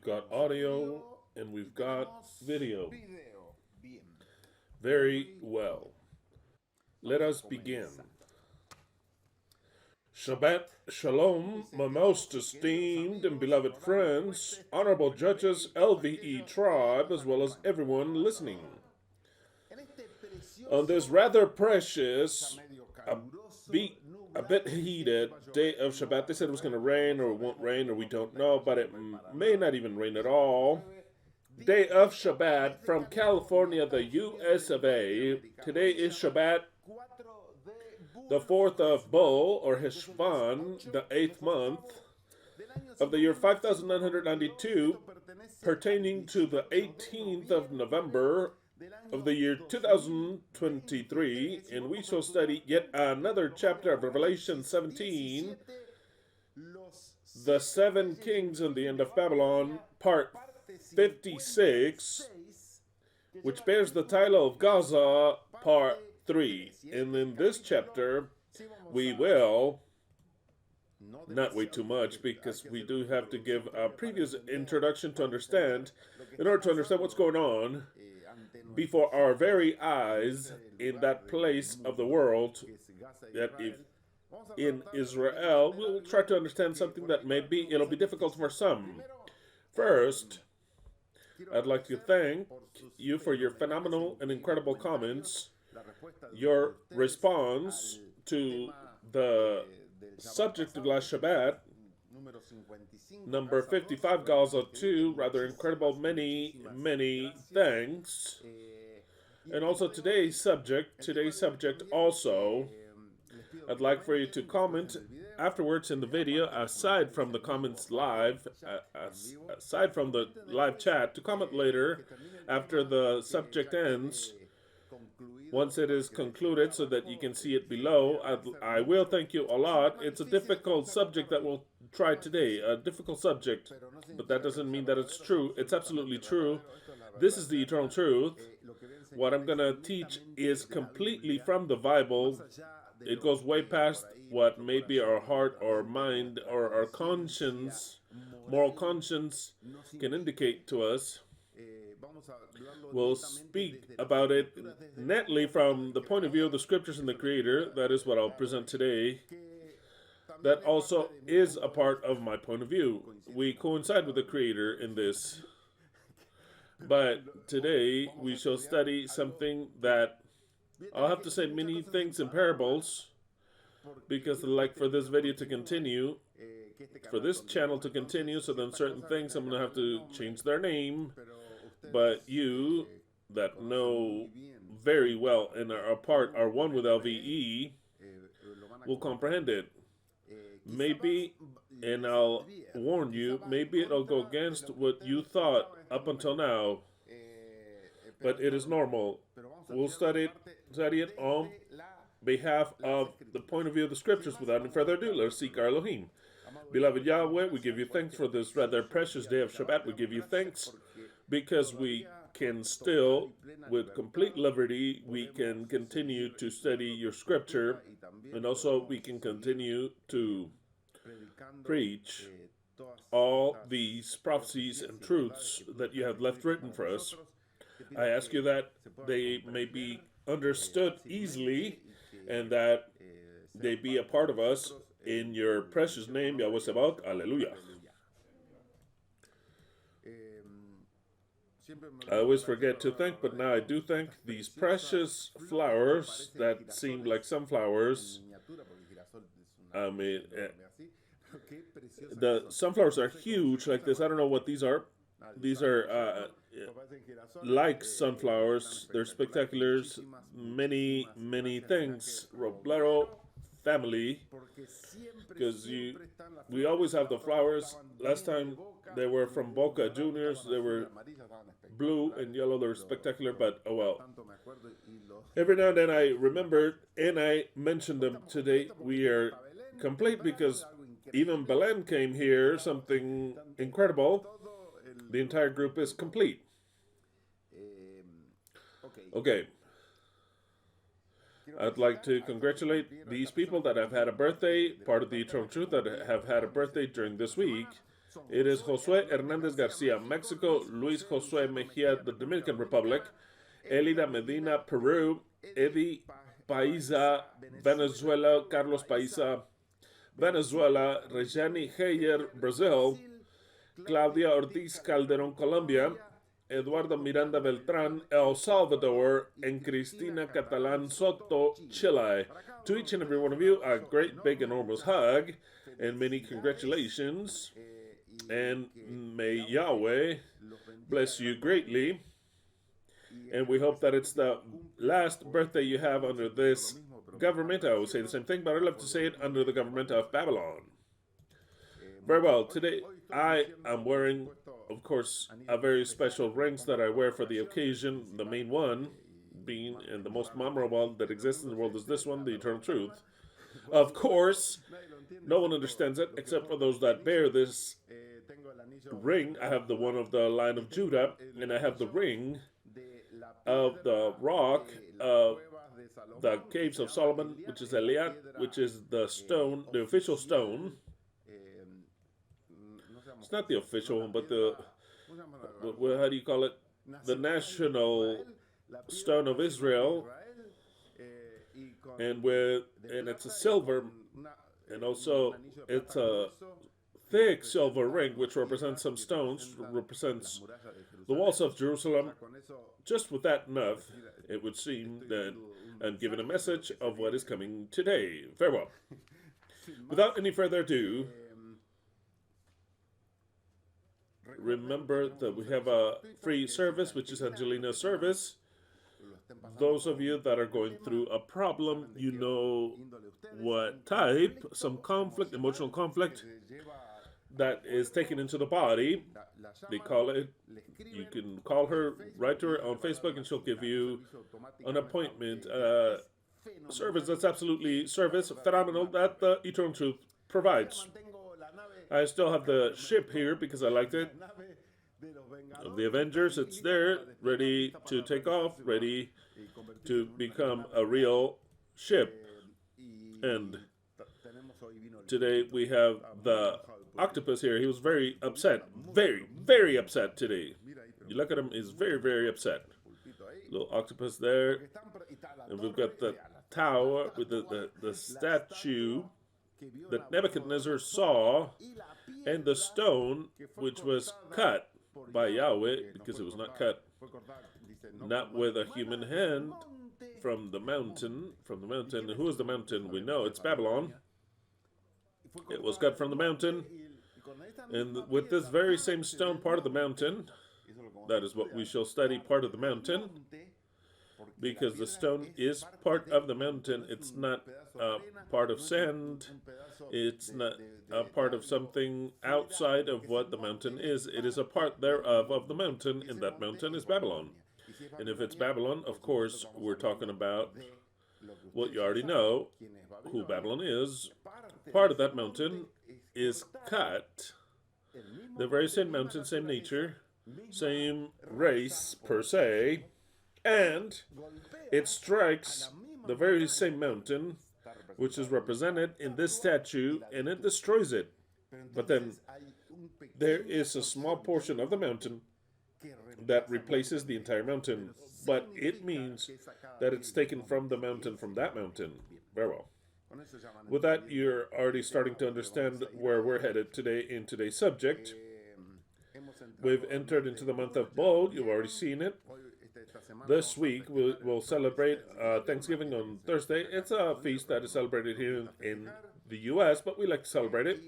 got audio, and we've got video. Very well. Let us begin. Shabbat Shalom, my most esteemed and beloved friends, honorable judges, LVE tribe, as well as everyone listening. On this rather precious, a, a bit heated day of Shabbat, they said it was going to rain or it won't rain or we don't know, but it may not even rain at all. Day of Shabbat from California, the US of A. Today is Shabbat, the 4th of Bull, or Heshvan, the 8th month of the year 5992, pertaining to the 18th of November of the year 2023, and we shall study yet another chapter of Revelation 17, the 7 Kings and the End of Babylon, part 56, which bears the title of GAZA, part 3. And in this chapter, we will not wait too much because we do have to give a previous introduction to understand, in order to understand what's going on before our very eyes in that place of the world that if in Israel, we'll try to understand something that maybe it'll be difficult for some. First, I'd like to thank you for your phenomenal and incredible comments, your response to the subject of last Shabbat, number 55, Gaza 2, rather incredible, many thanks. And also today's subject also, I'd like for you to comment afterwards in the video, aside from the comments live, aside from the live chat, to comment later after the subject ends, once it is concluded, so that you can see it below. I will thank you a lot. It's a difficult subject that we'll try today, a difficult subject, but that doesn't mean that it's true. It's absolutely true. This is the eternal truth. What I'm going to teach is completely from the Bible. It goes way past what maybe our heart or mind or our conscience, moral conscience, can indicate to us. We'll speak about it netly from the point of view of the scriptures and the Creator. That is what I'll present today. That also is a part of my point of view. We coincide with the Creator in this. But today we shall study something that I'll have to say many things in parables, because I'd like for this video to continue, for this channel to continue, so then certain things I'm going to have to change their name. But you that know very well and are one with LVE will comprehend it. Maybe, and I'll warn you, maybe it'll go against what you thought up until now, but it is normal. We'll study it on behalf of the point of view of the scriptures. Without any further ado, let's seek our Elohim. Beloved Yahweh, we give you thanks for this rather precious day of Shabbat. We give you thanks because we can still, with complete liberty, we can continue to study your scripture, and also we can continue to preach all these prophecies and truths that you have left written for us. I ask you that they may be understood easily and that they be a part of us in your precious name, Yahweh Sabaoth. Alleluia. I always forget to thank, but now I do thank these precious flowers that seem like sunflowers. I mean, the sunflowers are huge like this. I don't know what these are. These are like sunflowers. They're spectaculars. Many things. Roblero family, because we always have the flowers. Last time they were from Boca Juniors. They were blue and yellow. They were spectacular, but oh well. Every now and then I remember and I mentioned them today. We are complete because even Belen came here, something incredible. The entire group is complete. Okay. I'd like to congratulate these people that have had a birthday, part of the Eternal Truth, that have had a birthday during this week. It is Josue Hernandez Garcia, Mexico, Luis Josue Mejia, the Dominican Republic, Elida Medina, Peru, Eddie Paiza, Venezuela, Carlos Paiza, Venezuela, Rejani Heyer, Brazil, Claudia Ortiz Calderon, Colombia, Eduardo Miranda Beltrán, El Salvador, and Cristina Catalán Soto, Chile. To each and every one of you, a great, big, enormous hug, and many congratulations, and may Yahweh bless you greatly, and we hope that it's the last birthday you have under this government. I always say the same thing, but I love to say it, under the government of Babylon. Very well, today I am wearing, of course, a very special rings that I wear for the occasion. The main one being, and the most memorable that exists in the world, is this one, the eternal truth. Of course, no one understands it except for those that bear this ring. I have the one of the Lion of Judah, and I have the ring of the rock of the caves of Solomon, which is Eliat, which is the stone, the official stone. It's not the official one, but the, how do you call it? The national stone of Israel, and it's a silver, and also it's a thick silver ring, which represents some stones, represents the walls of Jerusalem. Just with that enough, it would seem that I'm giving a message of what is coming today. Very well. Without any further ado, remember that we have a free service, which is Angelina's service. Those of you that are going through a problem, you know what type, some conflict, emotional conflict, that is taken into the body. They call it, you can call her, write to her on Facebook, and she'll give you an appointment. Service that's absolutely phenomenal that the Eternal Truth provides. I still have the ship here because I liked it. Of the Avengers, it's there, ready to take off, ready to become a real ship. And today we have the octopus here. He was very upset. Very, very upset today. You look at him, he's very, very upset. Little octopus there. And we've got the tower with the statue that Nebuchadnezzar saw, and the stone which was cut by Yahweh, because it was not cut, not with a human hand, from the mountain. Who is the mountain? We know it's Babylon. It was cut from the mountain, and with this very same stone, part of the mountain, that is what we shall study, part of the mountain, because the stone is part of the mountain. It's not part of sand. It's not a part of something outside of what the mountain is. It is a part thereof of the mountain, and that mountain is Babylon. And if it's Babylon, of course, we're talking about what you already know, who Babylon is. Part of that mountain is cut. The very same mountain, same nature, same race per se, and it strikes the very same mountain, which is represented in this statue, and it destroys it. But then there is a small portion of the mountain that replaces the entire mountain, but it means that it's taken from the mountain, from that mountain. Very well. With that, you're already starting to understand where we're headed today in today's subject. We've entered into the month of Bod. You've already seen it. This week, we'll celebrate Thanksgiving on Thursday. It's a feast that is celebrated here in the U.S., but we like to celebrate it.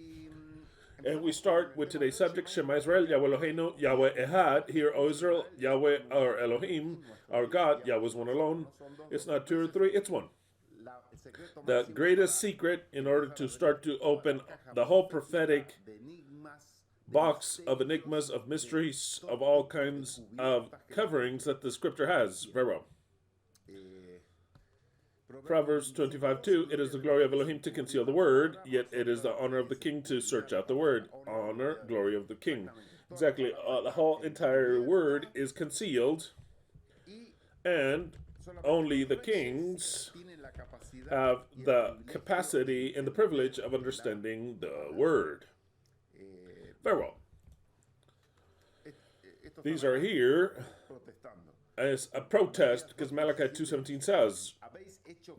And we start with today's subject, Shemah Israel, YHWH Eloheinu, YHWH Ekhad. Hear, O Israel, Yahweh our Elohim, our God, Yahweh is one alone. It's not two or three, it's one. The greatest secret in order to start to open the whole prophetic box of enigmas, of mysteries, of all kinds of coverings that the scripture has. Very well. Proverbs 25:2, it is the glory of Elohim to conceal the word, yet it is the honor of the king to search out the word. Honor, glory of the king. Exactly. The whole entire word is concealed, and only the kings have the capacity and the privilege of understanding the word. Very well. These are here as a protest because Malachi 2:17 says,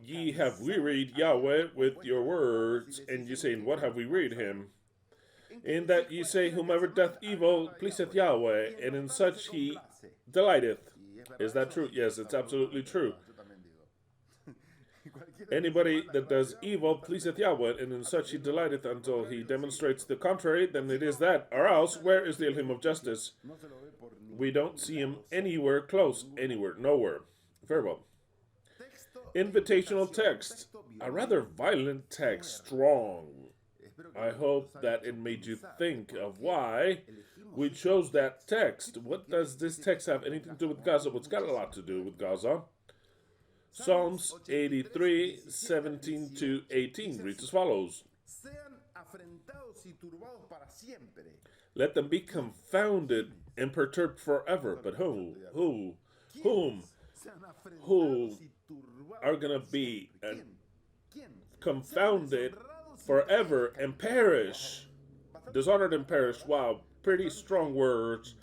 "Ye have wearied Yahweh with your words," and ye saying, "What have we wearied him?" In that ye say, "Whomever doth evil pleaseth Yahweh, and in such he delighteth." Is that true? Yes, it's absolutely true. Anybody that does evil pleaseth Yahweh, and in such he delighteth until he demonstrates the contrary, then it is that. Or else, where is the Elohim of justice? We don't see him anywhere close, anywhere, nowhere. Very well. Invitational text, a rather violent text, strong. I hope that it made you think of why we chose that text. What does this text have anything to do with Gaza? Well, it's got a lot to do with Gaza. Psalms 83:17-18 reads as follows. Let them be confounded and perturbed forever. But whom are going to be confounded forever and perish? Dishonored and perish. Wow, pretty strong words,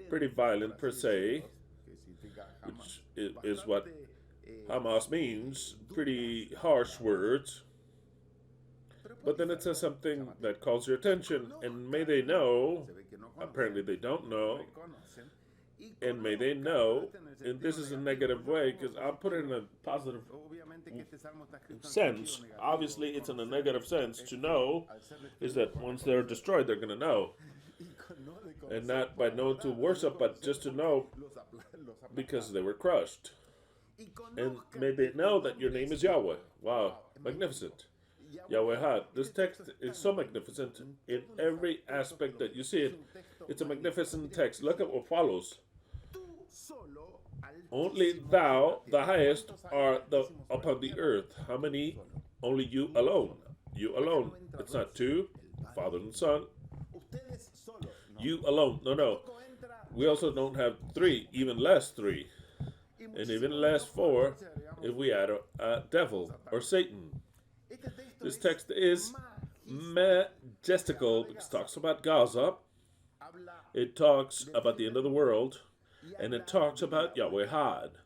pretty violent per se, which is what Hamas means, pretty harsh words. But then it says something that calls your attention, and may they know, apparently they don't know, and may they know, and this is a negative way, because I'll put it in a positive sense. Obviously, it's in a negative sense. To know is that once they're destroyed, they're going to know. And not by knowing to worship, but just to know because they were crushed. And may they know that your name is Yahweh. Wow, magnificent. YHWH. This text is so magnificent in every aspect that you see it. It's a magnificent text. Look at what follows. Only thou, the highest, are upon the earth. How many? Only you alone. You alone. It's not two, Father and Son. You alone. No. We also don't have three, even less three. And even less four if we add a devil or Satan. This text is majestical because it talks about Gaza. It talks about the end of the world. And it talks about YHWH.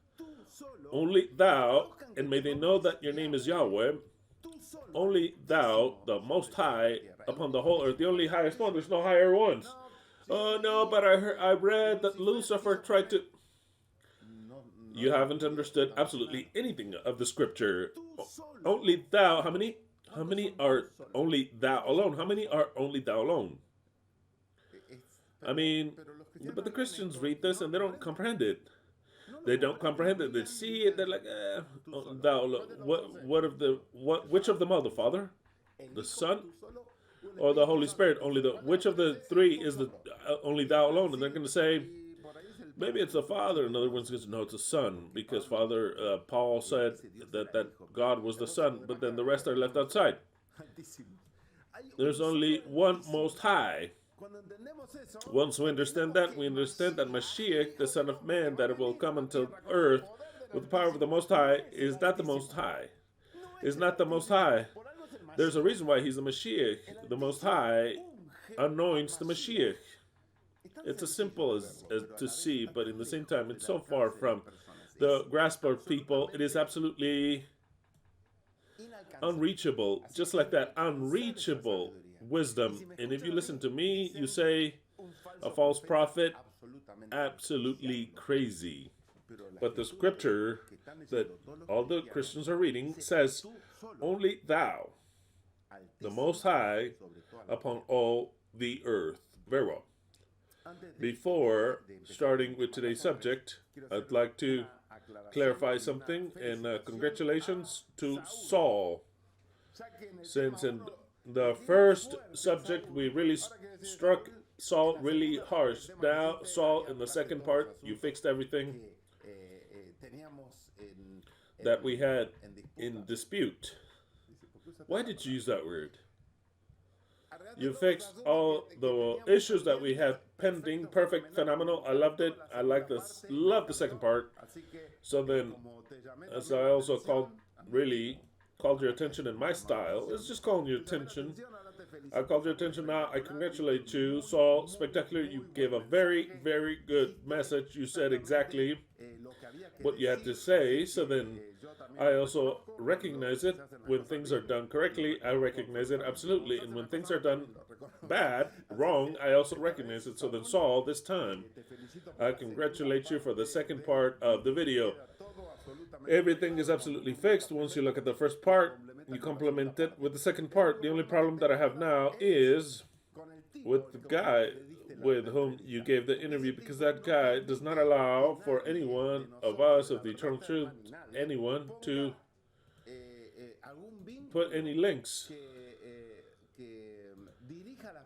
Only thou, and may they know that your name is Yahweh. Only thou, the Most High, upon the whole earth, the only highest one. There's no higher ones. Oh no, but I read that Lucifer tried to. You haven't understood absolutely anything of the scripture. Only thou. How many? How many are only thou alone? How many are only thou alone? I mean, but the Christians read this and they don't comprehend it. They don't comprehend it. They see it. They're like, thou alone. Which of them are the Father, the Son, or the Holy Spirit? Which of the three is the only thou alone? And they're going to say, maybe it's the Father. Another one's going to know it's the Son, because Paul said that God was the Son, but then the rest are left outside. There's only one Most High. Once we understand that Mashiach, the Son of Man, that it will come into earth with the power of the Most High, is not the Most High. Is not the Most High. There's a reason why he's the Mashiach. The Most High anoints the Mashiach. It's as simple as to see, but in the same time, it's so far from the grasp of people. It is absolutely unreachable. Just like that, unreachable wisdom. And if you listen to me, you say a false prophet, absolutely crazy. But the scripture that all the Christians are reading says, only thou, the Most High, upon all the earth. Very well. Before starting with today's subject, I'd like to clarify something, and congratulations to Saul. Since in the first subject we really struck Saul really harsh. Now, Saul, in the second part, you fixed everything that we had in dispute. Why did you use that word? You fixed all the issues that we had pending. Perfect, phenomenal. I loved it. I like this. Love the second part. So then, as I also called your attention in my style, it's just calling your attention I called your attention now. I congratulate you, Saul. Spectacular. You gave a very, very good message. You said exactly what you had to say. So then I also recognize it. When things are done correctly, I recognize it absolutely. And when things are done bad, wrong, I also recognize it. So then, Saul, this time, I congratulate you for the second part of the video. Everything is absolutely fixed. Once you look at the first part, you complement it with the second part. The only problem that I have now is with the guy with whom you gave the interview, because that guy does not allow for anyone of us, of the eternal truth, anyone to put any links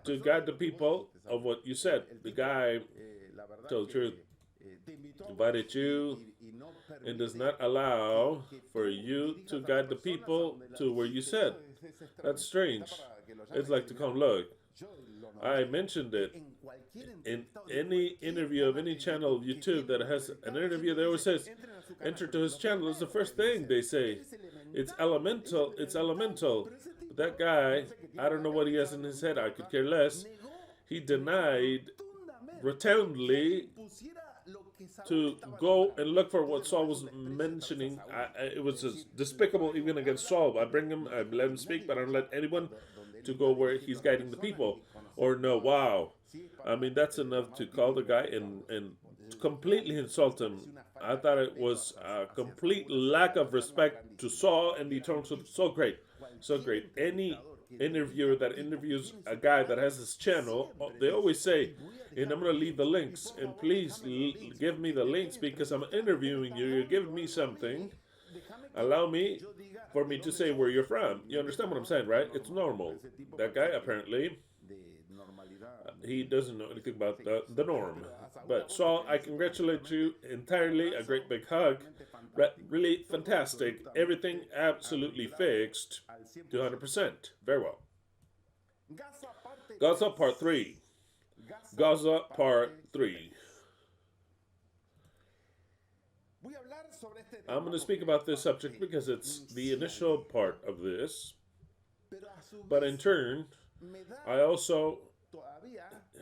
to guide the people of what you said. The guy, tell the truth, invited you and does not allow for you to guide the people to where you said. That's strange. It's like to come, look, I mentioned it in any interview of any channel of YouTube that has an interview. They always says, enter to his channel. It's the first thing they say. It's elemental. It's elemental. But that guy, I don't know what he has in his head. I could care less. He denied rotundly to go and look for what Saul was mentioning. It was just despicable even against Saul. I bring him, I let him speak, but I don't let anyone to go where he's guiding the people. Or no, wow. I mean, that's enough to call the guy and completely insult him. I thought it was a complete lack of respect to Saul and the eternal truth. So great. So great. Any interviewer that interviews a guy that has his channel, they always say, and I'm going to leave the links, and please give me the links because I'm interviewing you. You're giving me something. Allow me for me to say where you're from. You understand what I'm saying, right? It's normal. That guy, apparently, he doesn't know anything about the norm. But Saul, I congratulate you entirely. A great big hug. Really fantastic. Everything absolutely fixed to 100%. Very well. Gaza Part 3. Gaza Part 3. I'm going to speak about this subject because it's the initial part of this. But in turn, I also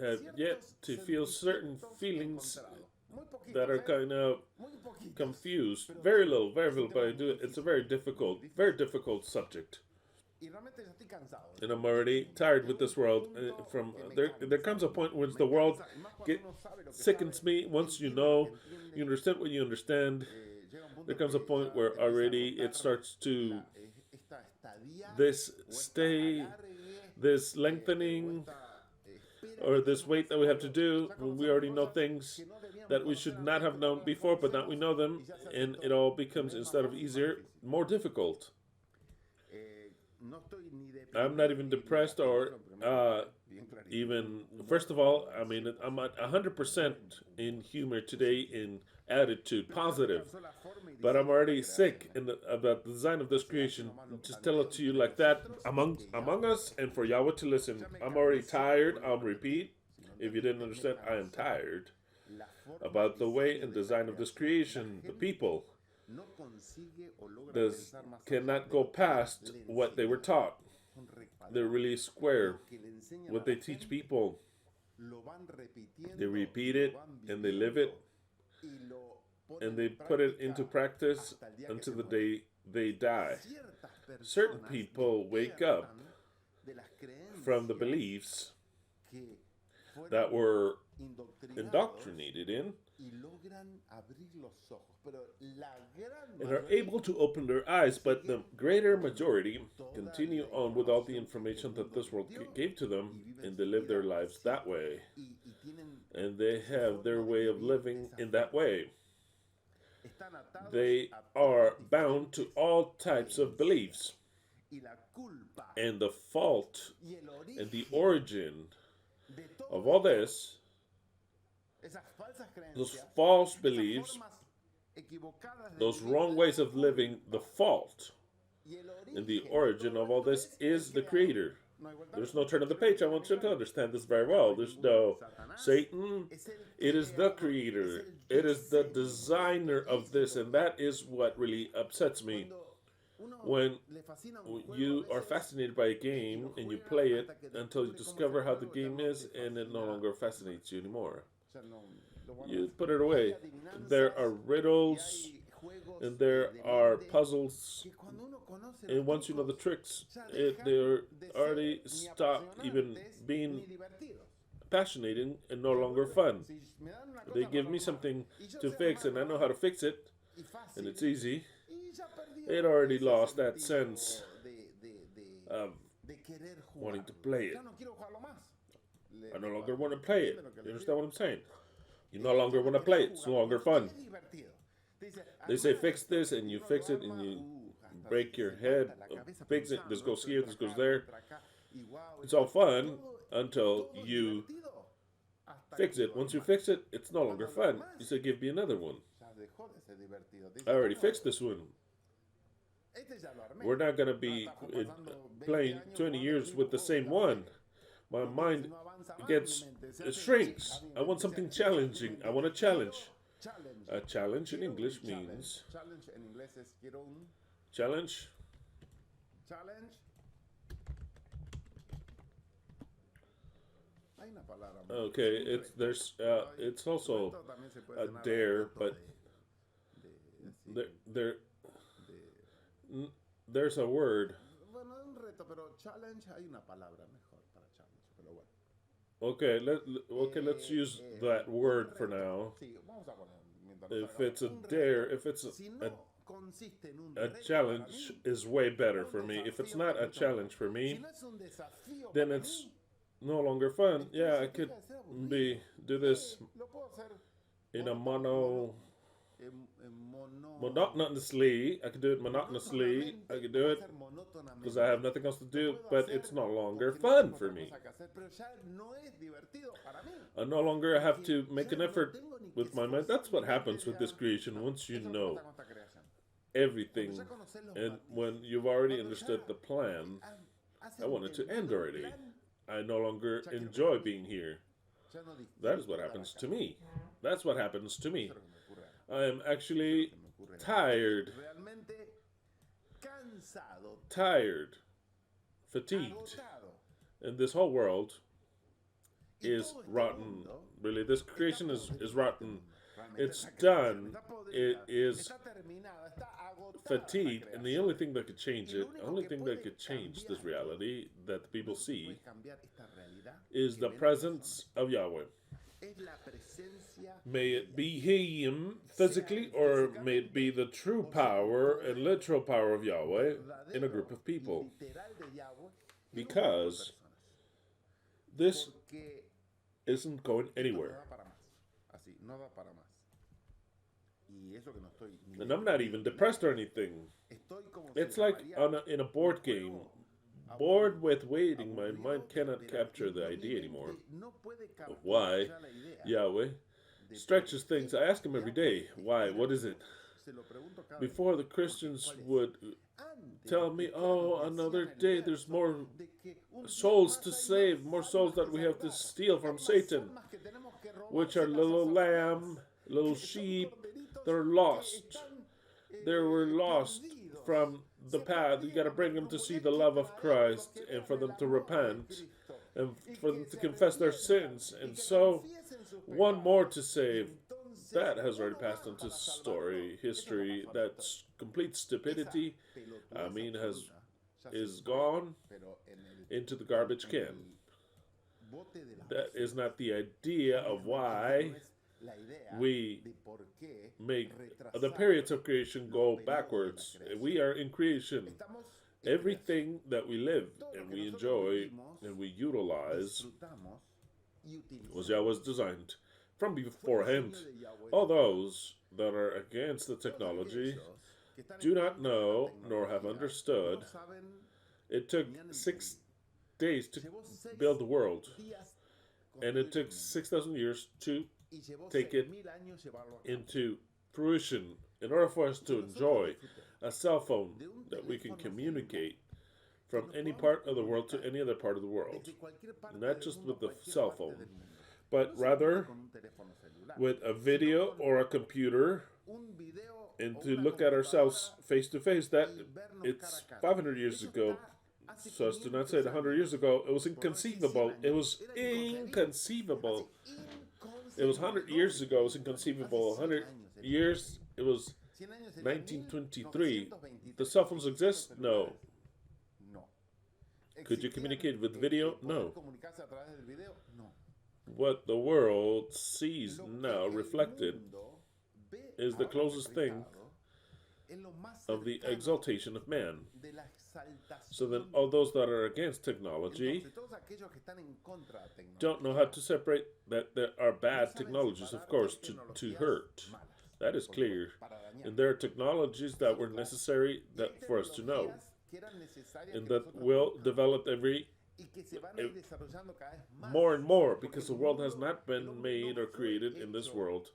have yet to feel certain feelings that are kind of confused. Very little, but I do it. It's a very difficult subject. And I'm already tired with this world. There comes a point when the world sickens me. Once you know, you understand what you understand. There comes a point where already it starts to this lengthening, or this wait that we have to do when we already know things that we should not have known before, but now we know them, and it all becomes, instead of easier, more difficult. I'm not even depressed or even, first of all, I mean, I'm at 100% in humor today, in attitude, positive. But I'm already sick about the design of this creation. Just tell it to you like that, among us, and for Yahweh to listen. I'm already tired. I'll repeat. If you didn't understand, I am tired about the way and design of this creation. The people cannot go past what they were taught. They're really square. What they teach people, they repeat it and they live it. And they put it into practice until the day they die. Certain people wake up from the beliefs that were indoctrinated in and are able to open their eyes, but the greater majority continue on with all the information that this world gave to them, and they live their lives that way. And they have their way of living in that way. They are bound to all types of beliefs. And the fault and the origin of all this, those false beliefs, those wrong ways of living, the fault and the origin of all this is the Creator. There's no turn of the page. I want you to understand this very well. There's no Satan. It is the Creator. It is the designer of this, and that is what really upsets me. When you are fascinated by a game and you play it until you discover how the game is and it no longer fascinates you anymore. You put it away. There are riddles and there are puzzles, and once you know the tricks, they're already stop even being passionating and no longer fun. They give me something to fix and I know how to fix it and it's easy. It already lost that sense of wanting to play it. I no longer want to play it. You understand what I'm saying? You no longer want to play it. It's no longer fun. They say fix this and you fix it and you break your head, fix it, this goes here, this goes there. It's all fun until you fix it. Once you fix it, it's no longer fun. You say, give me another one. I already fixed this one. We're not going to be playing 20 years with the same one. My mind it shrinks. I want something challenging. I want a challenge. A challenge in English means challenge. Okay, it's also a dare, but there's a word. Okay, let's use that word for now. If it's a dare, if it's a challenge is way better for me. If it's not a challenge for me, then it's no longer fun. Yeah, I could do this in a monotonously. I could do it monotonously. I could do it because I have nothing else to do, but it's no longer fun for me. I no longer have to make an effort with my mind. That's what happens with this creation once you know everything. And when you've already understood the plan, I want it to end already. I no longer enjoy being here. That is what happens to me. That's what happens to me. I am actually tired, fatigued, and this whole world is rotten. Really, this creation is rotten. It's done. It is fatigued, and the only thing that could change it, the only thing that could change this reality that the people see, is the presence of Yahweh. May it be Him physically, or may it be the true power and literal power of Yahweh in a group of people. Because this isn't going anywhere. And I'm not even depressed or anything. It's like in a board game. Bored with waiting, my mind cannot capture the idea anymore of why Yahweh stretches things. I ask him every day, why? What is it? Before, the Christians would tell me, oh, another day, there's more souls to save, more souls that we have to steal from Satan, which are little lamb, little sheep. They're lost. They were lost from the path. You got to bring them to see the love of Christ, and for them to repent, and for them to confess their sins. And so, one more to save. That has already passed into history. That complete stupidity, is gone into the garbage can. That is not the idea of why we make the periods of creation go backwards. We are in creation. Everything that we live and we enjoy and we utilize was Yahweh's designed from beforehand. All those that are against the technology do not know nor have understood. It took 6 days to build the world, and it took 6,000 years to take it into fruition in order for us to enjoy a cell phone that we can communicate from any part of the world to any other part of the world. Not just with the cell phone, but rather with a video or a computer And to look at ourselves face to face, that it's 500 years ago. So as to not say 100 years ago, it was inconceivable. It was inconceivable. It was 100 years ago, it was inconceivable. 100 years, it was 1923. The cell phones exist? No. Could you communicate with video? No. What the world sees now reflected is the closest thing of the exaltation of man. So then all those that are against technology don't know how to separate that there are bad technologies, of course, to hurt. That is clear. And there are technologies that were necessary for us to know. And that will develop more and more, because the world has not been made or created in this world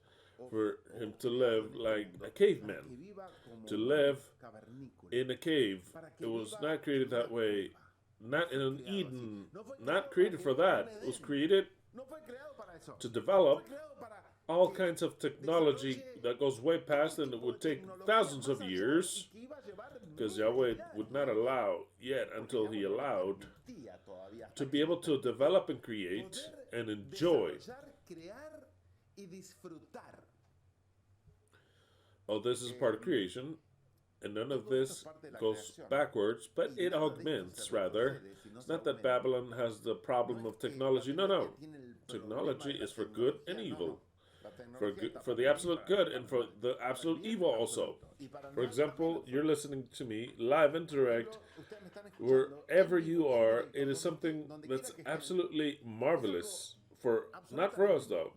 for him to live like a caveman, to live in a cave. It was not created that way. Not in an Eden. Not created for that. It was created to develop all kinds of technology that goes way past, and it would take thousands of years, because Yahweh would not allow yet until he allowed to be able to develop and create and enjoy. Oh, this is part of creation, and none of this goes backwards, but it augments, rather. It's not that Babylon has the problem of technology. No. Technology is for good and evil. For the absolute good and for the absolute evil also. For example, you're listening to me live and direct. Wherever you are, it is something that's absolutely marvelous. Not for us, though.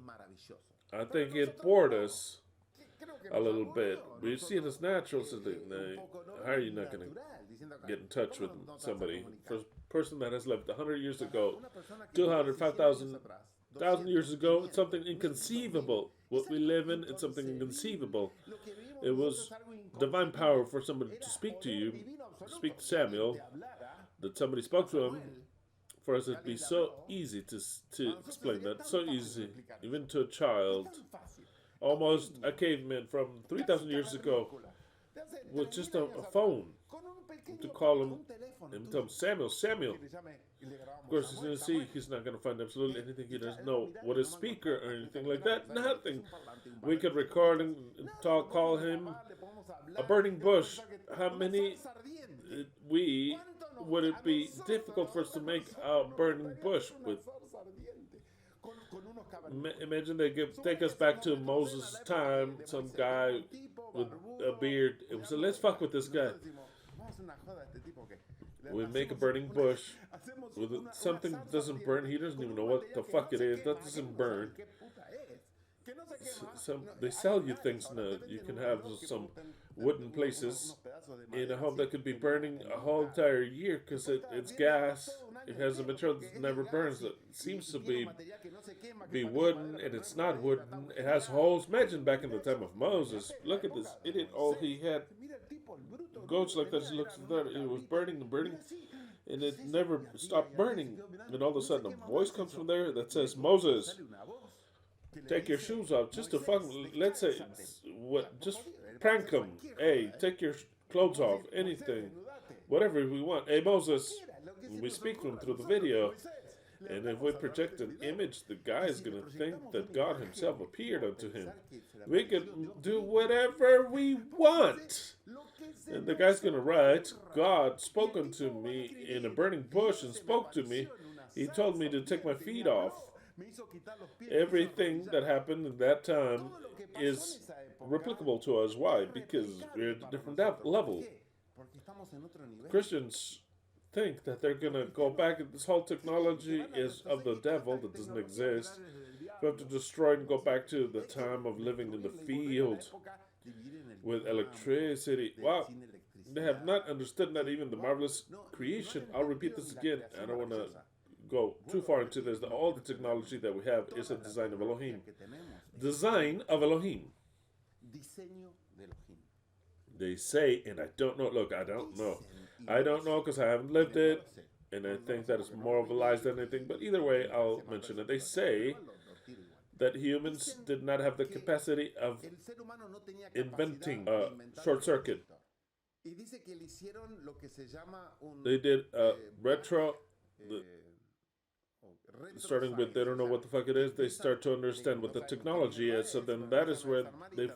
I think it bored us a little bit. We see it as natural. So how are you not going to get in touch with somebody? For a person that has lived 100 years ago, 200, 5,000 years ago, it's something inconceivable. What we live in, it's something inconceivable. It was divine power for somebody to speak to you, speak to Samuel, that somebody spoke to him. For us, it'd be so easy to explain that. So easy, even to a child. Almost a caveman from 3,000 years ago with just a phone to call him and tell him, Samuel. Of course, he's not going to find absolutely anything. He doesn't know what a speaker or anything like that. Nothing. We could record and call him a burning bush. How many would it be difficult for us to make a burning bush with? Imagine they take us back to Moses' time. Some guy with a beard. It was let's fuck with this guy. We make a burning bush with something that doesn't burn. He doesn't even know what the fuck it is. That doesn't burn. They sell you things now. You can have some wooden places in a home that could be burning a whole entire year because it's gas. It has a material that never burns. It seems to be wooden, and it's not wooden. It has holes. Imagine back in the time of Moses. Look at this idiot. All he had goats like this. Looks like that. It was burning, and it never stopped burning. And all of a sudden, a voice comes from there that says, "Moses, take your shoes off." Just to fuck. Let's say just prank him. Hey, take your clothes off. Anything, whatever we want. Hey, Moses. We speak to him through the video, and if we project an image, the guy is going to think that God himself appeared unto him. We can do whatever we want, and the guy's going to write, God spoke unto me in a burning bush and spoke to me. He told me to take my feet off. Everything that happened in that time is replicable to us. Why? Because we're at a different level. Christians think that they're going to go back. This whole technology is of the devil that doesn't exist. We have to destroy and go back to the time of living in the field with electricity. Wow. They have not understood not even the marvelous creation. I'll repeat this again. I don't want to go too far into this. All the technology that we have is a design of Elohim. Design of Elohim. They say, and I don't know. Look, I don't know. I don't know because I haven't lived it, and I think that it's more of a lie than anything. But either way, I'll mention it. They say that humans did not have the capacity of inventing a short circuit. They did a retro, starting with they don't know what the fuck it is, they start to understand what the technology is, so then that is where they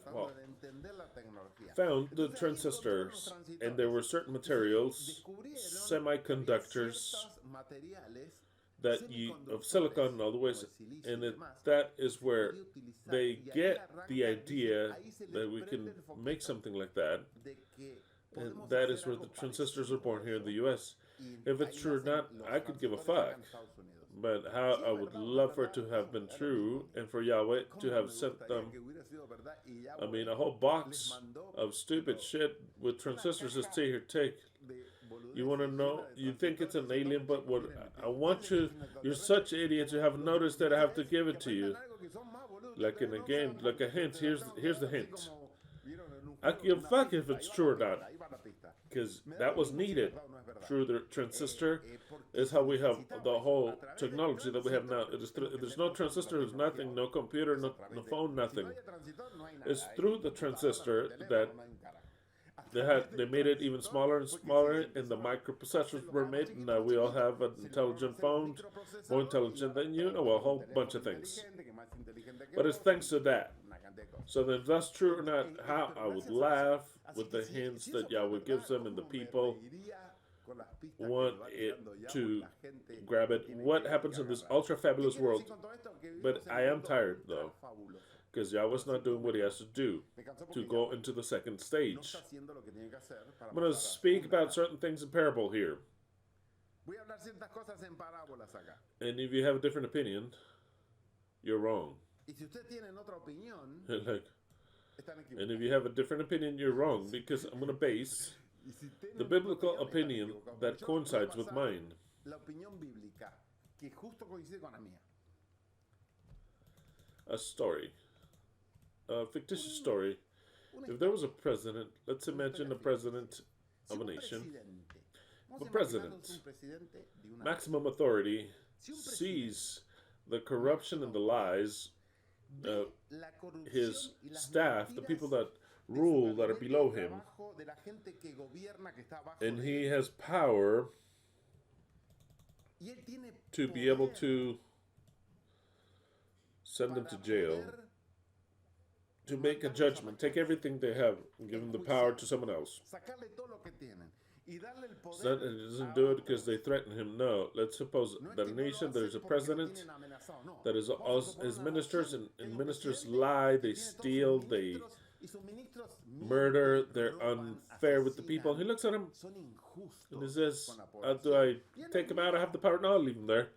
found the transistors, and there were certain materials, semiconductors, that of silicon and all the ways, and that is where they get the idea that we can make something like that, and that is where the transistors are born here in the U.S. If it's true or not, I could give a fuck. But how I would love for it to have been true, and for Yahweh to have sent them, I mean, a whole box of stupid shit with transistors is here, take. You want to know? You think it's an alien, but what I want you, you're such idiots, you haven't noticed that I have to give it to you. Like in a game, like a hint, here's the hint. I give a fuck if it's true or not, because that was needed through the transistor. Is how we have the whole technology that we have now. There's no transistor, there's nothing, no computer, no phone, nothing. It's through the transistor that they made it even smaller and smaller, and the microprocessors were made, and now we all have an intelligent phone, more intelligent than you know, a whole bunch of things. But it's thanks to that. So then, if that's true or not, how I would laugh with the hints that Yahweh gives them, and the people want it to grab it. What happens in this ultra fabulous world? But I am tired though, because Yahweh's not doing what he has to do to go into the second stage. I'm going to speak about certain things in parable here. And if you have a different opinion, you're wrong. Like, and if you have a different opinion, you're wrong, because I'm going to base the biblical opinion that coincides with mine. A story. A fictitious story. If there was a president, let's imagine a president of a nation. The president, maximum authority, sees the corruption and the lies of his staff, the people that rule that are below him, and he has power to be able to send them to jail, to make a judgment, take everything they have and give them the power to someone else. So it doesn't do it because they threaten him. No, let's suppose that a nation, there's a president that is his ministers, and ministers lie, they steal, they murder, they're unfair with the people. He looks at him and he says, do I take him out? I have the power. No, I'll leave him there.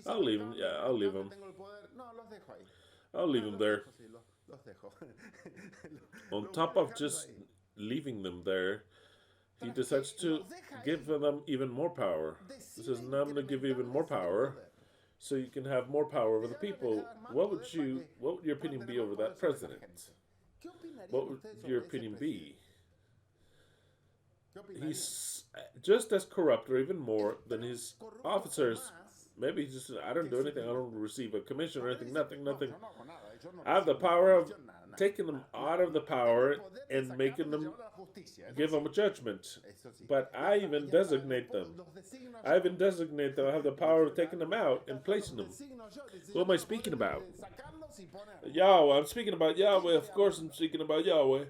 I'll leave him. Yeah, I'll leave him. I'll leave him there. On top of just leaving them there, he decides to give them even more power. He says, no, I'm going to give you even more power so you can have more power over the people. What would your opinion be over that president? What would your opinion be? He's just as corrupt or even more than his officers. Maybe he's just, I don't do anything. I don't receive a commission or anything. Nothing. I have the power of taking them out of the power and making them, give them a judgment. But I even designate them. I have the power of taking them out and placing them. Who am I speaking about? Yahweh. I'm speaking about Yahweh. Of course I'm speaking about Yahweh.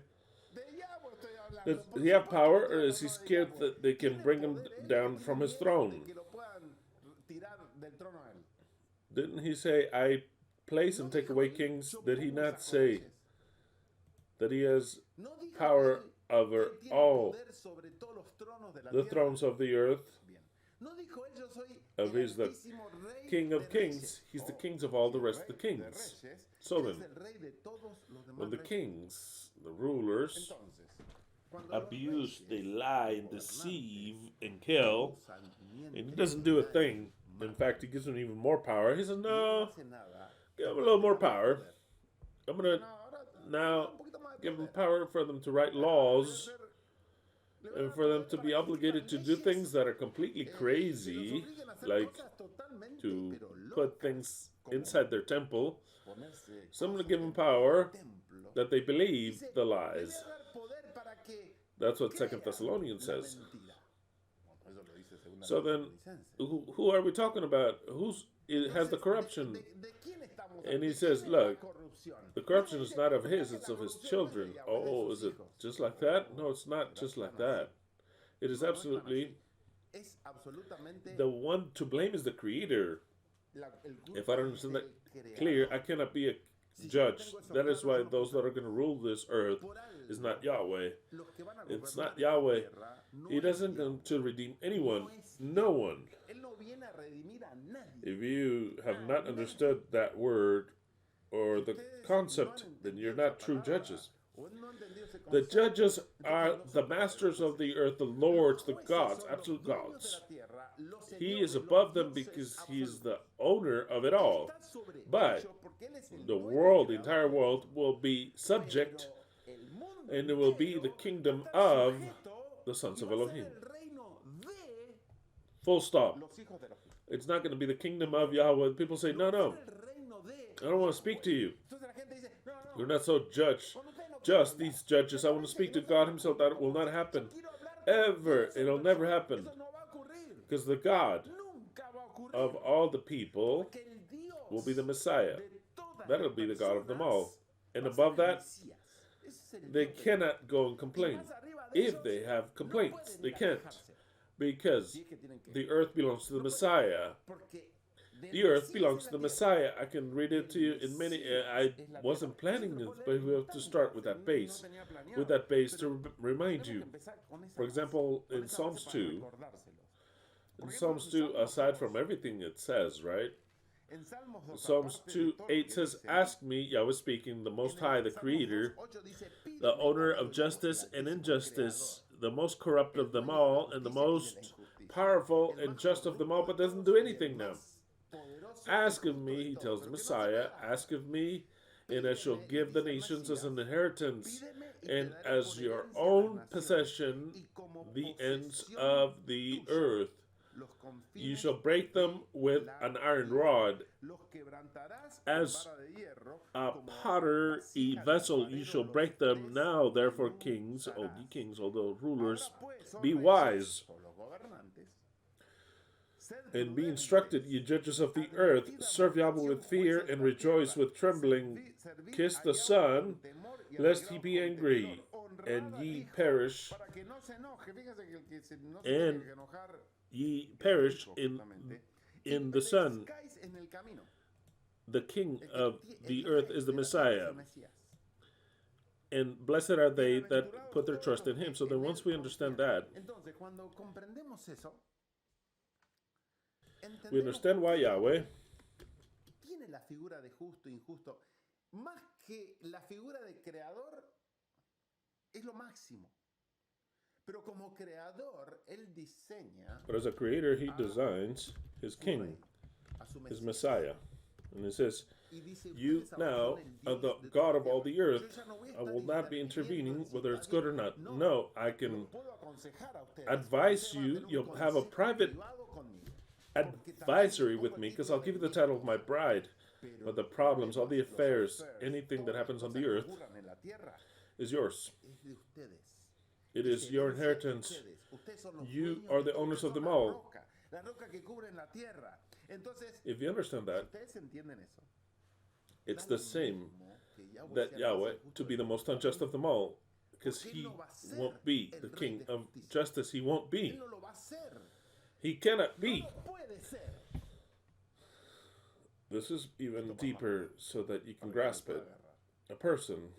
Does he have power, or is he scared that they can bring him down from his throne? Didn't he say, I place and take away kings? Did he not say that he has power over all the thrones of the earth? He's the King of kings. He's the kings of all the rest of the kings. So then, when the kings, the rulers, abuse, they lie and deceive and kill, and he doesn't do a thing. In fact, he gives them even more power. He says, no, give them a little more power. I'm going to now give them power for them to write laws and for them to be obligated to do things that are completely crazy, like to put things inside their temple Someone to give them power that they believe the lies. That's what Second Thessalonians says. So then, who are we talking about? Has the corruption? And he says, look, the corruption is not of his, it's of his children. Oh, is it just like that? No, it's not just like that. It is absolutely, the one to blame is the creator. If I don't understand that clear, I cannot be a judge. That is why those that are going to rule this earth is not Yahweh. It's not Yahweh. He doesn't come to redeem anyone. No one. If you have not understood that word or the concept, then you're not true judges. The judges are the masters of the earth, the lords, the gods, absolute gods. He is above them because he is the owner of it all. But the world, the entire world, will be subject, and it will be the kingdom of the sons of Elohim. Full stop. It's not going to be the kingdom of Yahweh. People say, no, I don't want to speak to you. You're not so just these judges. I want to speak to God himself. That will not happen. Ever. It'll never happen. Because the God of all the people will be the Messiah. That'll be the God of them all. And above that, they cannot go and complain. If they have complaints, they can't. Because the earth belongs to the Messiah. The earth belongs to the Messiah. I can read it to you in many. I wasn't planning this, but we have to start with that base. With that base to remind you. For example, in Psalms 2. In Psalms 2, aside from everything it says, right? Psalms 2:8 says, ask me, Yahweh speaking, the Most High, the Creator, the owner of justice and injustice, the most corrupt of them all, and the most powerful and just of them all, but doesn't do anything now. Ask of me, he tells the Messiah, ask of me, and I shall give the nations as an inheritance, and as your own possession, the ends of the earth. You shall break them with an iron rod. As a pottery vessel, you shall break them. Now, therefore, kings, O ye kings, O the rulers, be wise. And be instructed, ye judges of the earth. Serve Yahweh with fear and rejoice with trembling. Kiss the Son, lest he be angry, and ye perish. And ye perish in the Son. The King of the earth is the Messiah. And blessed are they that put their trust in him. So then once we understand that, we understand why Yahweh tiene la figura de justo e injusto, más que la figura de creador, es lo máximo. Pero como creador, él diseña. But as a creator, he designs his king, his Messiah. And it says, you now are the God of all the earth. I will not be intervening whether it's good or not. No, I can advise you. You'll have a private advisory with me, because I'll give you the title of my bride. But the problems, all the affairs, anything that happens on the earth is yours. It is your inheritance. You are the owners of them all. If you understand that, it's the same that Yahweh to be the most unjust of them all, because he won't be the king of justice. He won't be. He cannot be. This is even deeper so that you can grasp it. A person,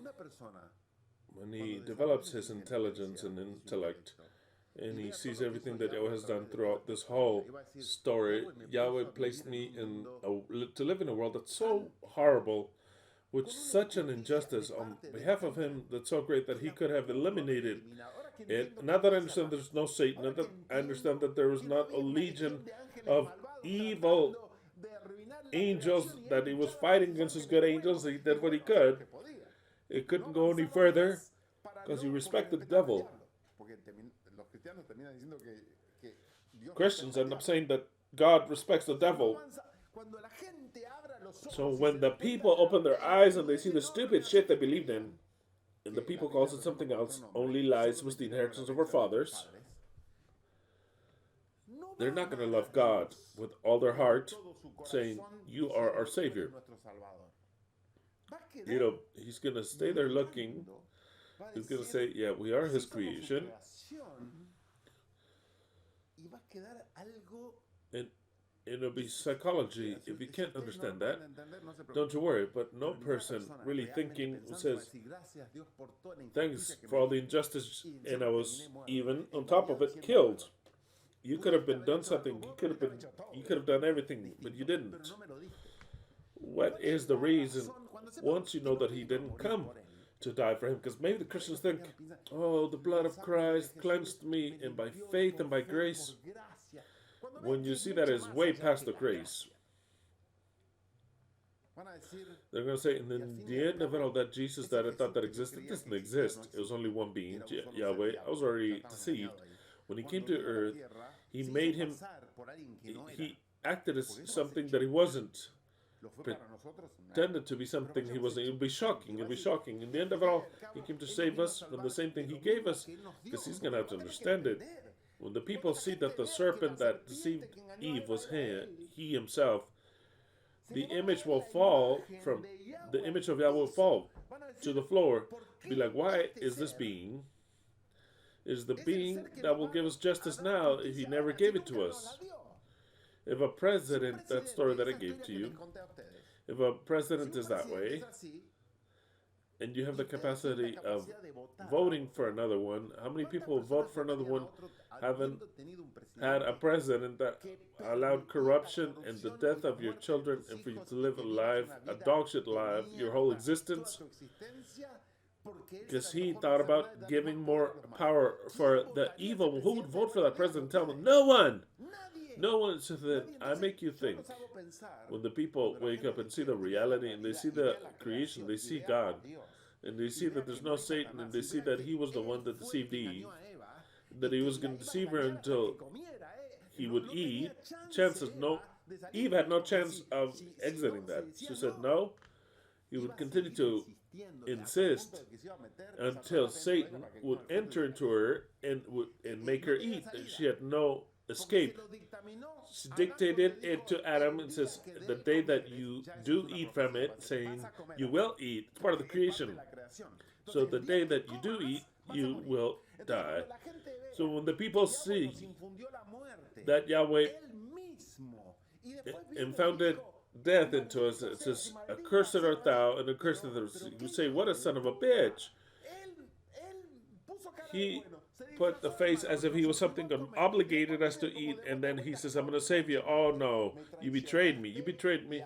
when he develops his intelligence and intellect, and he sees everything that Yahweh has done throughout this whole story, Yahweh placed me to live in a world that's so horrible, with such an injustice on behalf of him that's so great that he could have eliminated it. Now that I understand there's no Satan, now that I understand that there is not a legion of evil angels, that he was fighting against his good angels, he did what he could. It couldn't go any further because he respected the devil. Christians end up saying that God respects the devil. So when the people open their eyes and they see the stupid shit they believed in, and the people calls it something else, only lies was the inheritance of our fathers, they're not going to love God with all their heart, saying, you are our Savior. You know, he's going to stay there looking. He's going to say, yeah, we are his creation. And it'll be psychology. If you can't understand that, don't you worry. But no person really thinking says, thanks for all the injustice, and I was even on top of it killed. You could have been done something. You could have done everything, but you didn't. What is the reason? Once you know that he didn't come to die for him, because maybe the Christians think, oh, the blood of Christ cleansed me, and by faith and by grace. When you see that it's way past the grace, they're going to say, and in the end of it all, that Jesus that I thought that existed doesn't exist. It was only one being, Yahweh. I was already deceived. When he came to earth, he made him, he acted as something that he wasn't. Pretended to be something he wasn't. It would be shocking. It would be shocking. In the end of it all, he came to save us from the same thing he gave us, because he's going to have to understand it. When the people see that the serpent that deceived Eve was he himself, the image will fall from, the image of Yahweh will fall to the floor. Be like, why is this being? Is the being that will give us justice now if he never gave it to us? If a president, that story that I gave to you, if a president is that way, and you have the capacity of voting for another one, how many people vote for another one haven't had a president that allowed corruption and the death of your children and for you to live a life, a dog shit life, your whole existence? Because he thought about giving more power for the evil. Who would vote for that president? Tell them, no one! No one. So that I make you think. When the people wake up and see the reality and they see the creation, they see God, and they see that there's no Satan, and they see that he was the one that deceived Eve, that he was going to deceive her until he would eat. Chances no, Eve had no chance of exiting that. She said no. He would continue to insist until Satan would enter into her and make her eat. She had no escape. She dictated it to Adam and says, the day that you do eat from it, saying you will eat, it's part of the creation. So the day that you do eat, you will die. So when the people see that Yahweh impounded death into us, it says, accursed art thou, and accursed art thou. You say, what a son of a bitch. He put the face as if he was something obligated us to eat, and then he says, I'm going to save you. Oh no, you betrayed me. You betrayed me,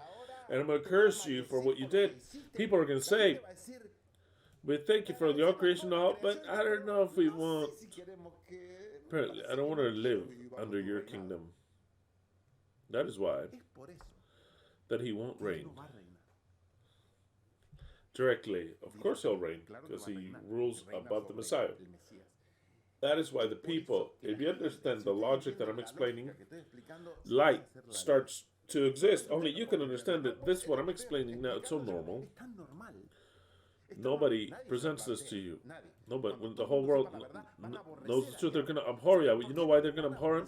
and I'm going to curse you for what you did. People are going to say, we thank you for your creation, all, but I don't know if we want. Apparently, I don't want to live under your kingdom. That is why that he won't reign directly. Of course he'll reign, because he rules above the Messiah. That is why the people, if you understand the logic that I'm explaining, light starts to exist. Only you can understand it. This is what I'm explaining now. It's so normal. Nobody presents this to you. Nobody. When the whole world knows the truth, they're going to abhor you. You know why they're going to abhor him?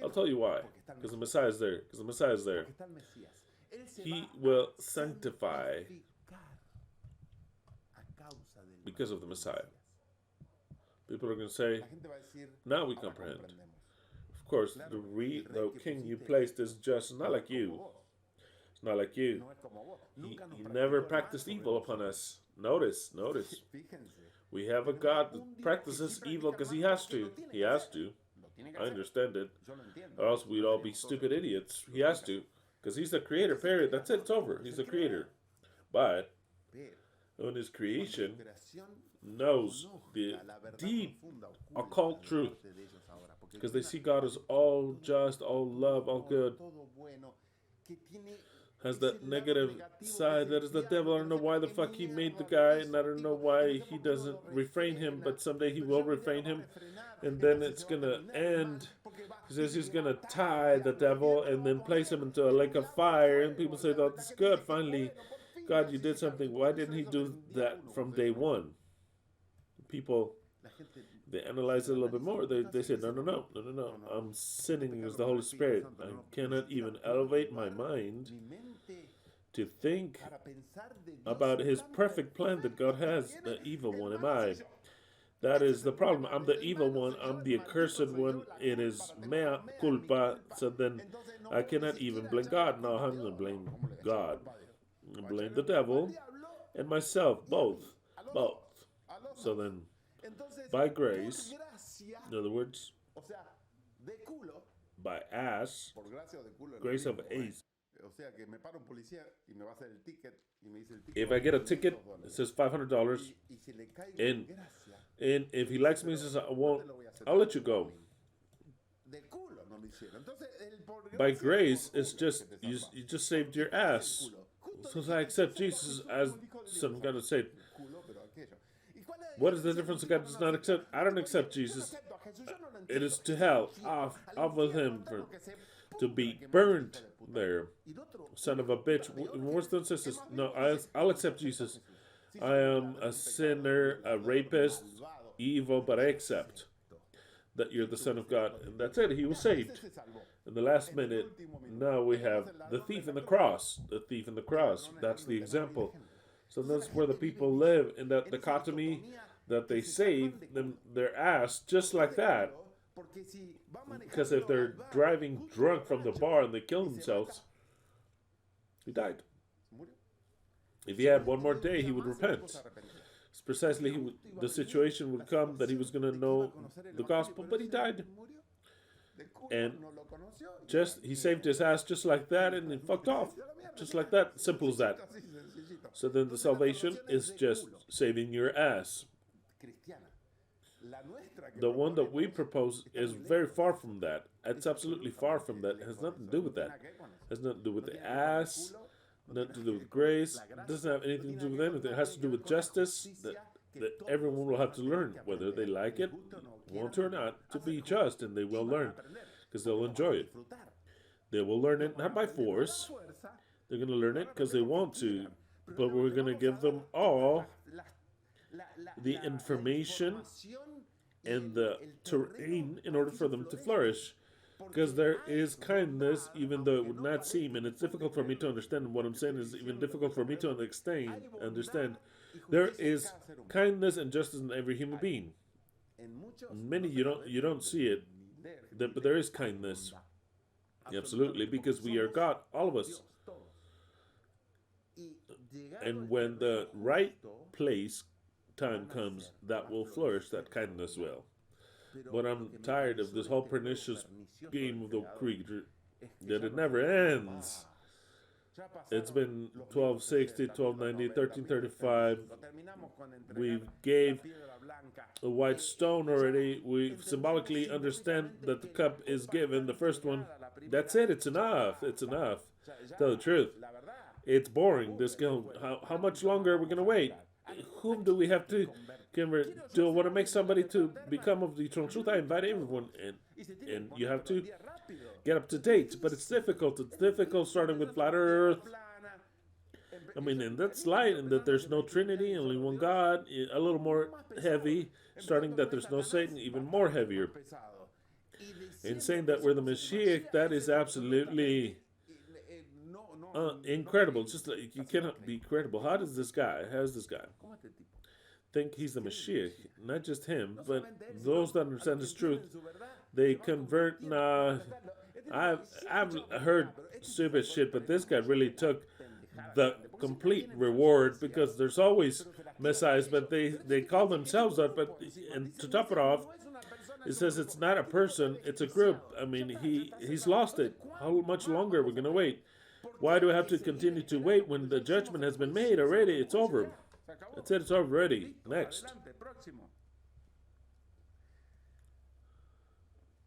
I'll tell you why. Because the Messiah is there. Because the Messiah is there. He will sanctify because of the Messiah. People are going to say, now we comprehend. Of course, the king you placed is just not like you. It's not like you. He never practiced evil upon us. Notice. We have a God that practices evil because he has to. He has to. I understand it. Or else we'd all be stupid idiots. He has to. Because he's the creator, period. That's it. It's over. He's the creator. But when his creation knows the deep occult truth, because they see God as all just, all love, all good, has that negative side. That is the devil. I don't know why the fuck he made the guy, and I don't know why he doesn't refrain him, but someday he will refrain him, and then it's gonna end. He says he's gonna tie the devil and then place him into a lake of fire, and people say, "Oh, that's good. Finally, God, you did something. Why didn't he do that from day one?" People, they analyze it a little bit more. They say, no. I'm sinning against the Holy Spirit. I cannot even elevate my mind to think about his perfect plan that God has. The evil one am I. That is the problem. I'm the evil one. I'm the accursed one. It is mea culpa. So then I cannot even blame God. No, I'm going to blame God. I blame the devil and myself. Both. So then, by grace, in other words, by ass, grace of ace. If I get a ticket, it says $500, and if he likes me, he says I'll let you go. By grace, it's just you just saved your ass. So I accept Jesus as some kind of saint. What is the difference? God does not accept. I don't accept Jesus. It is to hell. Off with him to be burned there. Son of a bitch. Worse than sisters. No, I'll accept Jesus. I am a sinner, a rapist, evil, but I accept that you're the Son of God. And that's it. He was saved. In the last minute, now we have the thief and the cross. The thief and the cross. That's the example. So that's where the people live, in that dichotomy that they save them their ass just like that. Because if they're driving drunk from the bar and they kill themselves, he died. If he had one more day, he would repent. It's precisely the situation would come that he was going to know the gospel, but he died. And he saved his ass just like that, and he fucked off. Just like that. Simple as that. So then the salvation is just saving your ass. The one that we propose is very far from that. It's absolutely far from that. It has nothing to do with that. It has nothing to do with the ass, nothing to do with grace. It doesn't have anything to do with anything. It has to do with justice that everyone will have to learn, whether they like it, want to or not, to be just, and they will learn because they'll enjoy it. They will learn it not by force. They're going to learn it because they want to, but we're going to give them all the information and the terrain in order for them to flourish. Because there is kindness, even though it would not seem, and it's difficult for me to understand. What I'm saying is even difficult for me to understand. There is kindness and justice in every human being. Many you don't see it, but there is kindness. Absolutely, because we are God, all of us. And when the right time comes, that will flourish, that kindness will. But I'm tired of this whole pernicious game of the creature, that it never ends. It's been 1260, 1290, 1335. We gave a white stone already. We symbolically understand that the cup is given, the first one. That's it. It's enough. It's enough. Tell the truth. It's boring. This game. How much longer are we going to wait? Whom do we have to convert? Do I want to make somebody to become of the eternal truth? I invite everyone, and you have to get up to date. But it's difficult. It's difficult starting with flat Earth. I mean, and that's light, and that there's no Trinity, only one God. A little more heavy. Starting that there's no Satan, even more heavier. And saying that we're the Mashiach, that is absolutely incredible. It's just like, you cannot be credible. How does this guy think he's the Mashiach? Not just him, but those that understand this truth, they convert. I've heard stupid shit, but this guy really took the complete reward, because there's always messiahs, but they call themselves that. But and to top it off, it says it's not a person, it's a group. I mean, he's lost it. How much longer are we going to wait? Why do I have to continue to wait when the judgment has been made already? It's over. That's it. It's over already. Next.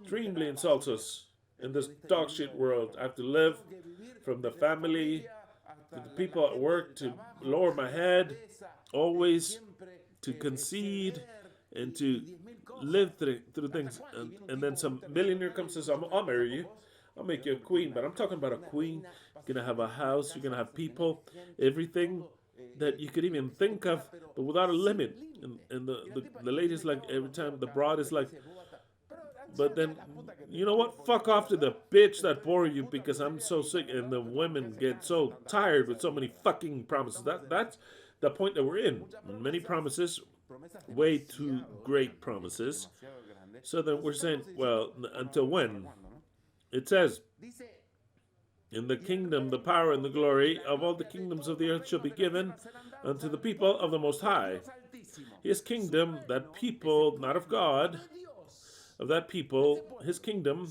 extremely insults us in this dog shit world. I have to live from the family to the people at work to lower my head, always to concede and to live through things. And then some millionaire comes and says, I'll marry you. I'll make you a queen. But I'm talking about a queen. You're going to have a house. You're going to have people. Everything that you could even think of, but without a limit. And the lady's like, every time the broad is like, but then, you know what? Fuck off to the bitch that bore you because I'm so sick. And the women get so tired with so many fucking promises. That's the point that we're in. Many promises, way too great promises. So then we're saying, well, until when? It says, in the kingdom, the power and the glory of all the kingdoms of the earth shall be given unto the people of the Most High. His kingdom, that people, not of God, of that people, his kingdom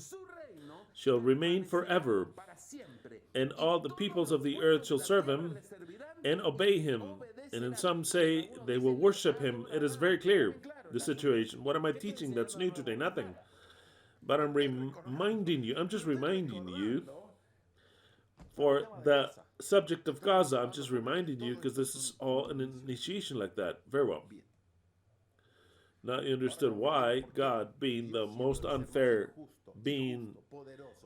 shall remain forever. And all the peoples of the earth shall serve him and obey him. And in some say they will worship him. It is very clear, the situation. What am I teaching that's new today? Nothing. But I'm reminding you, I'm just reminding you, for the subject of Gaza, I'm just reminding you because this is all an initiation like that. Very well. Now you understood why God, being the most unfair being,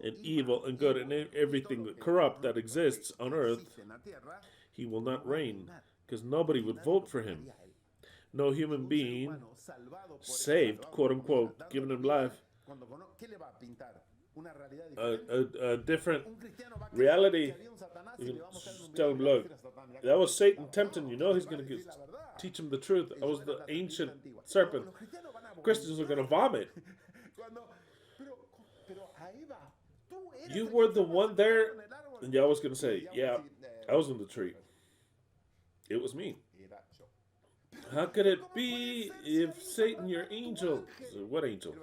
and evil and good and everything corrupt that exists on earth, he will not reign because nobody would vote for him. No human being saved, quote unquote, given him life, a different reality. You can tell him, look, that was Satan tempting you. Know he's going to teach him the truth. I was the ancient serpent. Christians are going to vomit. You were the one there, and y'all was going to say, yeah, I was in the tree. It was me. How could it be if Satan, your angel? So what angel?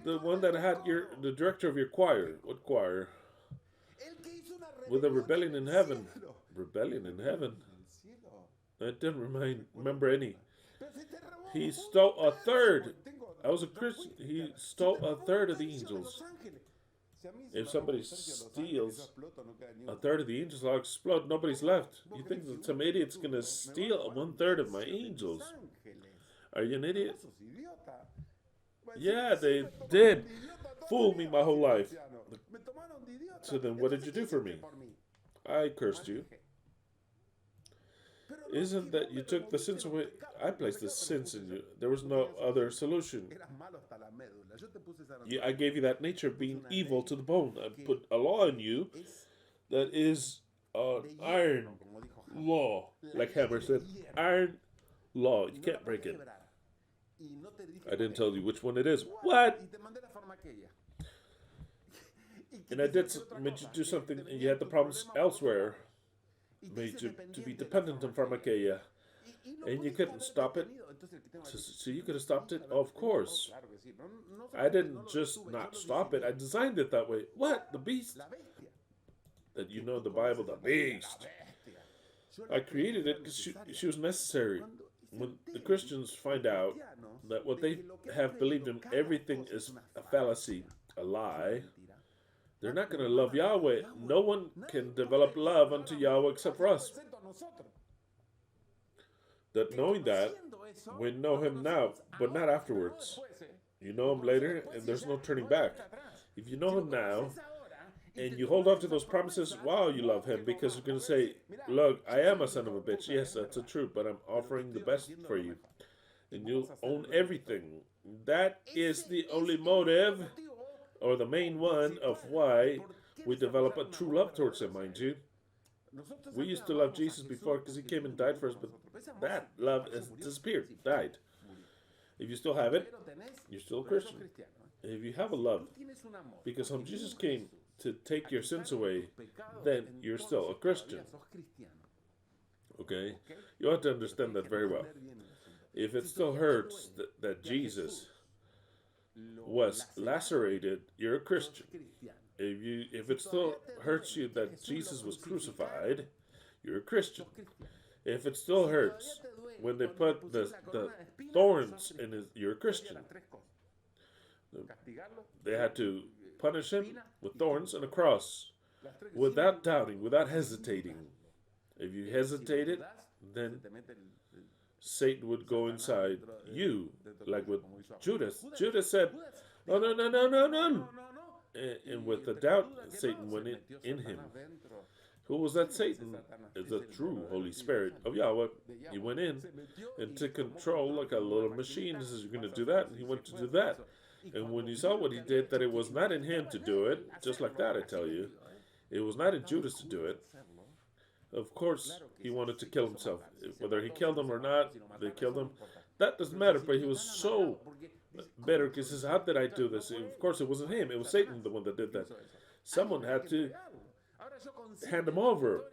The one that had the director of your choir. What choir? With a rebellion in heaven. Rebellion in heaven. I didn't remember any. He stole a third. I was a Christian. He stole a third of the angels. If somebody steals a third of the angels, I'll explode. Nobody's left. You think that some idiot's going to steal 1/3 of my angels? Are you an idiot? Yeah, they did fool me my whole life. So then what did you do for me? I cursed you. Isn't that you took the sins away? I placed the sins in you. There was no other solution. I gave you that nature of being evil to the bone. I put a law in you that is an iron law, like Hammer said. Iron law. You can't break it. I didn't tell you which one it is. What? And I made you do something, and you had the problems elsewhere. Made you to be dependent on pharmakeia. And you couldn't stop it. So you could have stopped it? Of course. I didn't just not stop it. I designed it that way. What? The beast? That you know the Bible, the beast. I created it because she was necessary. When the Christians find out that what they have believed in, everything is a fallacy, a lie, they're not going to love Yahweh. No one can develop love unto Yahweh except for us. That knowing that, we know him now, but not afterwards. You know him later, and there's no turning back. If you know him now, and you hold on to those promises, wow, you love him, because you're going to say, look, I am a son of a bitch. Yes, that's the truth, but I'm offering the best for you. And you'll own everything. That is the only motive, or the main one, of why we develop a true love towards him, mind you. We used to love Jesus before because he came and died for us, but that love has disappeared, died. If you still have it, you're still a Christian. If you have a love, because when Jesus came to take your sins away, then you're still a Christian. Okay? You have to understand that very well. If it still hurts that Jesus was lacerated, you're a Christian. If it still hurts you that Jesus was crucified, you're a Christian. If it still hurts when they put the thorns in his, you're a Christian. They had to punish him with thorns and a cross. without doubting, without hesitating. If you hesitated, then Satan would go inside you, like with Judas. Judas said, "Oh no, no, no, no, no!" And with the doubt, Satan went in him. Who was that Satan? Is the true Holy Spirit of Yahweh. He went in and took control like a little machine. He says, "You're going to do that," and he went to do that. And when you saw what he did, that it was not in him to do it, just like that, I tell you, it was not in Judas to do it. Of course, he wanted to kill himself. Whether he killed him or not, they killed him. That doesn't matter, but he was so bitter because he says, "How did I do this?" Of course, it wasn't him. It was Satan, the one that did that. Someone had to hand him over.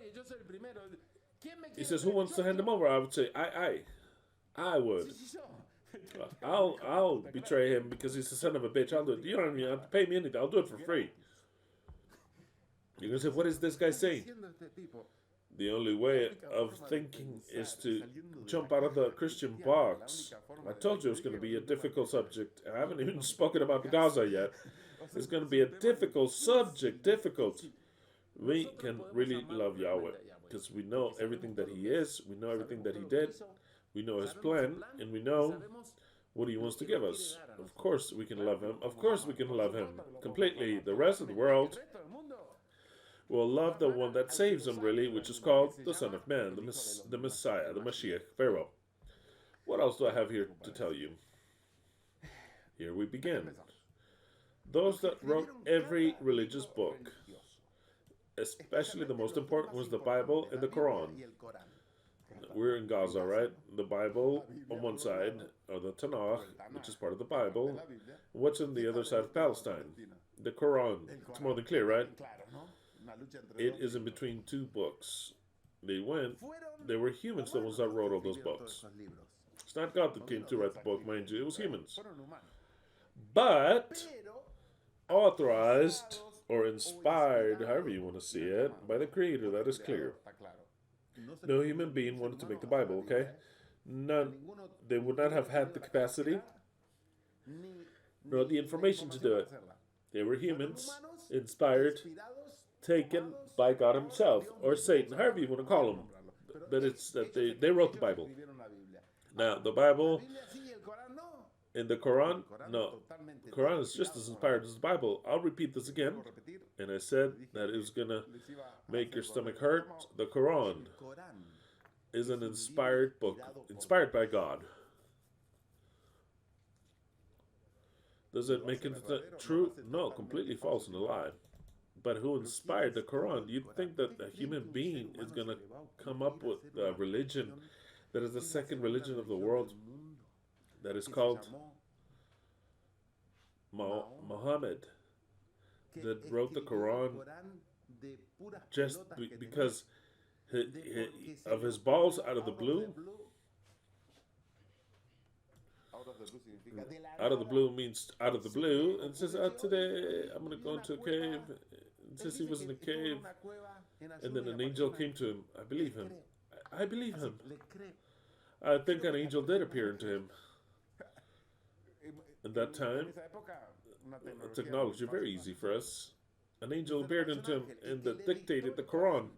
He says, "Who wants to hand him over?" I would say, I would. I'll betray him because he's the son of a bitch. I'll do it. You don't even have to pay me anything. I'll do it for free. You're going to say, "What is this guy saying?" The only way of thinking is to jump out of the Christian box. I told you it was going to be a difficult subject. I haven't even spoken about Gaza yet. It's going to be a difficult subject. Difficult. We can really love Yahweh because we know everything that He is. We know everything that He did. We know His plan. And we know what He wants to give us. Of course we can love Him. Of course we can love Him completely. The rest of the world will love the one that saves them, really, which is called the Son of Man, the Messiah, the Mashiach. Very well. What else do I have here to tell you? Here we begin. Those that wrote every religious book, especially the most important was the Bible and the Quran. We're in Gaza, right? The Bible on one side, or the Tanakh, which is part of the Bible. What's on the other side of Palestine? The Quran. It's more than clear, right? It is in between two books. They were humans, the ones that wrote all those books. It's not God that came to write the book, mind you, it was humans. But authorized or inspired, however you want to see it, by the Creator, that is clear. No human being wanted to make the Bible, okay? None. They would not have had the capacity nor the information to do it. They were humans, inspired, taken by God Himself, or Satan, however you want to call Him. But it's that they wrote the Bible. Now, the Bible and the Quran, no. The Quran is just as inspired as the Bible. I'll repeat this again. And I said that it was going to make your stomach hurt. The Quran is an inspired book, inspired by God. Does it make it true? No, completely false and a lie. But who inspired the Quran? You'd think that a human being is going to come up with a religion that is the second religion of the world, that is called Muhammad, that wrote the Quran just because of his balls out of the blue. Out of the blue means out of the blue, and says, "Today I'm going to go into a cave." It says he was in a cave, and then an angel came to him. I believe him. I believe him. I think an angel did appear into him. At that time, technology very easy for us. An angel appeared into him and dictated the Quran.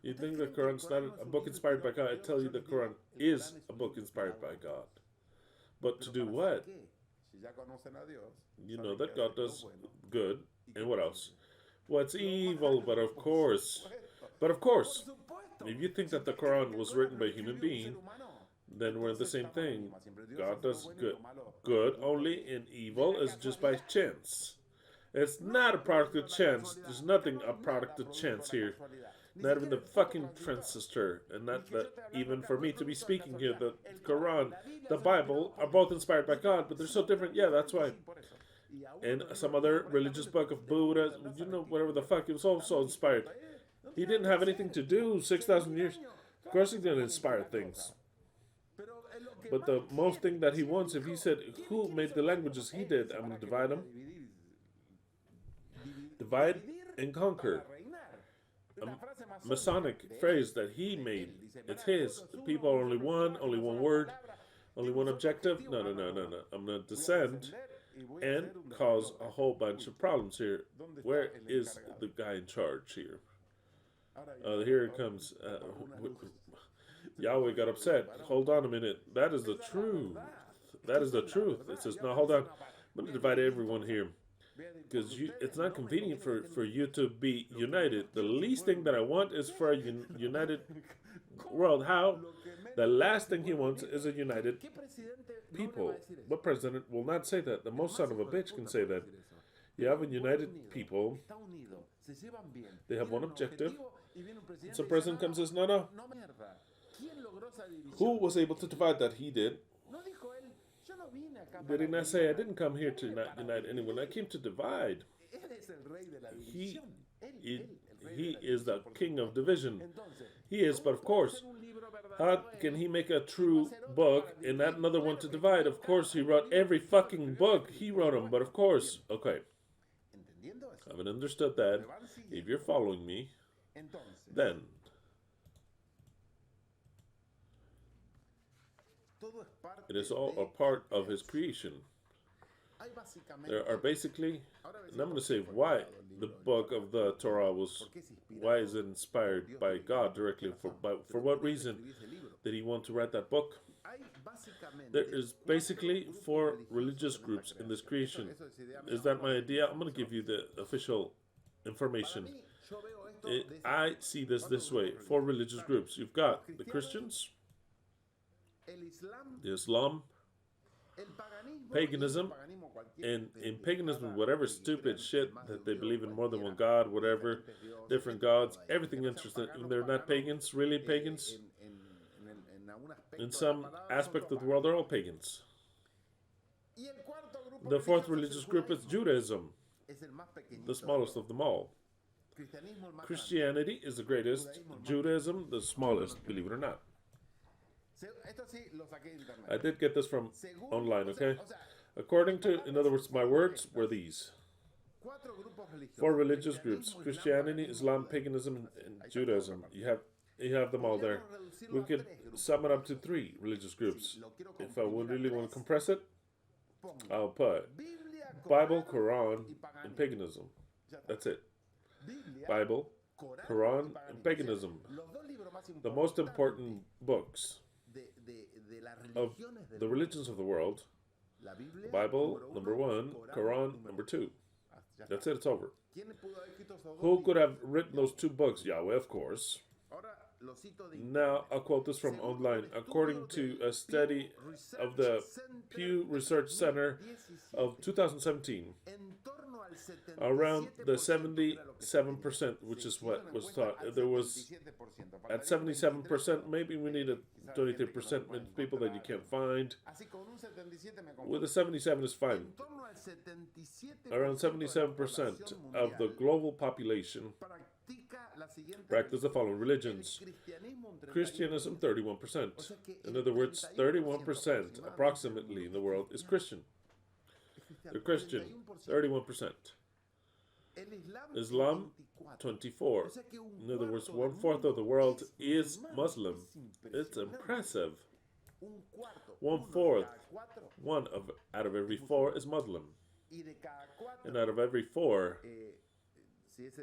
You think the Quran's not a book inspired by God? I tell you, the Quran is a book inspired by God. But to do what? You know that God does good, and what else? What's evil? But of course, if you think that the Quran was written by a human being, then we're the same thing. God does good only, and evil is just by chance. It's not a product of chance. There's nothing a product of chance here. Not even the fucking transistor, and not that even for me to be speaking here, the Quran, the Bible are both inspired by God, but they're so different. Yeah, that's why. And some other religious book of Buddha, you know, whatever the fuck, it was also inspired. He didn't have anything to do 6,000 years. Of course he didn't inspire things. But the most thing that he wants, if he said, who made the languages? He did. I'm going to divide them. Divide and conquer. A Masonic phrase that he made. It's his. People are only one word, only one objective. No. I'm going to descend and cause a whole bunch of problems here. Where is the guy in charge here? Here it comes. Yahweh got upset. Hold on a minute. That is the truth. That is the truth. It says, no, hold on. I'm going to divide everyone here. Because it's not convenient for you to be united. The least thing that I want is for a united world. How? The last thing he wants is a united people. What president will not say that? The most son of a bitch can say that. You have a united people. They have one objective. So the president comes and says, no, no. Who was able to divide that? He did. Did he not say, I didn't come here to not unite anyone. I came to divide. He is the king of division. He is, but of course, how can he make a true book and not another one to divide? Of course, he wrote every fucking book. He wrote them, but of course, okay. I haven't understood that. If you're following me, then it is all a part of his creation. There are basically, and I'm going to say why the book of the Torah why is it inspired by God directly? For what reason did he want to write that book? There is basically 4 religious groups in this creation. Is that my idea? I'm going to give you the official information. I see this way. 4 religious groups. You've got the Christians, the Islam, paganism, and in paganism, whatever stupid shit that they believe in more than one God, whatever, different gods, everything interesting. They're not pagans, really pagans. In some aspect of the world, they're all pagans. The 4th religious group is Judaism, the smallest of them all. Christianity is the greatest, Judaism the smallest, believe it or not. I did get this from online, okay? According to, in other words, my words were these. 4 religious groups: Christianity, Islam, paganism, and Judaism. You have them all there. We could sum it up to 3 religious groups. If I would really want to compress it, I'll put Bible, Quran, and paganism. That's it. Bible, Quran, and paganism. The most important books of the religions of the world. Bible, number 1, Quran, number 2. That's it, it's over. Who could have written those 2 books? Yahweh, of course. Now, I'll quote this from online. According to a study of the Pew Research Center of 2017, around the 77%, which is what was thought. There was, at 77%, maybe we need a 23% people that you can't find. With a 77 is fine. Around 77% of the global population practice the following religions. Christianism, 31%. In other words, 31% approximately in the world is Christian. They're Christian, 31%. Islam, 24. In other words, 1/4 of the world is Muslim. It's impressive. 1/4, out of every 4 is Muslim. And out of every 4, if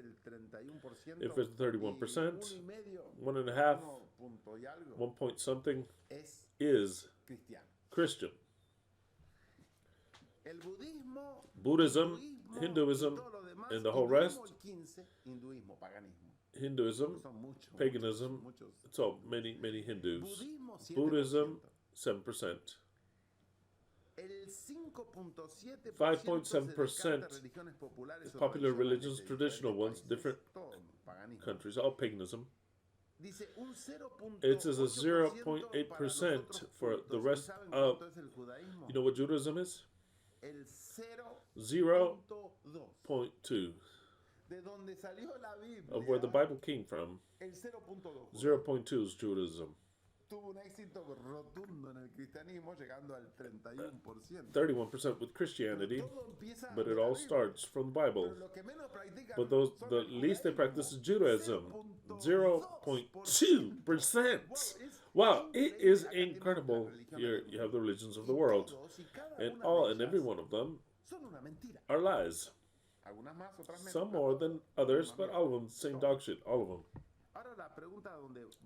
it's 31%, 1.5, 1 point something is Christian. Buddhism, Hinduism, and the whole rest, Hinduism, paganism, it's all many Hindus. Buddhism, 7%. 5.7% is popular religions, traditional ones, different countries, all paganism. It says a 0.8% for the rest of, you know what Judaism is? 0.2 of where the Bible came from. 0.2 is Judaism. 31% with Christianity, but it all starts from the Bible. But the least they practice is Judaism, 0.2%. Wow, it is incredible. Here you have the religions of the world, and every one of them are lies. Some more than others, but all of them, same dog shit, all of them.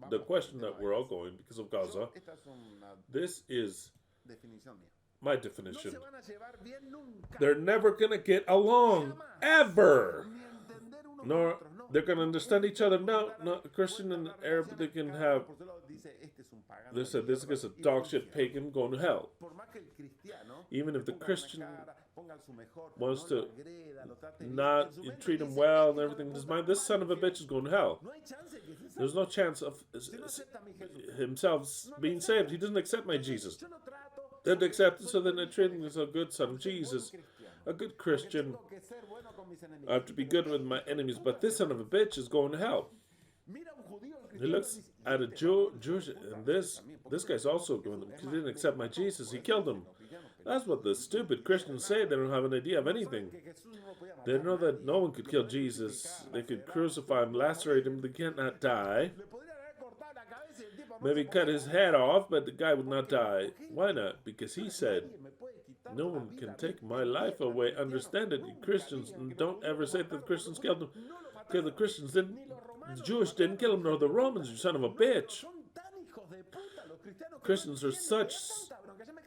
The question that we're all going because of Gaza, this is my definition. They're never gonna get along, ever. Nor they're gonna understand each other. No, Christian and Arab, they can have. They said this is a dog shit pagan going to hell. Even if the Christian wants to not treat him well and everything, this son of a bitch is going to hell. There's no chance of himself being saved. He doesn't accept my Jesus. Didn't accept it, so then they treat him as a good son of Jesus, a good Christian. I have to be good with my enemies, but this son of a bitch is going to hell. He looks at a Jewish, and this guy's also going to, because he didn't accept my Jesus, he killed him. That's what the stupid Christians say. They don't have an idea of anything. They know that no one could kill Jesus. They could crucify him, lacerate him, they cannot die. Maybe cut his head off, but the guy would not die. Why not? Because he said, no one can take my life away. Understand it, you Christians. Don't ever say that the Christians killed him. Because the Christians didn't, the Jewish didn't kill him, nor the Romans, you son of a bitch. Christians are such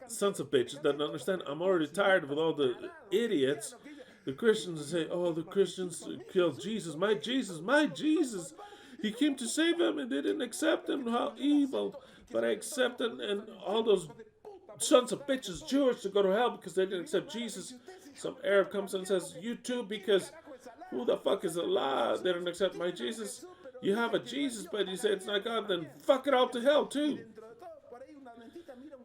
sons of bitches that don't understand. I'm already tired with all the idiots. The Christians say, oh, the Christians killed Jesus. My Jesus, my Jesus. He came to save them and they didn't accept him. How evil. But I accept him, and all those sons of bitches, Jewish, to go to hell because they didn't accept Jesus. Some Arab comes and says, you too, because who the fuck is Allah? They don't accept my Jesus. You have a Jesus, but you say it's not God, then fuck it all to hell too.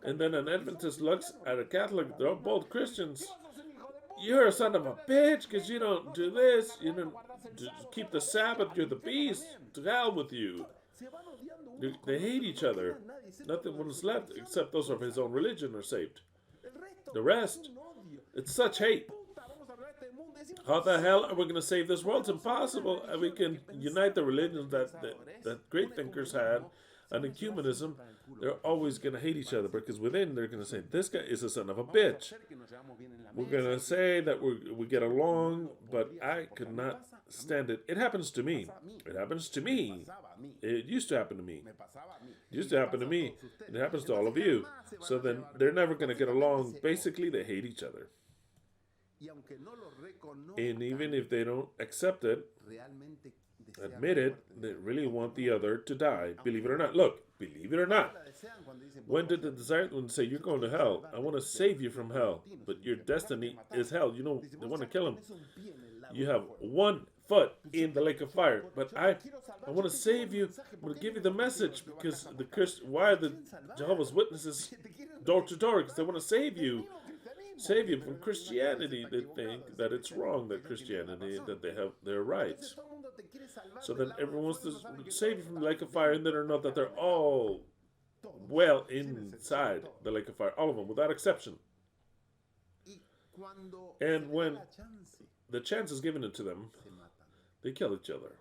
And then an Adventist looks at a Catholic, they're both Christians. You're a son of a bitch because you don't do this, you don't keep the Sabbath, you're the beast. To hell with you. They hate each other. Nothing was left except those of his own religion are saved. The rest, it's such hate. How the hell are we going to save this world? It's impossible. We can unite the religions that great thinkers had. And ecumenism, they're always going to hate each other because within they're going to say, this guy is a son of a bitch. We're going to say that we get along, but I could not stand it. It happens to me. It happens to me. It used to happen to me. It used to happen to me. It happens to all of you. So then they're never going to get along. Basically, they hate each other. And even if they don't accept it, admit it, they really want the other to die. Believe it or not. Look, believe it or not. When did the desired one say, you're going to hell? I want to save you from hell. But your destiny is hell. You know, they want to kill him. You have one foot in the lake of fire. But I want to save you. I'm going to give you the message. Because why are the Jehovah's Witnesses door to door? Because they want to save you. Save you from Christianity. They think that it's wrong, that Christianity, that they're right. So then everyone wants to save you from the lake of fire, and they don't know that they're all well inside the lake of fire. All of them, without exception. And when the chance is given to them, they kill each other.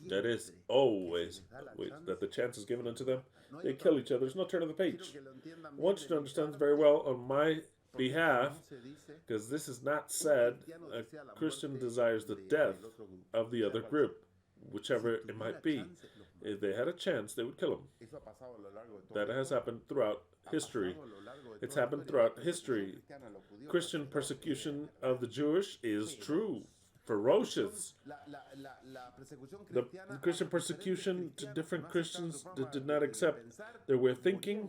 That is always that the chance is given unto them. They kill each other. There's no turn of the page. I want you to understand very well on my behalf, because this is not said, a Christian desires the death of the other group, whichever it might be. If they had a chance, they would kill him. That has happened throughout history. It's happened throughout history. Christian persecution of the Jewish is true. Ferocious. The Christian persecution to different Christians that did not accept their way of thinking,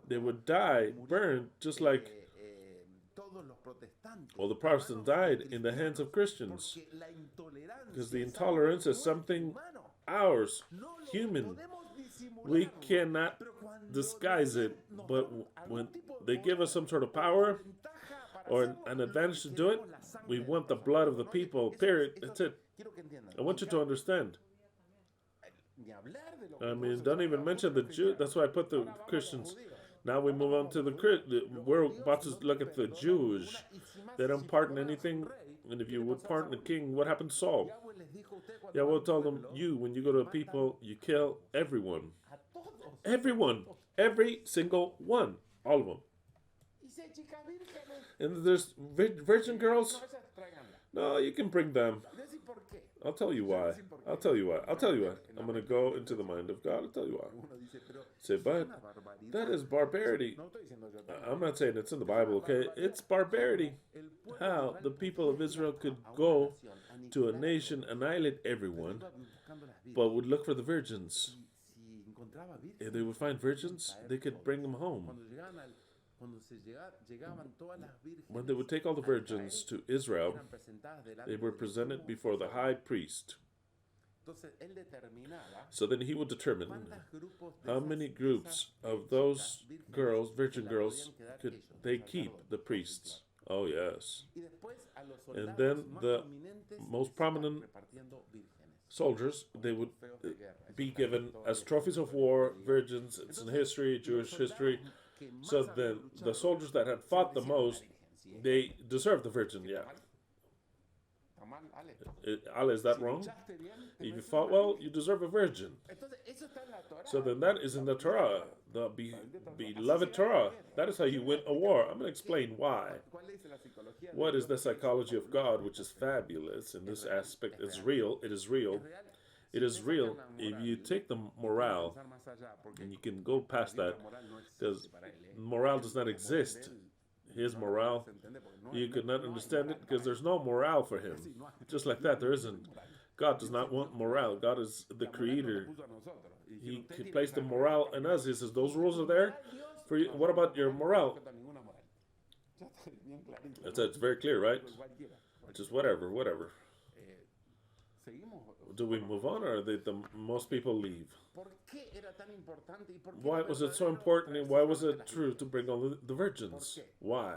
they would die, burned, just like the Protestants died in the hands of Christians. Because the intolerance is something ours, human. We cannot disguise it, but when they give us some sort of power or an advantage to do it, we want the blood of the people, period. That's it. I want you to understand. I mean, don't even mention the Jews. That's why I put the Christians. Now we move on to we're about to look at the Jews. They don't pardon anything. And if you would pardon the king, what happened to Saul? Yahweh told them, when you go to a people, you kill everyone. Everyone. Every single one. All of them. And there's virgin girls. No, you can bring them. I'll tell you why. I'll tell you why. I'll tell you why. I'm going to go into the mind of God. I'll tell you why. Say, but that is barbarity. I'm not saying it's in the Bible, okay? It's barbarity. How the people of Israel could go to a nation, annihilate everyone, but would look for the virgins. If they would find virgins, they could bring them home. When they would take all the virgins to Israel, they were presented before the high priest. So then he would determine how many groups of those girls, virgin girls, could they keep, the priests. Oh, yes. And then the most prominent soldiers, they would be given as trophies of war, virgins. It's in history, Jewish history. So then the soldiers that had fought the most, they deserved the virgin, yeah. Ale, is that wrong? If you fought well, you deserve a virgin. So then that is in the Torah, the beloved Torah. That is how you win a war. I'm going to explain why. What is the psychology of God, which is fabulous in this aspect? It's real. It is real. It is real. If you take the morale, and you can go past that, because morale does not exist. His morale, you could not understand it because there's no morale for him. Just like that, there isn't. God does not want morale. God is the creator. He placed the morale in us. He says, those rules are there for you. What about your morale? It's very clear, right? Just whatever. Do we move on, or most people leave? Why was it so important, and why was it true to bring all the virgins? Why?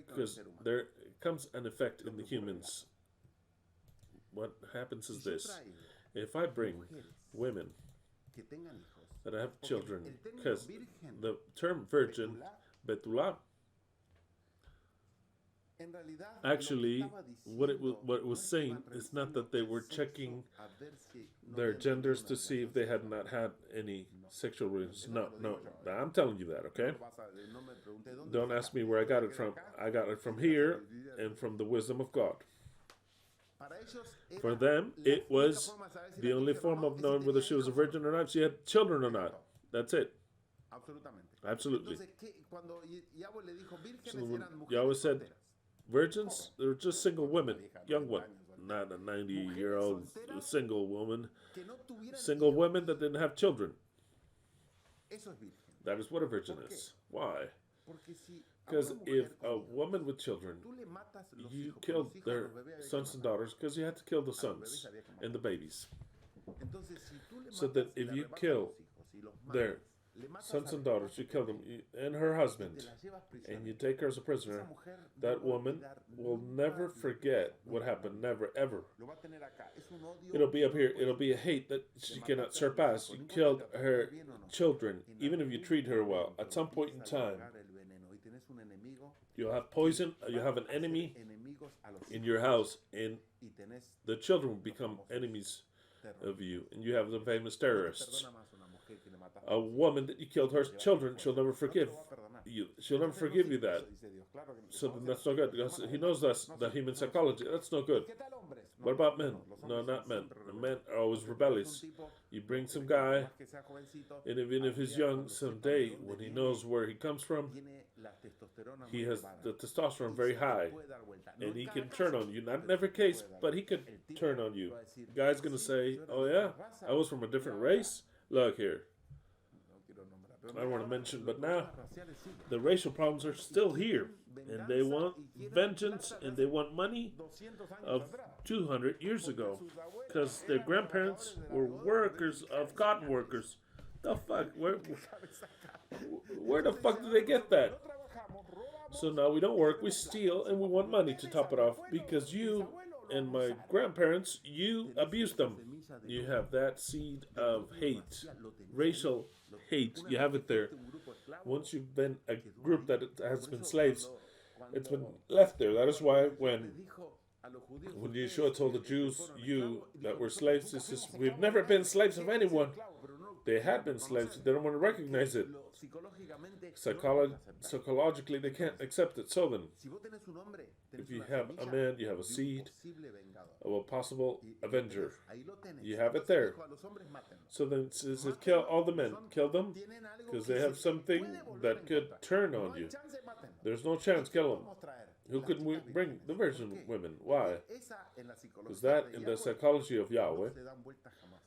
Because there comes an effect in the humans. What happens is this. If I bring women that have children, because the term virgin, betula, actually, what it was saying is not that they were checking their genders to see if they had not had any sexual relations. No, I'm telling you that, okay? Don't ask me where I got it from. I got it from here and from the wisdom of God. For them, it was the only form of knowing whether she was a virgin or not, she had children or not. That's it. Absolutely. So when Yahweh said, virgins, they were just single women, young women, not a 90-year-old single woman. Single women that didn't have children. That is what a virgin is. Why? Because if a woman with children, you killed their sons and daughters because you had to kill the sons and the babies. So that if you kill their sons and daughters, you kill them, and her husband, and you take her as a prisoner, that woman will never forget what happened, never, ever. It'll be up here, it'll be a hate that she cannot surpass. You killed her children, even if you treat her well. At some point in time, you'll have poison, you'll have an enemy in your house, and the children will become enemies of you, and you have the famous terrorists. A woman that you killed her children, she'll never forgive you. She'll never forgive you that. So then that's no good. Because he knows that's the human psychology. That's no good. What about men? No, not men. Men are always rebellious. You bring some guy, and even if he's young, someday, when he knows where he comes from, he has the testosterone very high, and he can turn on you. Not in every case, but he could turn on you. The guy's going to say, oh yeah, I was from a different race. Look here. I don't want to mention, but now the racial problems are still here, and they want vengeance and they want money of 200 years ago, because their grandparents were workers of cotton workers. The fuck? Where the fuck did they get that? So now we don't work, we steal, and we want money to top it off, because you and my grandparents, you abused them. You have that seed of hate, racial hate. You have it there. Once you've been a group that has been slaves, it's been left there. That is why when Yeshua told the Jews, you that were slaves, he says, we've never been slaves of anyone. They had been slaves. They don't want to recognize it. Psychologically, they can't accept it. So then, if you have a man, you have a seed of a possible avenger. You have it there. So then, says it kill all the men, kill them, because they have something that could turn on you. There's no chance, kill them. Who could we bring? The virgin women. Why? Because that, in the psychology of Yahweh,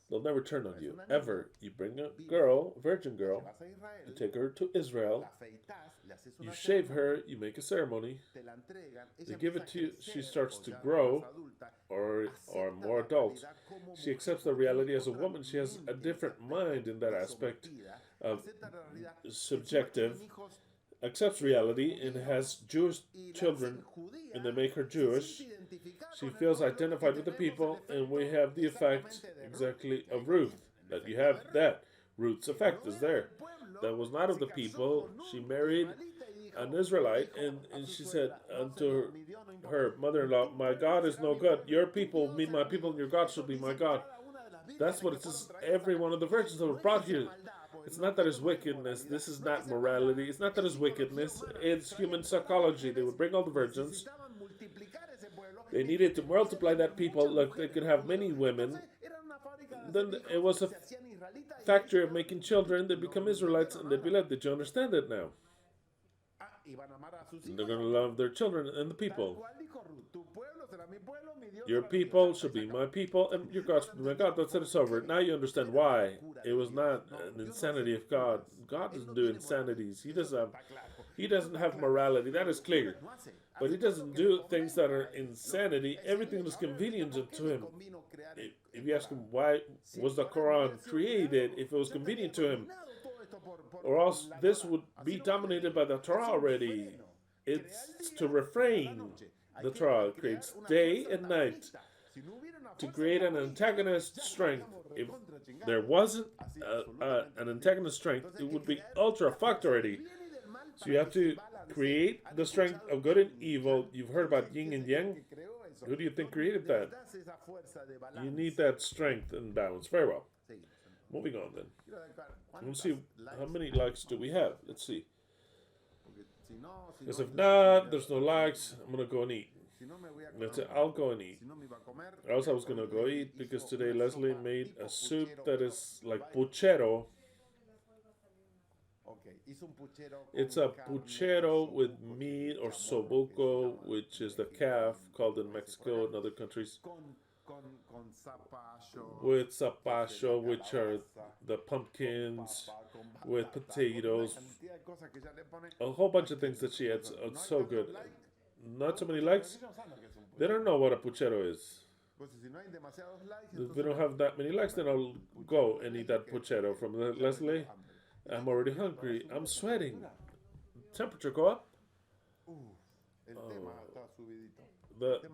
they'll never turn on you, ever. You bring a girl, a virgin girl, you take her to Israel, you shave her, you make a ceremony, they give it to you, she starts to grow, or more adult. She accepts the reality as a woman. She has a different mind in that aspect of subjective, accepts reality, and has Jewish children, and they make her Jewish. She feels identified with the people, and we have the effect exactly of Ruth. That you have that. Ruth's effect is there. That was not of the people. She married an Israelite, and she said unto her mother-in-law, "My God is no good. Your people be my people, and your God shall be my God." That's what it says. Every one of the virgins that were brought here. It's not that it's wickedness. This is not morality. It's not that it's wickedness. It's human psychology. They would bring all the virgins. They needed to multiply that people. Like they could have many women. Then it was a factory of making children. They become Israelites and they'd be led. Did you understand it now? And they're going to love their children and the people. Your people should be my people, and your God should be my God. That's it. It's over. Now you understand why. It was not an insanity of God. God doesn't do insanities. He doesn't have morality. That is clear. But he doesn't do things that are insanity. Everything was convenient to him. If you ask him why was the Quran created, if it was convenient to him, or else this would be dominated by the Torah already. It's to refrain. The Torah creates day and night to create an antagonist strength. If there wasn't an antagonist strength, it would be ultra fucked already. So you have to create the strength of good and evil. You've heard about yin and yang. Who do you think created that? You need that strength and balance. Very well. Moving on then. Let's see how many likes do we have. Let's see. Because if not, there's no likes. I'm gonna go and eat. That's it. I'll go and eat. Or else I was gonna go eat because today Leslie made a soup that is like puchero. It's a puchero with meat or sobuco, which is the calf called in Mexico and other countries. With zapallo, which are the pumpkins, with potatoes, a whole bunch of things that she adds. It's so good. Not so many likes. They don't know what a puchero is. If we don't have that many likes, then I'll go and eat that puchero from Leslie. I'm already hungry. I'm sweating. Temperature go up.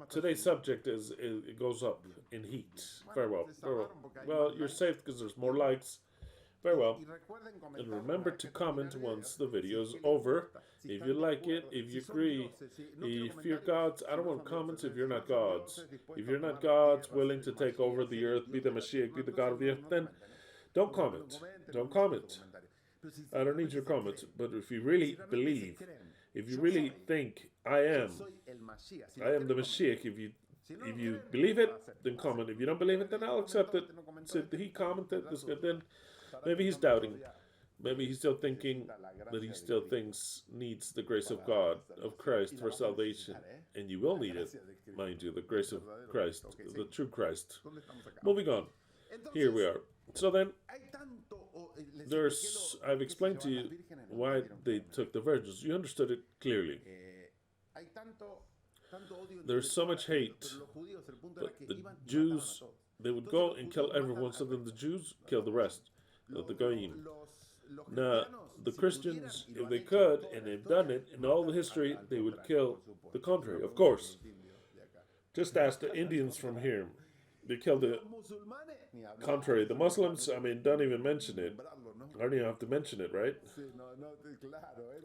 Today's subject is it goes up in heat. Very well. Very well. Well, you're safe because there's more likes. Very well. And remember to comment once the video is over. If you like it, if you agree, if you're gods, I don't want comments if you're not gods. If you're not gods willing to take over the earth, be the Mashiach, be the God of the earth, then don't comment. Don't comment. I don't need your comments. But if you really believe, if you really think I am the Mashiach, if you believe it, then comment. If you don't believe it, then I'll accept it. So he commented this good, then maybe he's doubting. Maybe he's still thinking that he still thinks needs the grace of God, of Christ for salvation. And you will need it, mind you, the grace of Christ, the true Christ. Moving on. Here we are. So then, I've explained to you why they took the virgins. You understood it clearly. There's so much hate that the Jews, they would go and kill everyone, so then the Jews kill the rest, the Goyim. Now, the Christians, if they could, and they've done it, in all the history, they would kill the contrary, of course. Just ask the Indians from here. They kill the contrary. The Muslims, I mean, don't even mention it. I don't even have to mention it, right?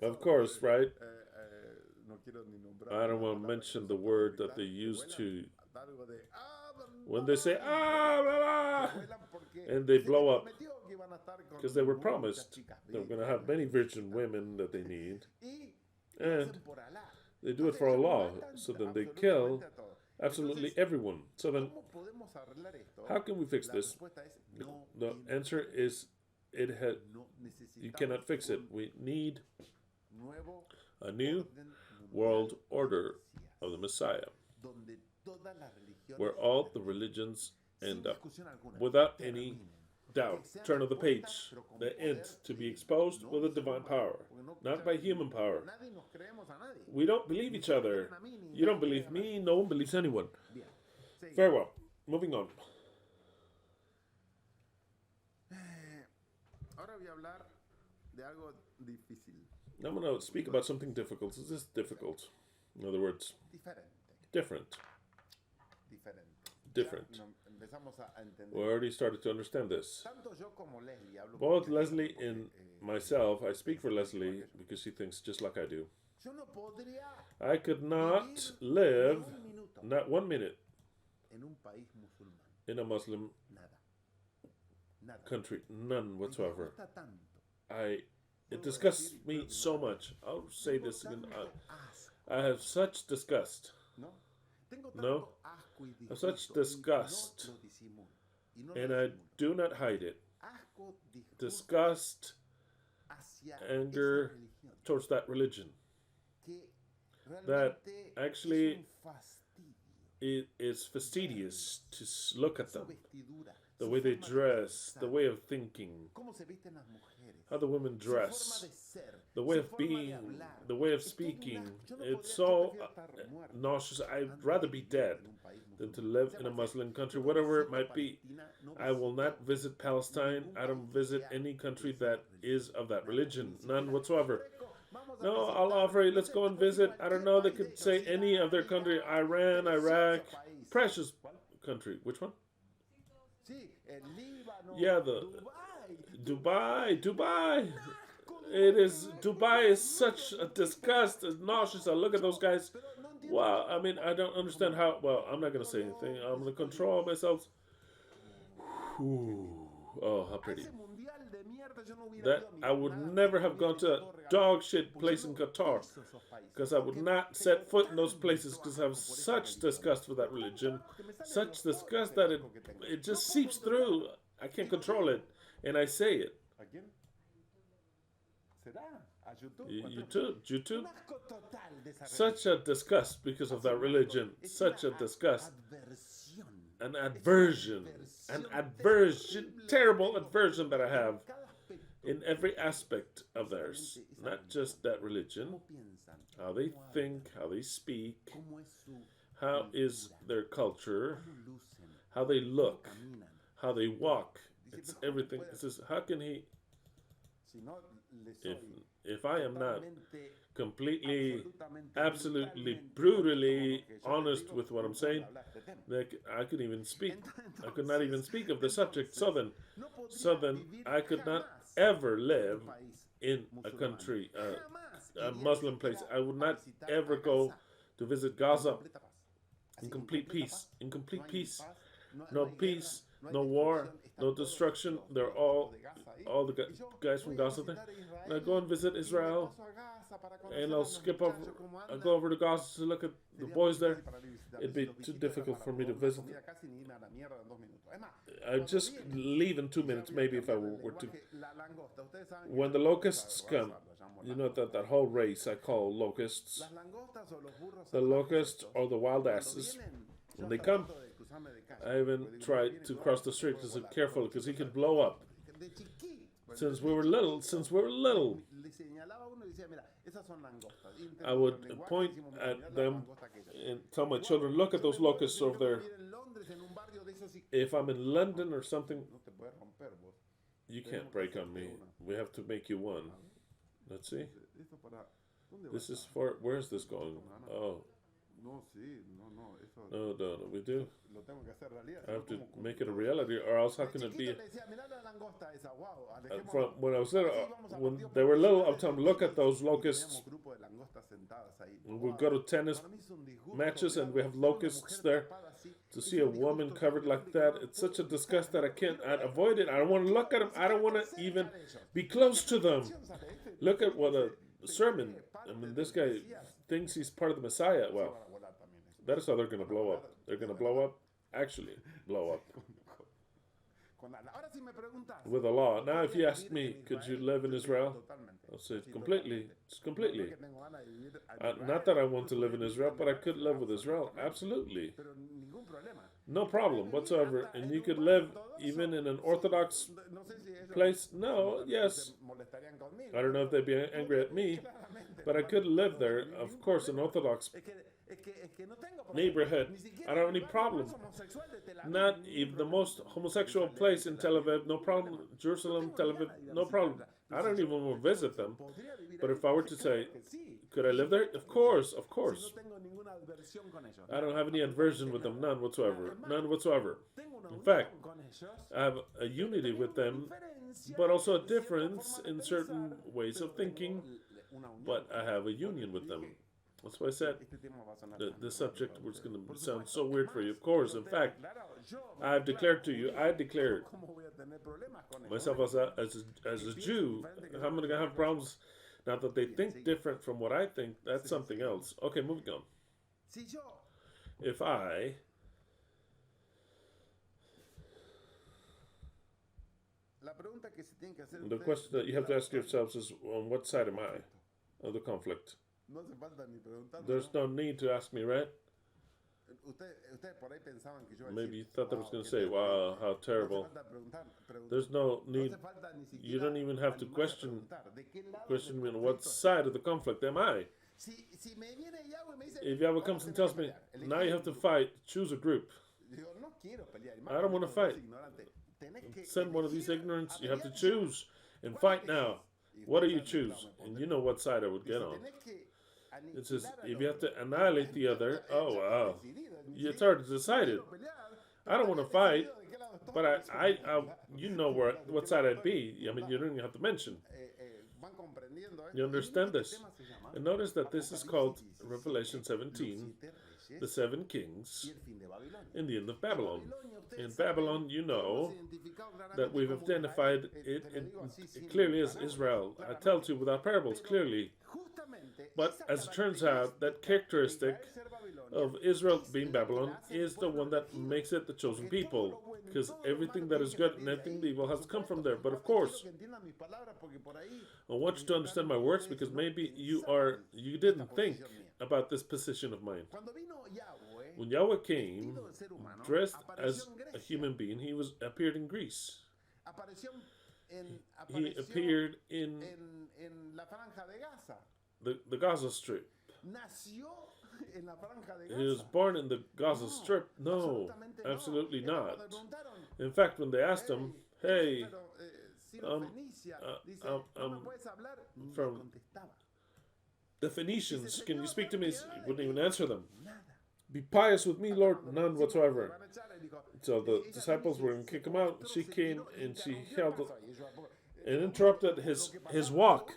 Of course, right? I don't want to mention the word that they use to... when they say, ah, blah, blah, and they blow up because they were promised they were going to have many virgin women that they need. And they do it for Allah. So then they kill absolutely everyone. So then, how can we fix this? The answer is you cannot fix it. We need a new world order of the Messiah, where all the religions end up without any doubt. Turn of the page. The end to be exposed with a divine power, not by human power. We don't believe each other. You don't believe me. No one believes anyone. Very well. Moving on. Now I'm going to speak about something difficult. This is difficult. In other words, different. We already started to understand this. Both Leslie and myself, I speak for Leslie because she thinks just like I do. I could not live, not 1 minute, in a Muslim country. None whatsoever. It disgusts me so much. I'll say this again. I have such disgust. No? I have such disgust. And I do not hide it. Disgust, anger towards that religion. That actually it is fastidious to look at them. The way they dress, the way of thinking, how the women dress, the way of being, the way of speaking. It's so nauseous. I'd rather be dead than to live in a Muslim country, whatever it might be. I will not visit Palestine. I don't visit any country that is of that religion. None whatsoever. No, Allah afraid, let's go and visit. I don't know, they could say any other country. Iran, Iraq, precious country. Which one? Yeah, the Dubai. Dubai is such a disgust. It's nauseous. I look at those guys. Wow, I mean, I don't understand how. Well, I'm not gonna say anything. I'm gonna control myself. Whew. Oh, how pretty. That I would never have gone to a dog shit place in Qatar, because I would not set foot in those places, because I have such disgust for that religion, such disgust that it just seeps through. I can't control it, and I say it. YouTube. Such a disgust because of that religion. Such a disgust. An aversion, terrible aversion that I have in every aspect of theirs. Not just that religion. How they think, how they speak, how is their culture, how they look, how they walk. It's everything. It says, how can he, if I am not completely, absolutely, brutally honest with what I'm saying, I could even speak. I could not even speak of the subject. So then I could not ever live in a country, a Muslim place. I would not ever go to visit Gaza in complete peace. In complete peace. No peace, no war, no destruction. They're all the guys from Gaza there. And I go and visit Israel, and I'll go over to Gaza to look at the boys there. It'd be too difficult for me to visit. I'd just leave in 2 minutes, maybe, if I were to. When the locusts come, you know that whole race I call locusts. The locusts or the wild asses. When they come, I even tried to cross the street because I'm careful, because he could blow up. Since we were little, I would point at them and tell my children, look at those locusts over there. If I'm in London or something, you can't break on me. We have to make you one. Let's see. This is for, where is this going? Oh. No, we do. I have to make it a reality, or else how can it be? From when I was little, when they were little, I would tell them, look at those locusts. We'll go to tennis matches, and we have locusts there. To see a woman covered like that, it's such a disgust that I'd avoid it. I don't want to look at them. I don't want to even be close to them. Look at what a sermon. I mean, this guy thinks he's part of the Messiah. Well, that is how they're going to blow up. They're going to blow up, actually blow up with the law. Now, if you ask me, could you live in Israel? I'll say completely. It's completely. Not that I want to live in Israel, but I could live with Israel. Absolutely. No problem whatsoever. And you could live even in an Orthodox place? No, yes. I don't know if they'd be angry at me, but I could live there. Of course, an Orthodox neighborhood. I don't have any problem. Not even the most homosexual place in Tel Aviv, no problem. Jerusalem, Tel Aviv, no problem. I don't even want to visit them. But if I were to say, could I live there? Of course, of course. I don't have any aversion with them, none whatsoever. None whatsoever. In fact, I have a unity with them, but also a difference in certain ways of thinking, but I have a union with them. That's why I said the subject was going to sound so weird for you. Of course, in fact, I have declared to you, I declared myself as a Jew, I'm going to have problems. Now that they think different from what I think, that's something else. Okay, moving on. If I the question that you have to ask yourselves is, on what side am I of the conflict? There's no need to ask me, right? Maybe you thought I was going to say, wow, how terrible. There's no need. You don't even have to question me on what side of the conflict am I. If Yahweh comes and tells me, now you have to fight, choose a group. I don't want to fight. Send one of these ignorants. You have to choose and fight now. What do you choose? And you know what side I would get on. It says, if you have to annihilate the other, oh wow, it's already decided. I don't want to fight, but I you know what side I'd be. I mean, you don't even have to mention. You understand this? And notice that this is called Revelation 17, the 7 kings, in the end of Babylon. In Babylon, you know that we've identified it clearly as Israel. I tell you without parables, clearly. But as it turns out, that characteristic of Israel being Babylon is the one that makes it the chosen people. Because everything that is good and everything evil has to come from there. But of course, I want you to understand my words, because maybe you didn't think about this position of mine. When Yahweh came, dressed as a human being, he appeared in Greece. He appeared in the Gaza Strip. He was born in the Gaza Strip? No, absolutely not. In fact, when they asked him, hey, from the Phoenicians, can you speak to me? He wouldn't even answer them. Be pious with me, Lord. None whatsoever. So the disciples were going to kick him out. She came and she held and interrupted his walk.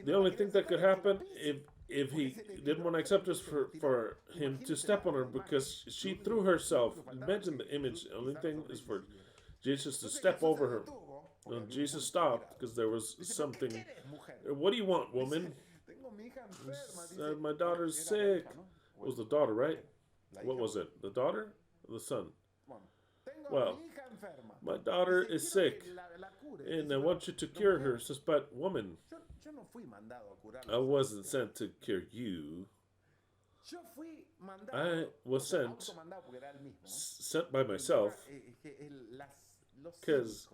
The only thing that could happen if he didn't want to accept us for him to step on her, because she threw herself. Imagine the image. The only thing is for Jesus to step over her. And Jesus stopped because there was something. What do you want, woman? My daughter's sick. It was the daughter, right? What was it? The daughter or the son? Well, my daughter is sick, and I want you to cure her. Says, but woman, I wasn't sent to cure you. I was sent by myself, because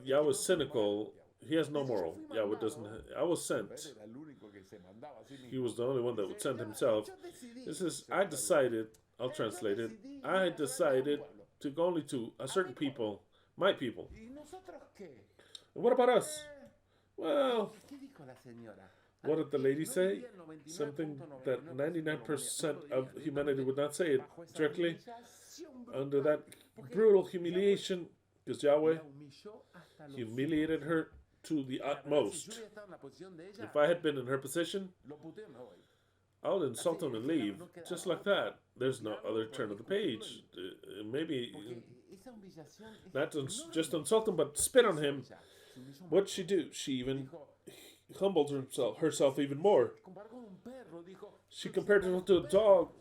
Yahweh's cynical. He has no moral. Yahweh doesn't. I was sent. He was the only one that would send himself. This is, I decided, I'll translate it. I decided to go only to a certain people, my people. And what about us? Well, what did the lady say? Something that 99% of humanity would not say it directly. Under that brutal humiliation, because Yahweh humiliated her to the utmost. If I had been in her position, I'll insult him and leave. Just like that. There's no other turn of the page. Maybe not just insult him, but spit on him. What'd she do? She even humbled herself even more. She compared herself to a dog.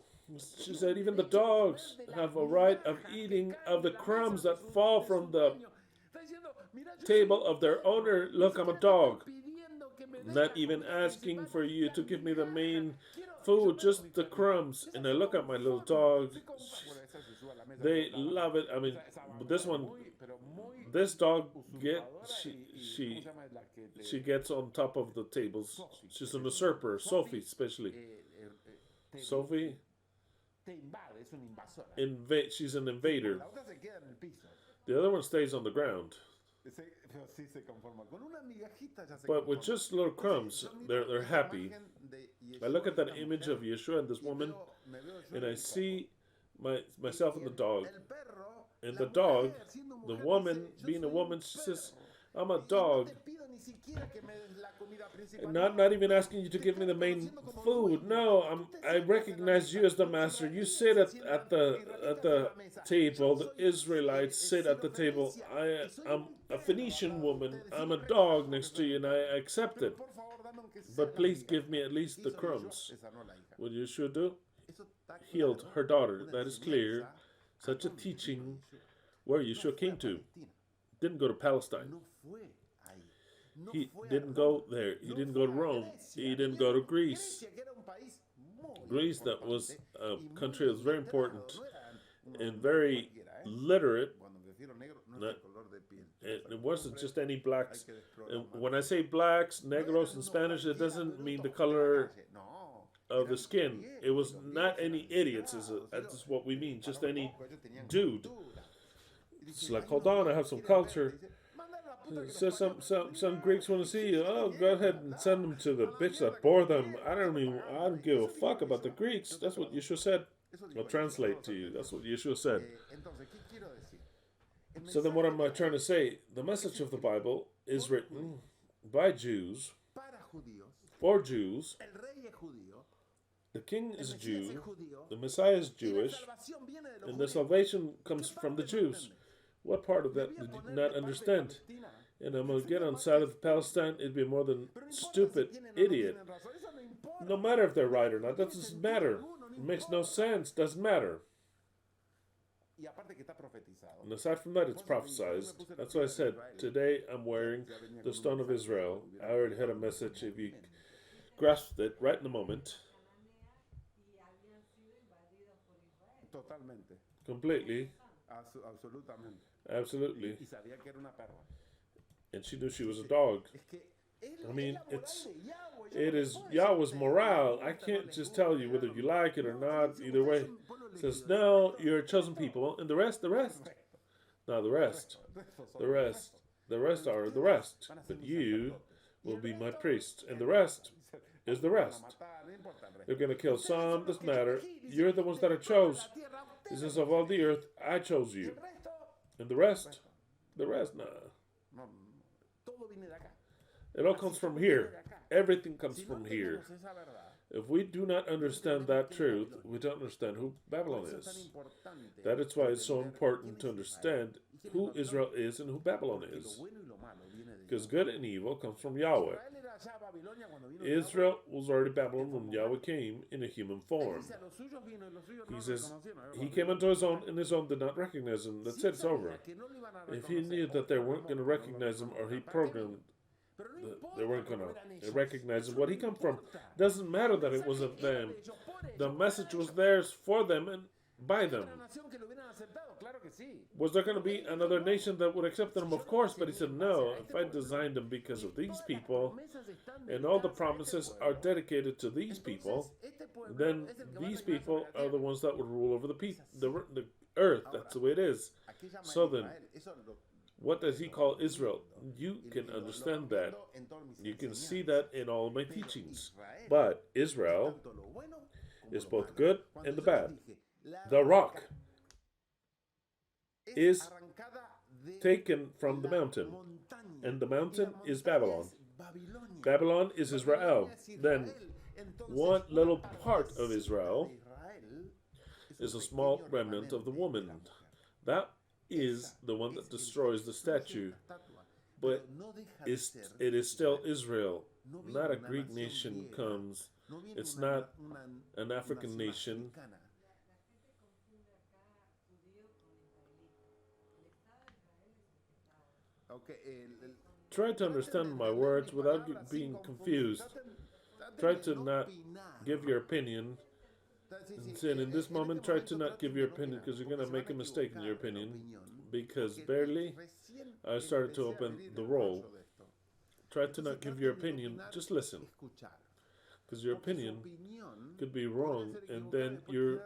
She said, even the dogs have a right of eating of the crumbs that fall from the table of their owner. Look, I'm a dog. Not even asking for you to give me the main food, just the crumbs. And I look at my little dog. They love it. I mean, this dog she gets on top of the tables. She's an usurper. Sophie, especially. Sophie, she's an invader. The other one stays on the ground. But with just little crumbs, they're happy. I look at that image of Yeshua and this woman, and I see myself and the dog. And the dog, the woman, being a woman, she says, I'm a dog. Not even asking you to give me the main food. No, I recognize you as the master. You sit at the table. The Israelites sit at the table. I'm a Phoenician woman. I'm a dog next to you, and I accept it. But please give me at least the crumbs. What Yeshua do? Healed her daughter. That is clear. Such a teaching where Yeshua came to. Didn't go to Palestine. He didn't go there. He didn't go to Rome. He didn't go to Greece. Greece, that was a country that was very important and very literate. It wasn't just any blacks. And when I say blacks, negros in Spanish, it doesn't mean the color of the skin. It was not any idiots, that's what we mean. Just any dude. It's like, hold on, I have some culture. So some Greeks want to see you. Oh, go ahead and send them to the bitch that bore them. I don't give a fuck about the Greeks. That's what Yeshua said. I'll translate to you. That's what Yeshua said. So then what am I trying to say? The message of the Bible is written by Jews, for Jews. The king is a Jew, the Messiah is Jewish, and the salvation comes from the Jews. What part of that did you not understand? And I'm going to get on the side of Palestine, it'd be more than stupid idiot. No matter if they're right or not, that doesn't matter. It makes no sense, doesn't matter. And aside from that, it's prophesied. That's why I said, today I'm wearing the Stone of Israel. I already had a message, if you grasped it right in the moment. Completely. Absolutely. And she knew she was a dog. I mean, it is Yahweh's morale. I can't just tell you whether you like it or not. Either way, it says, no, you're a chosen people, and the rest. Now the rest are the rest. But you will be my priests, and the rest is the rest. They're going to kill some. Doesn't matter. You're the ones that I chose. He says, of all the earth, I chose you. And the rest, nah. It all comes from here. Everything comes from here. If we do not understand that truth, we don't understand who Babylon is. That is why it's so important to understand who Israel is and who Babylon is. Because good and evil comes from Yahweh. Israel was already Babylon when Yahweh came in a human form. He says, he came unto his own, and his own did not recognize him. That's it, it's over. If he knew that they weren't going to recognize him, or he programmed they weren't going to recognize him, where he come from, doesn't matter that it wasn't them. The message was theirs for them and by them. Was there going to be another nation that would accept them? Of course, but he said, no, if I designed them because of these people, and all the promises are dedicated to these people, then these people are the ones that would rule over the earth. That's the way it is. So then, what does he call Israel? You can understand that. You can see that in all my teachings. But Israel is both good and the bad. The rock is taken from the mountain, and the mountain is Babylon. Babylon is Israel. Then one little part of Israel is a small remnant of the woman. That is the one that destroys the statue. But it is still Israel. Not a Greek nation comes. It's not an African nation. Try to understand my words without being confused. Try to not give your opinion. And in this moment, try to not give your opinion because you're going to make a mistake in your opinion. Because barely I started to open the roll. Try to not give your opinion. Just listen. Because your opinion could be wrong and then you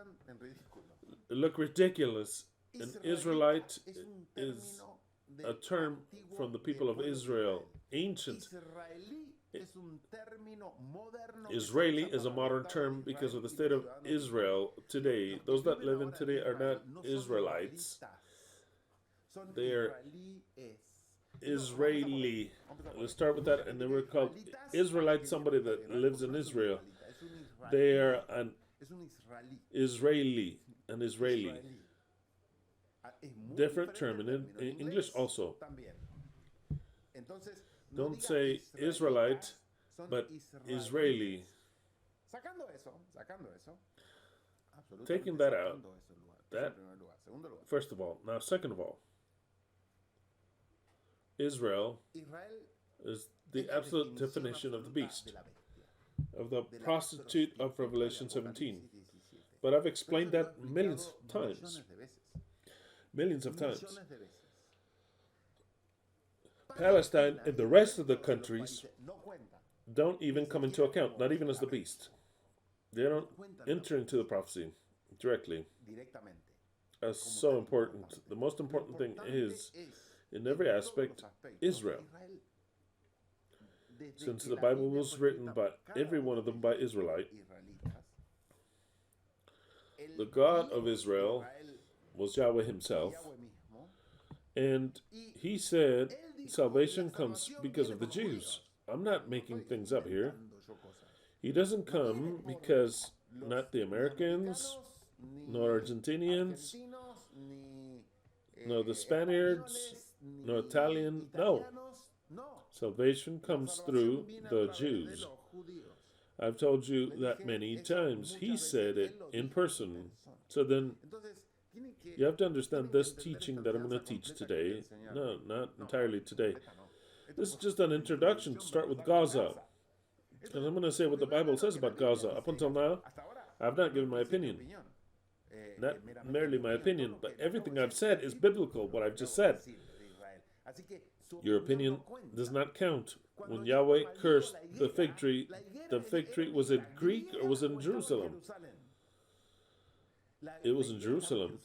look ridiculous. An Israelite is a term from the people of Israel. Ancient. Israeli is a modern term because of the state of Israel today. Those that live in today are not Israelites. They are Israeli. Let's start with that. And they were called Israelites, somebody that lives in Israel. They are an Israeli. An Israeli. Different term in English also. Don't say Israelite, but Israeli. Taking that out, that first of all. Now, second of all, Israel is the absolute definition of the beast, of the prostitute of Revelation 17. But I've explained that millions of times. Millions of times. Palestine and the rest of the countries don't even come into account, not even as the beast. They don't enter into the prophecy directly. That's so important. The most important thing is, in every aspect, Israel. Since the Bible was written by every one of them by Israelite, the God of Israel was Yahweh himself. And he said, salvation comes because of the Jews. I'm not making things up here. He doesn't come because not the Americans, nor Argentinians, nor the Spaniards, nor Italian. No. Salvation comes through the Jews. I've told you that many times. He said it in person. So then, you have to understand this teaching that I'm going to teach today. No, not entirely today. This is just an introduction to start with GAZA. And I'm going to say what the Bible says about GAZA. Up until now, I've not given my opinion. Not merely my opinion, but everything I've said is biblical, what I've just said. Your opinion does not count. When Yahweh cursed the fig tree, was it Greek or was it in Jerusalem? It was in Jerusalem.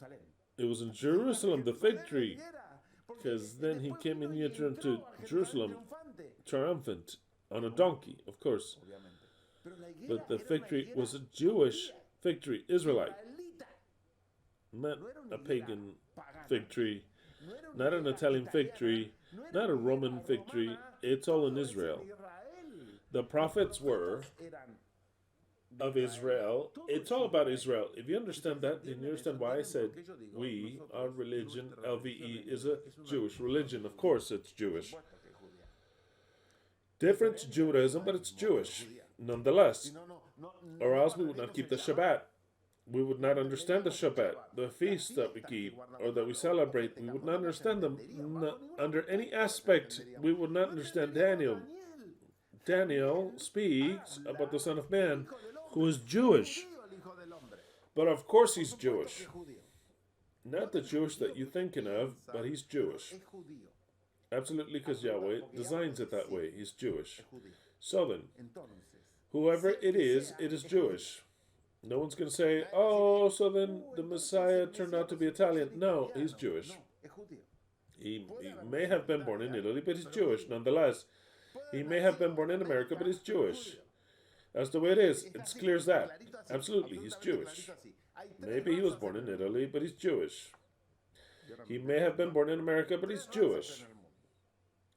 It was in Jerusalem, the fig tree. Because then he came and he entered into Jerusalem triumphant on a donkey, of course. But the fig tree was a Jewish fig tree, Israelite. Not a pagan fig tree, not an Italian fig tree, not a Roman fig tree. It's all in Israel. The prophets were of Israel. It's all about Israel. If you understand that, then you understand why I said our religion, LVE, is a Jewish religion. Of course it's Jewish. Different to Judaism, but it's Jewish, nonetheless. Or else we would not keep the Shabbat. We would not understand the Shabbat, the feasts that we keep, or that we celebrate. We would not understand them under any aspect. We would not understand Daniel. Daniel speaks about the Son of Man, who is Jewish. But of course he's Jewish. Not the Jewish that you're thinking of, but he's Jewish. Absolutely, because Yahweh designs it that way. He's Jewish. So then, whoever it is Jewish. No one's going to say, oh, so then the Messiah turned out to be Italian. No, he's Jewish. He may have been born in Italy, but he's Jewish nonetheless. He may have been born in America, but he's Jewish. That's the way it is. It's clear as that. Absolutely, he's Jewish. Maybe he was born in Italy, but he's Jewish. He may have been born in America, but he's Jewish.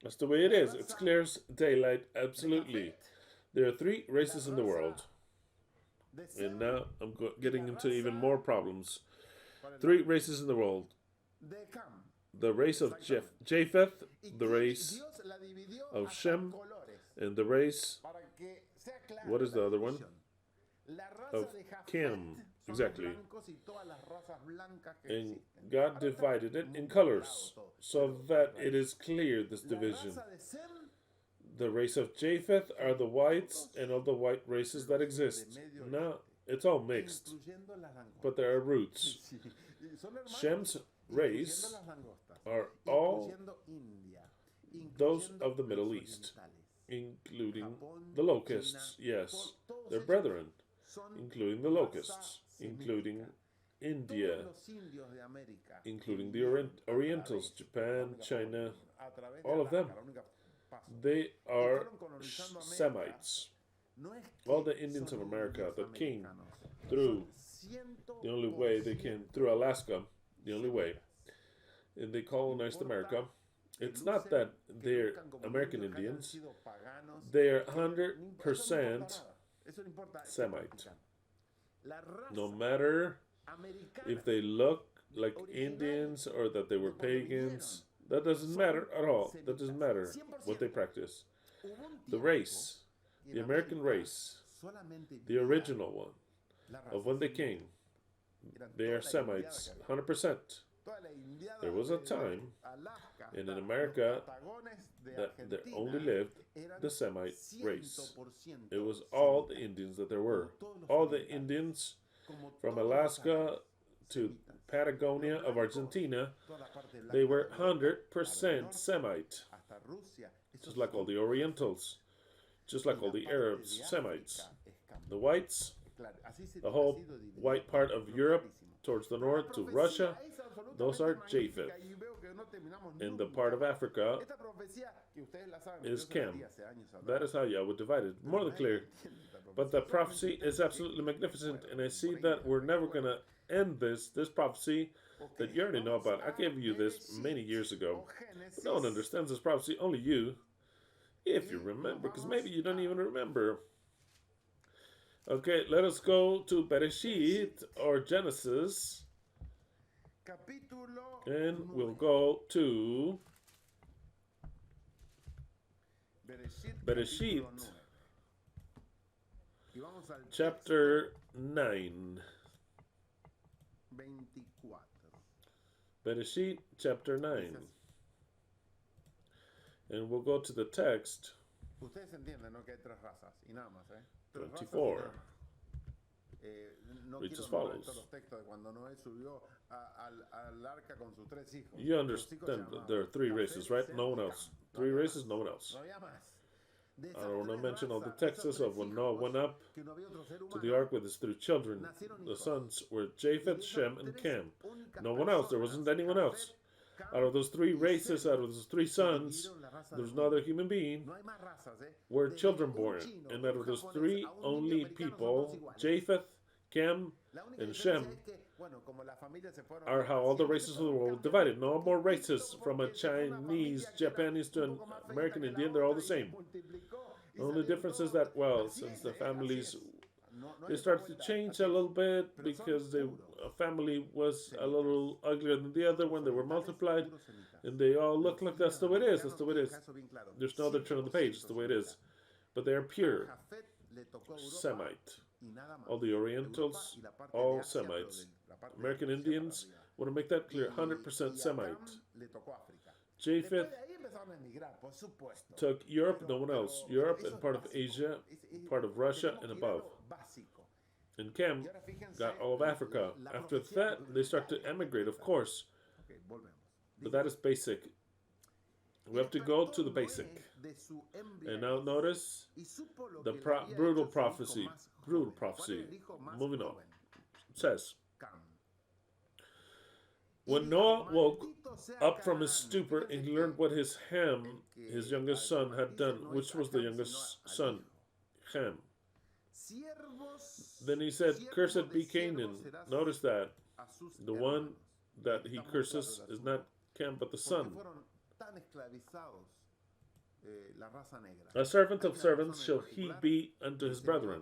That's the way it is. It's clear as daylight. Absolutely. There are three races in the world. And now I'm getting into even more problems. ¿Cuál es la? Three races in the world. De Cam. The race of Japheth, the race Dios la dividió of hasta Shem, colores and the race, para que sea clara what is la the other one? división. La raza Of de Jafet Cam. son Exactly. los blancos y todas las razas blancas que And existen. God Ahora está divided it muy in claro colors todo. so Pero that it is clear, this la division. raza de Sem, The race of Japheth are the whites and all the white races that exist. Now, it's all mixed, incluyendo las langostas. but there are roots. Sí. Son hermanos, Shem's race incluyendo las langostas, are all incluyendo India, those incluyendo of the Middle los East, orientales. including Japón, the locusts, China, yes, todos their ellos brethren, son including the raza locusts, including semítica. India, Todos los indios de América including the vinieron a Orientals, través, Japan, la única China, a través de all of them. Alaska, la única paso. They are fueron colonizando América. Semites. No es que All the Indians son of America indios that came americanos. through, Son the only way they came 100% through Alaska, the only way, semitas. and they colonized America. It's not that they're American Indians, they are 100% Semite. No matter if they look like Indians or that they were pagans, that doesn't matter at all. That doesn't matter what they practice. The race, the American race, the original one, of when they came, they are Semites, 100%. There was a time, and in America, that there only lived the Semite race. It was all the Indians that there were. All the Indians from Alaska to Patagonia of Argentina, they were 100% Semite. Just like all the Orientals, just like all the Arabs, Semites. The whites, the whole white part of Europe towards the north to Russia, those are Japheth. And the part of Africa is Cam. That is how Yahweh divided. More than clear. But the prophecy is absolutely magnificent, and I see that we're never going to end this prophecy that you already know about. I gave you this many years ago. But no one understands this prophecy, only you. If you remember, because maybe you don't even remember. Okay, let us go to Bereshit, or Genesis, and we'll go to Bereshit, chapter 9. Bereshit, chapter 9. And we'll go to the text. Ustedes entienden, ¿no? Que hay tres razas y nada más, ¿eh? 24. No Reads as quiero follows. todos los textos de cuando Noé subió al arca con sus tres hijos. You understand that there are three races, right? No one else. Three races, no one else. No había más. I don't want to mention all the texts of when Noah went up to the ark with his three children. The sons were Japheth, Shem, and Cam. No one else. There wasn't anyone else. Out of those three races, out of those three sons, there's no other human being, were children born. And out of those three only people, Japheth, Cam, and Shem, are how all the races of the world divided. No more races from a Chinese, Japanese to an American Indian. They're all the same. The only difference is that, well, since the families, they started to change a little bit because a family was a little uglier than the other when they were multiplied, and they all look like that's the way it is. That's the way it is. There's no other turn of the page. It's the way it is. But they are pure Semite. All the Orientals, all Semites. American Indians, want to make that clear, 100% Semite. Japheth took Europe, no one else. Europe and part of Asia, part of Russia and above. And Cam got all of Africa. After that, they start to emigrate, of course. But that is basic. We have to go to the basic. And now notice the brutal prophecy. Brutal prophecy. Moving on. It says, when Noah woke up from his stupor and he learned what his Ham, his youngest son, had done, which was the youngest son, Ham. Then he said, cursed be Canaan. Notice that. The one that he curses is not Cam, but the son. A servant of servants shall he be unto his brethren.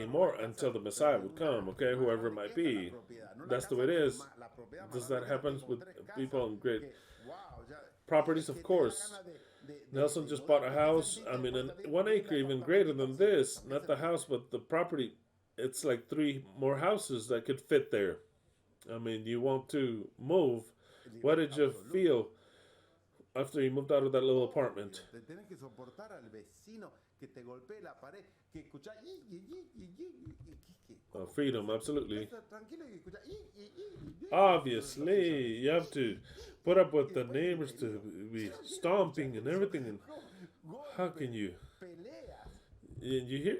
anymore until the Messiah would come, okay, whoever it might be. That's the way it is. Does that happen with people in great properties? Of course. Nelson just bought a house. I mean, 1 acre, even greater than this. Not the house, but the property. It's like 3 more houses that could fit there. I mean, you want to move. What did you feel after you moved out of that little apartment? Te tenés que soportar al vecino que te golpee la pared, que escucha Freedom, absolutely. tranquilo y escucha Obviously, you have to put up with the neighbors to be stomping and everything. And how can you? And you hear,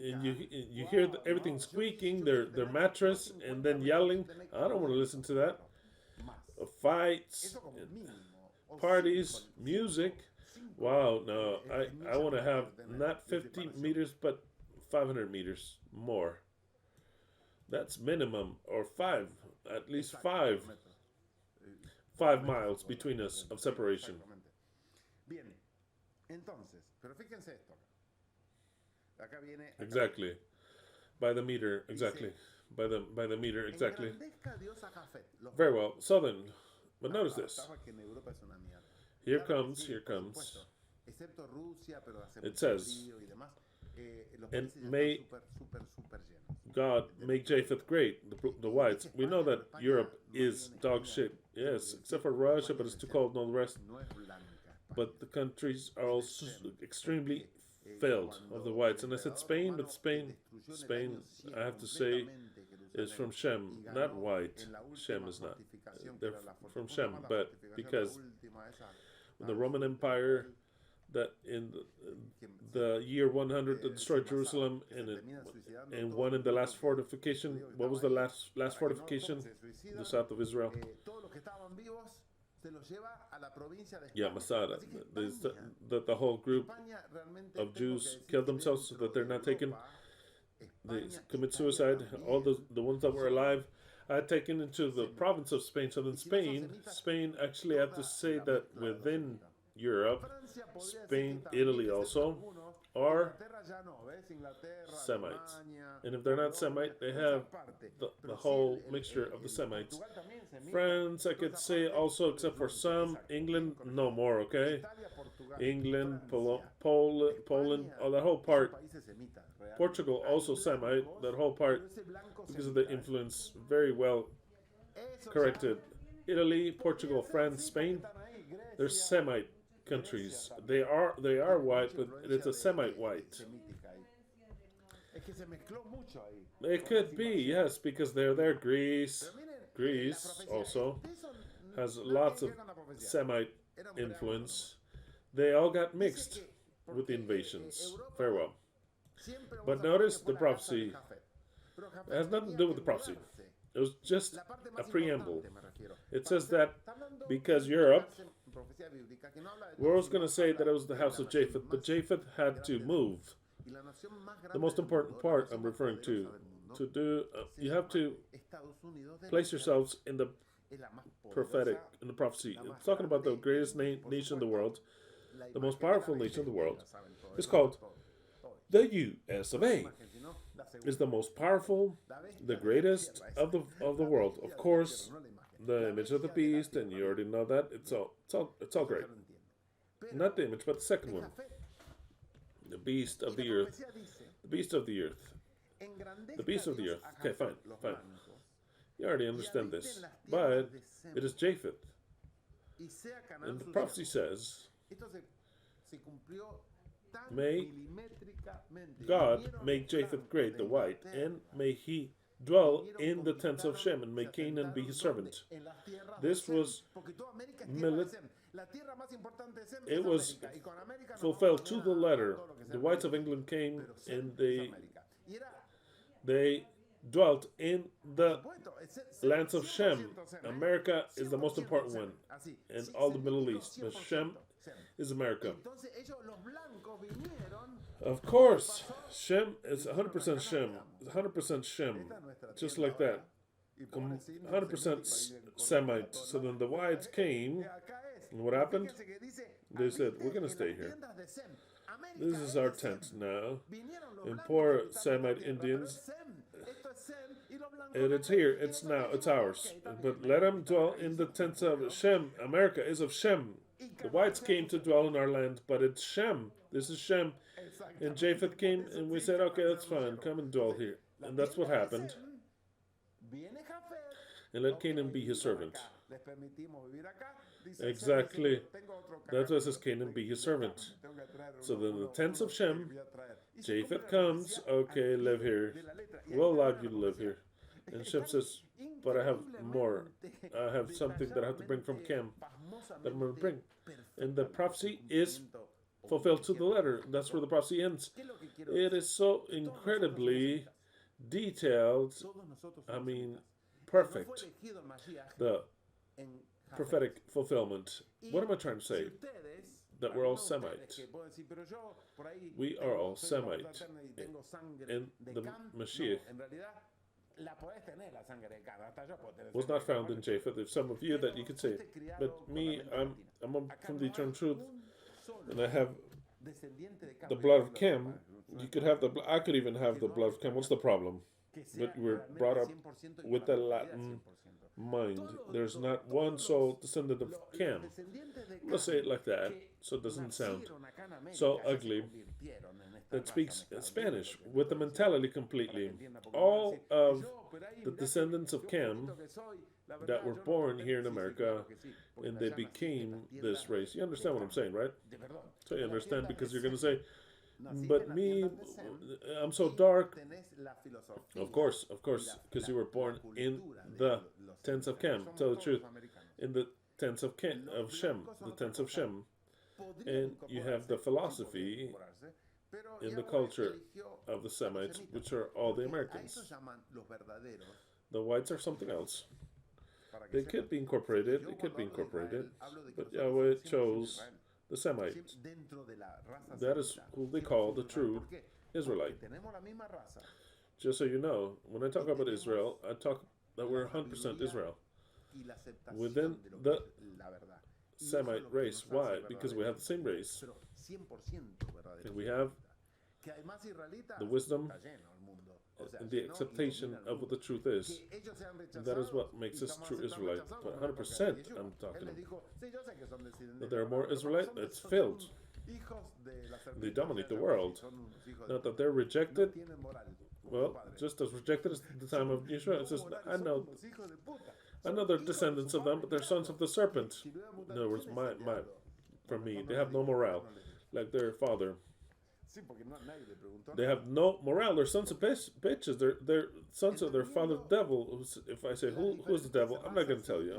and you hear everything squeaking, their mattress, and then yelling. I don't want to listen to that. Fights, parties, music. Wow, no, I want to have not 50 meters, but 500 meters more. That's minimum, or at least 5 miles between us of separation. Bien, entonces, pero fíjense esto. Acá viene. Exactly, by the meter, exactly, by the meter, exactly. Very well. So then, but notice this. Here comes. It says, and may God make Japheth great, the whites. We know that Europe is dog shit, yes, except for Russia, but it's too cold and all the rest. But the countries are also extremely filled of the whites. And I said Spain, but Spain, I have to say, is from Shem, not white. Shem is not. They're from Shem, but because when the Roman Empire, that in the year 100 that destroyed Jerusalem, and one in the last fortification. What was the last fortification? The south of Israel. Yeah, Masada. That the whole group of Jews killed themselves so that they're not taken. They commit suicide. All the ones that were alive are taken into the province of Spain. So then Spain actually, I have to say that within Europe, Spain, Italy also, are Semites. And if they're not Semite, they have the whole mixture of the Semites. France, I could say also, except for some. England, no more, okay? England, Poland, that whole part. Portugal, also Semite, that whole part, because of the influence, very well corrected. Italy, Portugal, France, Spain, they're Semite countries. They are white, but it's a Semite white. It could be, yes, because they're there. Greece also has lots of Semite influence. They all got mixed with the invasions. Very well. But notice the prophecy. It has nothing to do with the prophecy. It was just a preamble. It says that because Europe, we're always going to say that it was the house of Japheth, but Japheth had to move. The most important part I'm referring to do, you have to place yourselves in the prophetic, in the prophecy. It's talking about the greatest nation in the world, the most powerful nation in the world. It's called the US of A. Is the most powerful, the greatest of the world. Of course, the image of the beast, and you already know that. It's all great. Not the image, but the second one. The beast of the earth. The beast of the earth. The beast of the earth. Okay, fine. You already understand this. But it is Japheth. And the prophecy says, may God make Japheth great, the white, and may he dwell in the tents of Shem, and may Canaan be his servant. This was it was fulfilled to the letter. The whites of England came and they dwelt in the lands of Shem. America is the most important one, and all the Middle East. But Shem is America. Of course, Shem is 100% Shem. 100% Shem. Just like that. 100% Semite. So then the whites came, and what happened? They said, we're going to stay here. This is our tent now. And poor Semite Indians, and it's here, it's ours. But let them dwell in the tents of Shem. America is of Shem. The whites came to dwell in our land, but it's Shem. This is Shem. And Japheth came, and we said, okay, that's fine. Come and dwell here. And that's what happened. And let Canaan be his servant. Exactly. That's what says Canaan be his servant. So then the tents of Shem, Japheth comes, okay, live here. We'll allow you to live here. And Shem says, but I have more. I have something that I have to bring from Cam that I'm going to bring. And the prophecy is fulfilled to the letter. That's where the prophecy ends. It is so incredibly detailed. I mean, perfect. The prophetic fulfillment. What am I trying to say? That we're all Semite. We are all Semite. And the Mashiach was not found in Japheth. There's some of you that you could say, but me, I'm from the eternal truth, and I have the blood of Chem. You could have I could even have the blood of Chem. What's the problem? But we're brought up with the Latin mind. There's not one soul descendant of Chem. Let's say it like that, so it doesn't sound so ugly. That speaks Spanish with the mentality completely. All of the descendants of Chem that were born here in America and they became this race. You understand what I'm saying, right? So you understand, because you're going to say, but me, I'm so dark. Of course, because you were born in the tents of Chem. Tell the truth. In the tents of Shem, the tents of Shem. And you have the philosophy in the culture of the Semites, which are all the Americans. The whites are something else. They could be incorporated, but Yahweh chose the Semite. That is who they call the true Israelite. Just so you know, when I talk about Israel, I talk that we're 100% Israel. Within the Semite race. Why? Because we have the same race. And we have the wisdom and the acceptation of what the truth is. And that is what makes us true Israelite. But 100% I'm talking about. That there are more Israelites, it's filled. They dominate the world. Not that they're rejected. Well, just as rejected as the time of Yeshua. It says, I know they're descendants of them, but they're sons of the serpent. In other words, for me, they have no morale, like their father. They have no morale. They're sons of bitches. They're sons of their father, the devil. If I say who's the devil, I'm not going to tell you.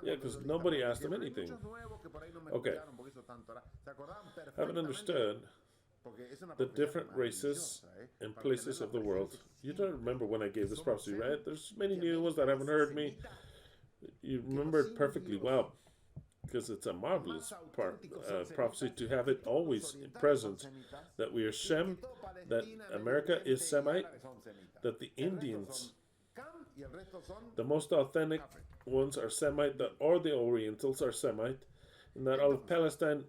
Yeah, because nobody asked them anything. Okay, haven't understood the different races and places of the world. You don't remember when I gave this prophecy, right? There's many new ones that haven't heard me. You remember it perfectly well, because it's a marvelous prophecy to have it always present, that we are Shem, that America is Semite, that the Indians, the most authentic ones, are Semite, or the Orientals are Semite, and that all of Palestine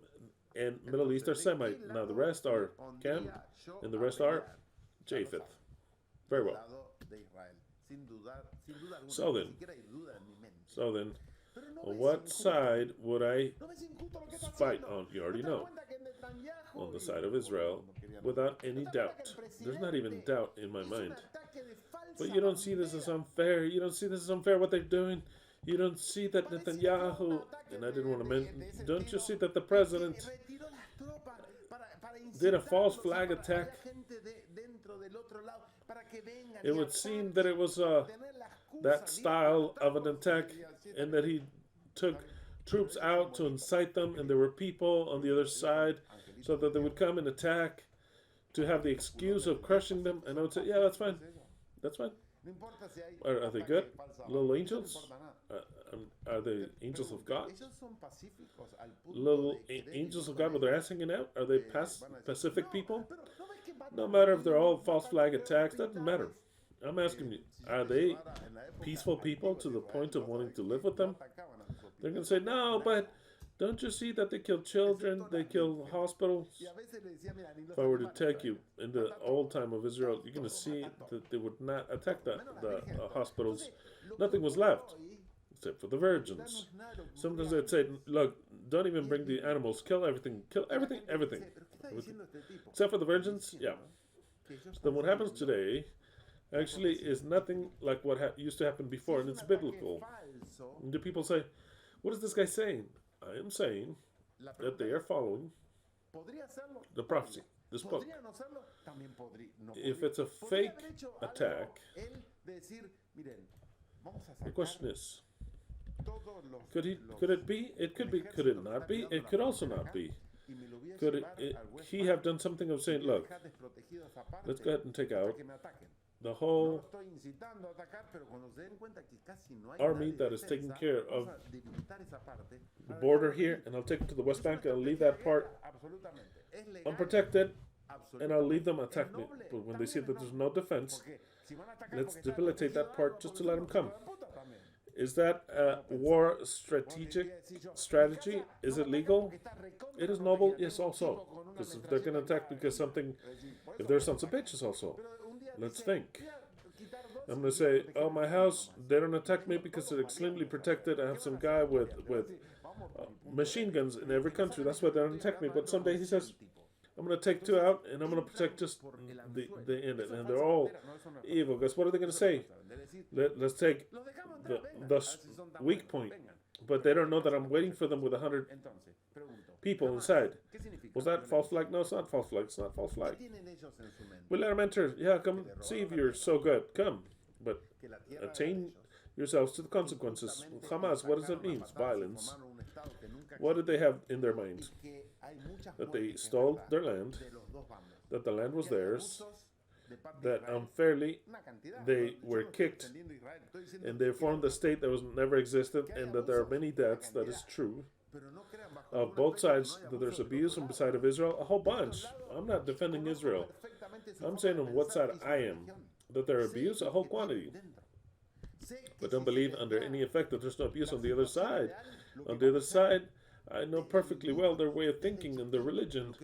and Middle East are Semite. Now the rest are Cam, and the rest are Japheth. Very well. So then, on what side would I fight on? You already know. On the side of Israel, without any doubt. There's not even doubt in my mind. But you don't see this as unfair. You don't see this as unfair what they're doing. You don't see that Netanyahu, and I didn't want to mention, don't you see that the president did a false flag attack? It would seem that it was that style of an attack, and that he took troops out to incite them, and there were people on the other side so that they would come and attack to have the excuse of crushing them. And I would say, yeah, that's fine. That's fine. Are they good? Little angels? Are they angels of God? Little angels of God with their ass hanging out? Are they pacific people? No matter if they're all false flag attacks, doesn't matter. I'm asking you, are they peaceful people to the point of wanting to live with them? They're going to say, no, but don't you see that they kill children, they kill hospitals? If I were to take you in the old time of Israel, you're going to see that they would not attack the hospitals. Nothing was left. except for the virgins. Sometimes they'd say, look, don't even bring the animals, kill everything, everything. Except for the virgins, yeah. So then what happens today actually is nothing like what used to happen before, and it's biblical. And the people say, what is this guy saying? I am saying that they are following the prophecy, this book. If it's a fake attack, the question is, could it be? It could be. Could it not be? It could also not be. Could he have done something of saying, look, let's go ahead and take out the whole army that is taking care of the border here, and I'll take it to the West Bank, and I'll leave that part unprotected, and I'll leave them attack me. But when they see that there's no defense, let's debilitate that part just to let them come. Is that a war strategy? Is it legal? It is noble, yes, also. Because if they're going to attack because something, if they're sons of bitches also, let's think. I'm going to say, oh, my house, they don't attack me because they're extremely protected. I have some guy with machine guns in every country. That's why they don't attack me. But someday he says, I'm going to take two out and I'm going to protect just the end. And they're all evil. Guess what are they going to say? Let's take the weak point. But they don't know that I'm waiting for them with 100 people inside. Was that false flag? No, it's not false flag. It's not false flag. We let them enter. Yeah, come see if you're so good. Come. But attain yourselves to the consequences. Hamas, what does it mean? It's violence. What did they have in their mind? That they stole their land, that the land was theirs, that unfairly they were kicked, and they formed a state that was never existed, and that there are many deaths. That is true. Of both sides, that there's abuse on the side of Israel, a whole bunch. I'm not defending Israel. I'm saying on what side I am. That there are abuse, a whole quantity. But don't believe under any effect that there's no abuse on the other side. On the other side, I know perfectly well their way of thinking and their religion.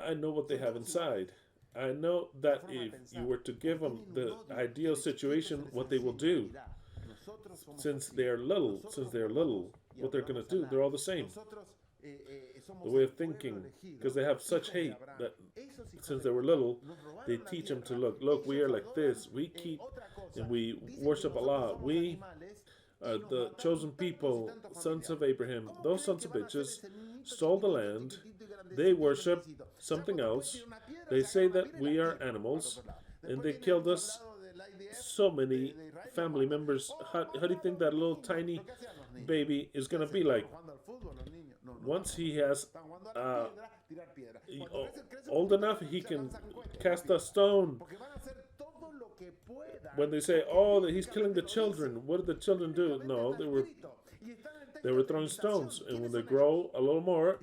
I know what they have inside. I know that if you were to give them the ideal situation, what they will do. Since they are little, what they're going to do, they're all the same. The way of thinking, because they have such hate that since they were little, they teach them to look, we are like this, we keep and we worship Allah, we are the chosen people, sons of Abraham. Those sons of bitches stole the land, they worship something else, they say that we are animals, and they killed us, so many family members. How do you think that little tiny baby is going to be like? Once he has old enough, he can cast a stone. When they say, "Oh, that he's killing the children," what did the children do? No, they were throwing stones, and when they grow a little more,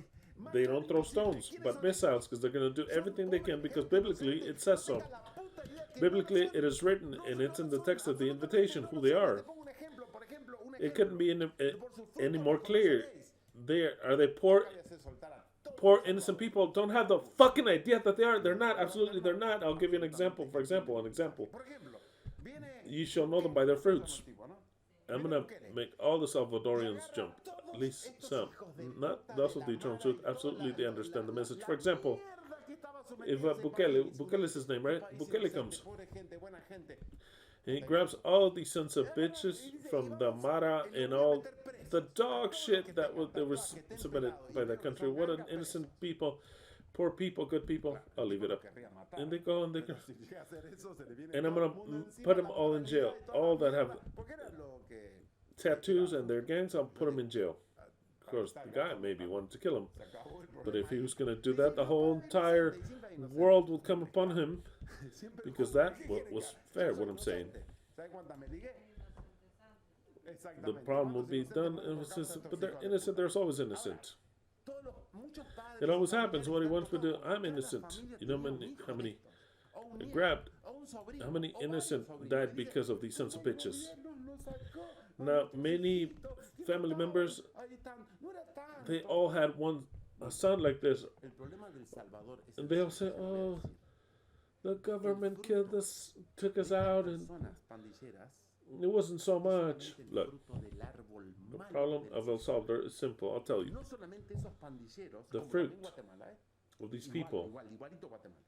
they don't throw stones, but missiles, because they're going to do everything they can, because biblically it says so. Biblically, it is written, and it's in the text of the invitation, who they are. It couldn't be any more clear. Are they poor, innocent people? Don't have the fucking idea that they are. They're not. Absolutely, they're not. I'll give you an example. For example, you shall know them by their fruits. I'm going to make all the Salvadorians jump. At least some. Not those of the eternal truth. Absolutely, they understand the message. For example, if Bukele is his name, right? Bukele comes. And he grabs all these sons of bitches from the Mara and all the dog shit that they were submitted by that country. What an innocent people. Poor people, good people. I'll leave it up. And they go and and I'm going to put them all in jail. All that have tattoos and their gangs, I'll put them in jail. Of course, the guy maybe wanted to kill him. But if he was going to do that, the whole entire world would come upon him. Because that was fair, what I'm saying. The problem would be done, but they're innocent, there's always innocent. It always happens. What he wants to do, I'm innocent. You know how many grabbed, how many innocent died because of these sons of bitches? Now, many family members, they all had a son like this. And they all say, oh, the government killed us, took us out, and it wasn't so much. Look, The problem of El Salvador is simple. I'll tell you. No solamente esos pandilleros, The como fruit también Guatemala, of these people igualito Guatemala.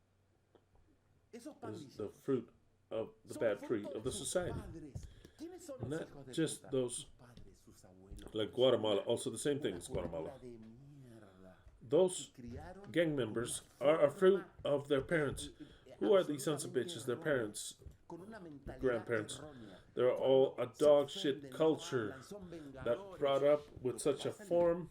Esos is the pandilleros fruit of the son bad tree fruto of de the sus society. padres. ¿Quiénes son los Not hijos de just puta? those, Sus padres, sus abuelos. like Guatemala, also the same thing as Guatemala. Cultura de mierda. Those Y criaron gang members are a fruit of their parents. Who are these sons of bitches? Their parents, con una mentalidad grandparents. errónea. They're all a dog shit culture that brought up with such a form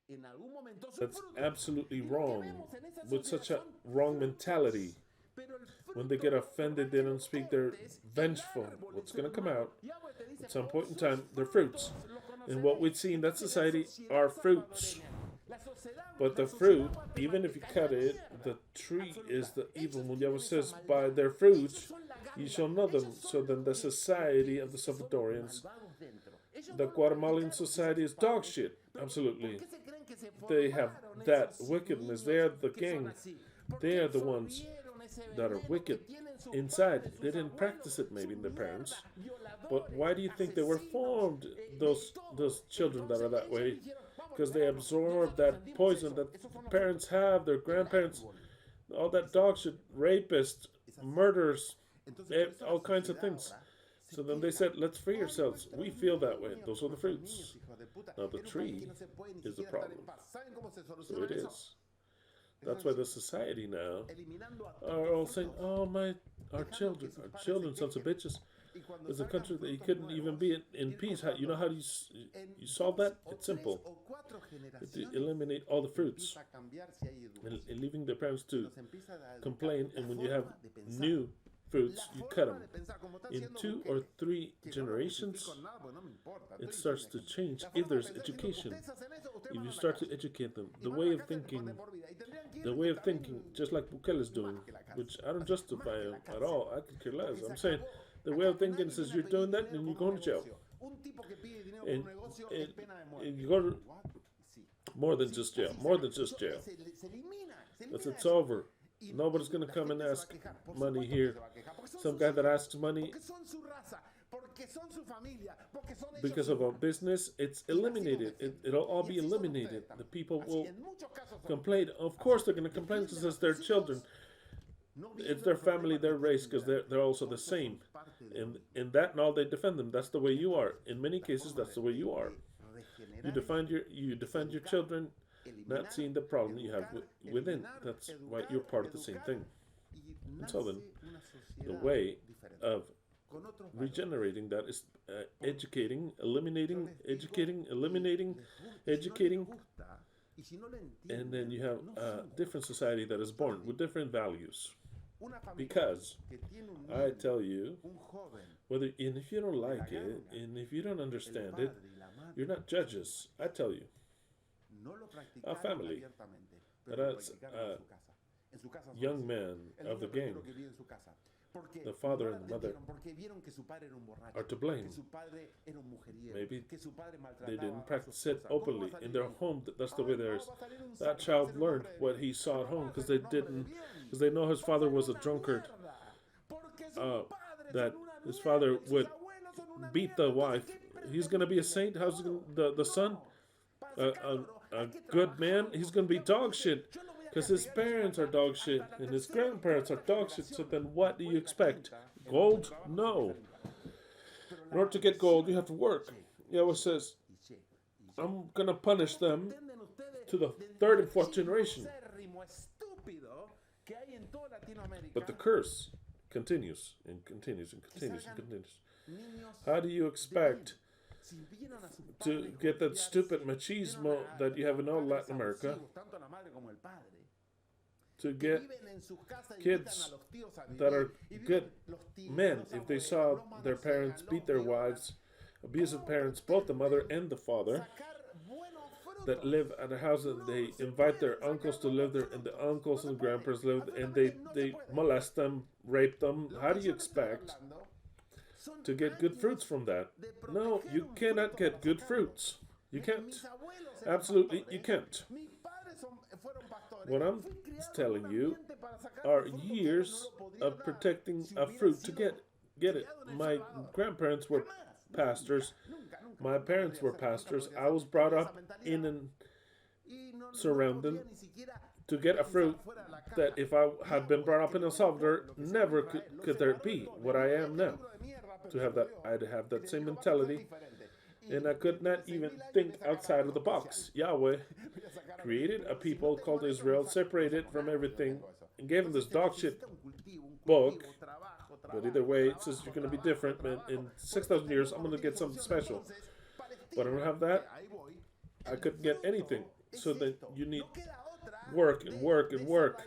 En algún momento son that's frutos. absolutely Y lo que wrong, vemos en esa with sociedad such a son wrong frutos. mentality. Pero el When they fruto, get por offended, más they que don't lo speak, they're cortes, el vengeful. árbol What's es going to come humano. out? Yahweh te dice, At some "Por point in sus time, they're frutos fruits. los And what conoceréis". we'd see in that Entonces, la society sociedad are fruits. salvadoreña, la sociedad- But the la sociedad fruit, even if you guatemalteca cut es la it, mierda. the tree Absoluta. is the evil. Ellos When tienen Yahweh esa says, maldad. by their Ellos fruits son la you ganga. shall know them. Ellos So son then the los que- society of the son los Salvadorians, malvados dentro. Ellos the no lo Guatemalan practicaron, society is sus dog padres. shit. Pero Absolutely. ¿por qué se creen que se They have formaron that esos wickedness. niños They are the que son gang. así? ¿Por They qué are the ones absorbieron ese that are veneno wicked que tienen sus inside. padres, They sus didn't abuelos, practice it, maybe, su in their mierda, parents. violadores, But why do you think they were asesinos, formed, de those todo. children that are that Entonces, way? ellos dijeron, "Vamos, Because they veamos, absorb nosotros that sentimos poison eso, that esos son los parents frutos". have, their El grandparents, árbol. all that dog shit, rapists, murders, Entonces, por eso la all kinds of sociedad things. ahora se So then they queja. said, let's free Ay, yourselves. nuestros We feel that way. niños, Those are the nuestros fruits. niños, hijos de puta. Now the En un país tree que no se puede ni is the siquiera estar problem. en paz. ¿Saben cómo se So soluciona it eso? is. That's why the society now Eliminando a are all saying, frutos. oh, our Dejando children, que sus our padres children, se sons of quejen. bitches. Y cuando There's a salgan country that you frutos couldn't even nuevos, be in ir peace. You know how do you en solve dos that? o It's tres simple. o cuatro To generaciones eliminate all the fruits empieza a cambiar si hay educación. and leaving their parents to Nos empieza a educar. complain. La And when you have forma de pensar. new fruits, La you cut forma them. de pensar, como están In siendo 2 or mujeres, 3 que no lo generations, justifico en nada, porque no me importa. it Estoy starts diciendo to ejemplo. change La if forma de there's pensar, si education. ustedes hacen eso, ustedes If van you a la start to cárcel. educate them, Y the van way a of la cárcel thinking, de por vida. Y tendrían que ir the way of también thinking, just like Bukele is doing, más que la cárcel. which I don't Así, justify más que la at cárcel. all. I could care less. Porque se I'm saying acabó. the way of Acá thinking nadie says viene a you're doing pedir that dinero and you're por un going to jail. negocio. Un tipo que pide dinero And- por un negocio and- es pena de muerte. and you go to What? Sí. more than Sí, just jail, así more se- than just eso jail. se elimina. Se That's elimina it's eso. over. Y Nobody's gonna la come and gente se va a ask quejar. Por money supuesto que here. se va a quejar, porque son Some sus guy that hijos, asks money porque son su raza, porque son su familia, porque son ellos because of a mismos. business, it's Y así lo eliminated. defienden. It'll all Y be así son eliminated. ustedes The también. people Así, will en muchos casos son complain. ustedes. Of course, Así, they're going to complain because defienden it's a their sus children. hijos, no It's viendo their el problema family, their que race, tienen because delante. they're also the Por eso same. son parte de lo And mismo. in that and all, they defend them. That's the way you are. In many cases, that's the way you are. You defend your children, not seeing the problem you have within. That's why you're part of the same thing. And so then, the way of regenerating that is educating, eliminating, educating, eliminating, educating, and then you have a different society that is born with different values. Because I tell you, whether and if you don't like it, and if you don't understand it, you're not judges. I tell you, a family that has a young man of the gang, the father and the mother are to blame. Maybe they didn't practice it openly in their home. That's the way there is. That child learned what he saw at home because they know his father was a drunkard. That his father would beat the wife. He's gonna be a saint. How's the son? A good man. He's gonna be dog shit. Because his parents are dog shit and his grandparents are dog shit. So then what do you expect? Gold? No. In order to get gold, you have to work. Yahweh says, I'm going to punish them to the third and fourth generation. But the curse continues and continues and continues and continues. How do you expect to get that stupid machismo that you have in all Latin America, to get kids that are good men if they saw their parents beat their wives, abusive parents, both the mother and the father, that live at a house and they invite their uncles to live there, and the uncles and grandparents live, and they molest them, rape them. How do you expect to get good fruits from that? No, you cannot get good fruits. You can't. Absolutely, you can't. What I'm telling you are years of protecting a fruit to get it. My grandparents were pastors. My parents were pastors. I was brought up in and surrounded to get a fruit that if I had been brought up in El Salvador, never could there be what I am now. To have that, I'd have that same mentality, and I could not even think outside of the box. Yahweh created a people called Israel, separated from everything, and gave them this dog shit book. But either way, it says you're going to be different. Man, in 6,000 years, I'm going to get something special. But I don't have that. I couldn't get anything. So then you need work and work and work.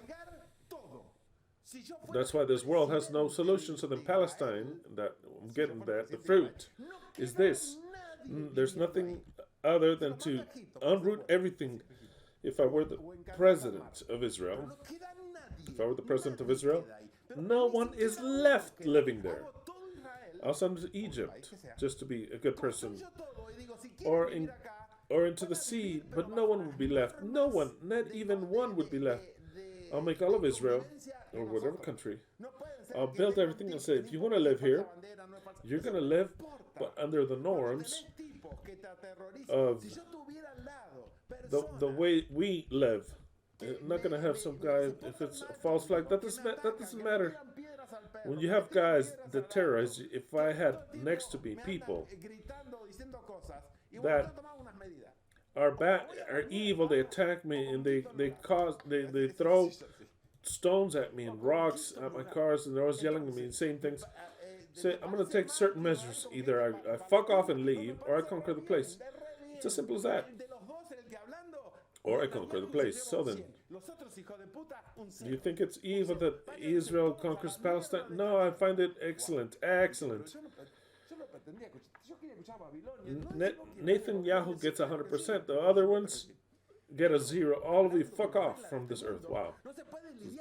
That's why this world has no solution. So then Palestine, that I'm getting that, the fruit is this. There's nothing other than to unroot everything. If I were the president of Israel, no one is left living there. I'll send to Egypt just to be a good person, or into the sea, but no one would be left. No one, not even one would be left. I'll make all of Israel, or whatever country, I'll build everything and say, if you want to live here, you're going to live, but under the norms of the way we live. I'm not going to have some guy, if it's a false flag, that doesn't matter. When you have guys that terrorize you, if I had next to me people that are bad, are evil, they attack me, and they throw stones at me and rocks at my cars, and they're always yelling at me and saying things. Say, I'm going to take certain measures. Either I fuck off and leave, or I conquer the place. It's as simple as that. Or I conquer the place. So then, do you think it's evil that Israel conquers Palestine? No, I find it excellent. Excellent. Netanyahu gets 100%. The other ones get a 0. All of you fuck off from this earth. Wow.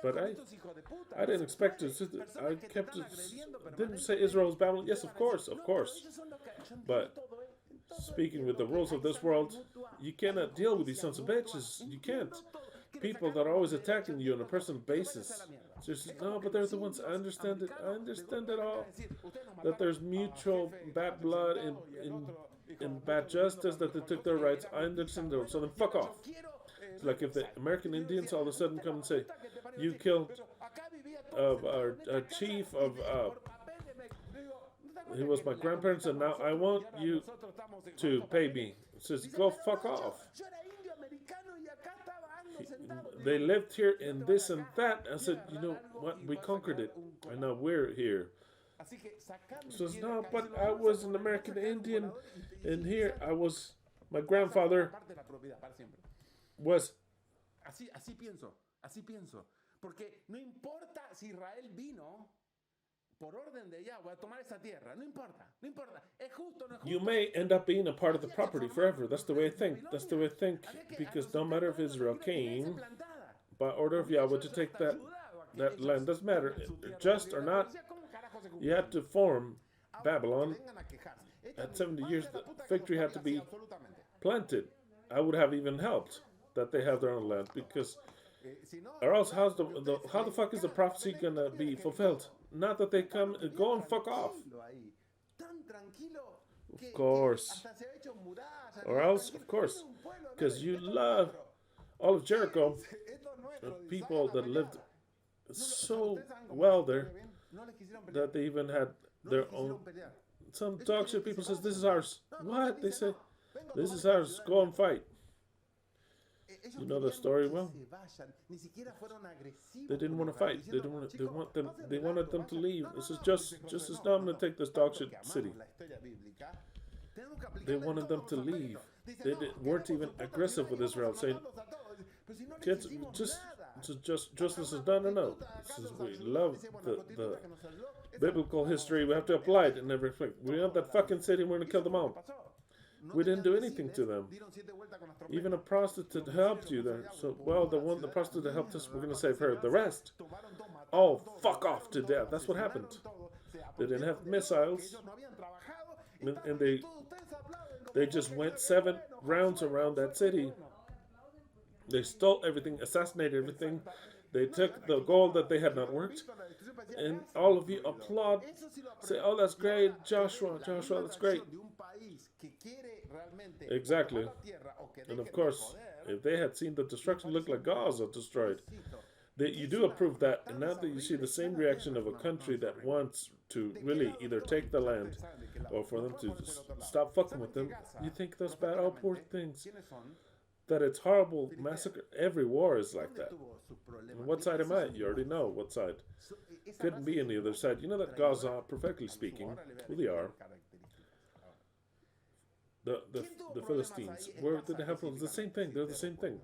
But I didn't expect to. I kept it. Didn't say Israel was Babylon. Yes, of course. But speaking with the rules of this world, you cannot deal with these sons of bitches. You can't. People that are always attacking you on a personal basis. Just, no, but they're the ones. I understand it. I understand it all. That there's mutual bad blood and bad justice, that they took their rights. I understand it. So then fuck off. It's like if the American Indians all of a sudden come and say, you killed our chief of... he was my grandparents, and now I want you to pay me. It says, go fuck off. They lived here in this and that. I said, you know what? We conquered it, and now we're here. Says, no, but I was an American Indian, and here I was. My grandfather was. Así pienso. Porque no importa si Israel vino por orden de Yahweh a tomar esa tierra. No importa. Es justo, no es justo. You may end up being a part of the property forever. That's the way I think. Because no matter if Israel came by order of Yahweh to take that land, doesn't matter. Just or not, you had to form Babylon. At 70 years, the fig tree had to be planted. I would have even helped that they have their own land, because, or else how the fuck is the prophecy gonna be fulfilled? Not that they come and go and fuck off. Of course. Or else, of course, because you love all of Jericho, the people that lived so well there that they even had their own. Some dog shit people says, this is ours. What? They say, this is ours. Go and fight. You know the story well. They didn't want to fight. They wanted them to leave. This is just as now I'm going to take this dog shit city. They wanted them to leave. They weren't even aggressive with Israel, saying, kids, just this is no. This is, we love the biblical history. We have to apply it and never reflect. We have that fucking city. We're going to kill them all. We didn't do anything to them. Even a prostitute helped you there. So, well, the prostitute that helped us, we're going to save her. The rest, oh, fuck off to death. That's what happened. They didn't have missiles, and they just went 7 rounds around that city. They stole everything, assassinated everything. They took the gold that they had not worked, and all of you applaud, say, "Oh, that's great, Joshua, Joshua, that's great." Exactly. And of course, if they had seen the destruction look like Gaza destroyed, that you do approve that, and now that you see the same reaction of a country that wants to really either take the land or for them to stop fucking with them, you think those bad, oh, poor things, that it's horrible massacre. Every war is like that. And what side am I? You already know what side. Couldn't be on the other side. You know that Gaza, perfectly speaking, who they are, the Philistines, where did they have the same thing? They're the same thing.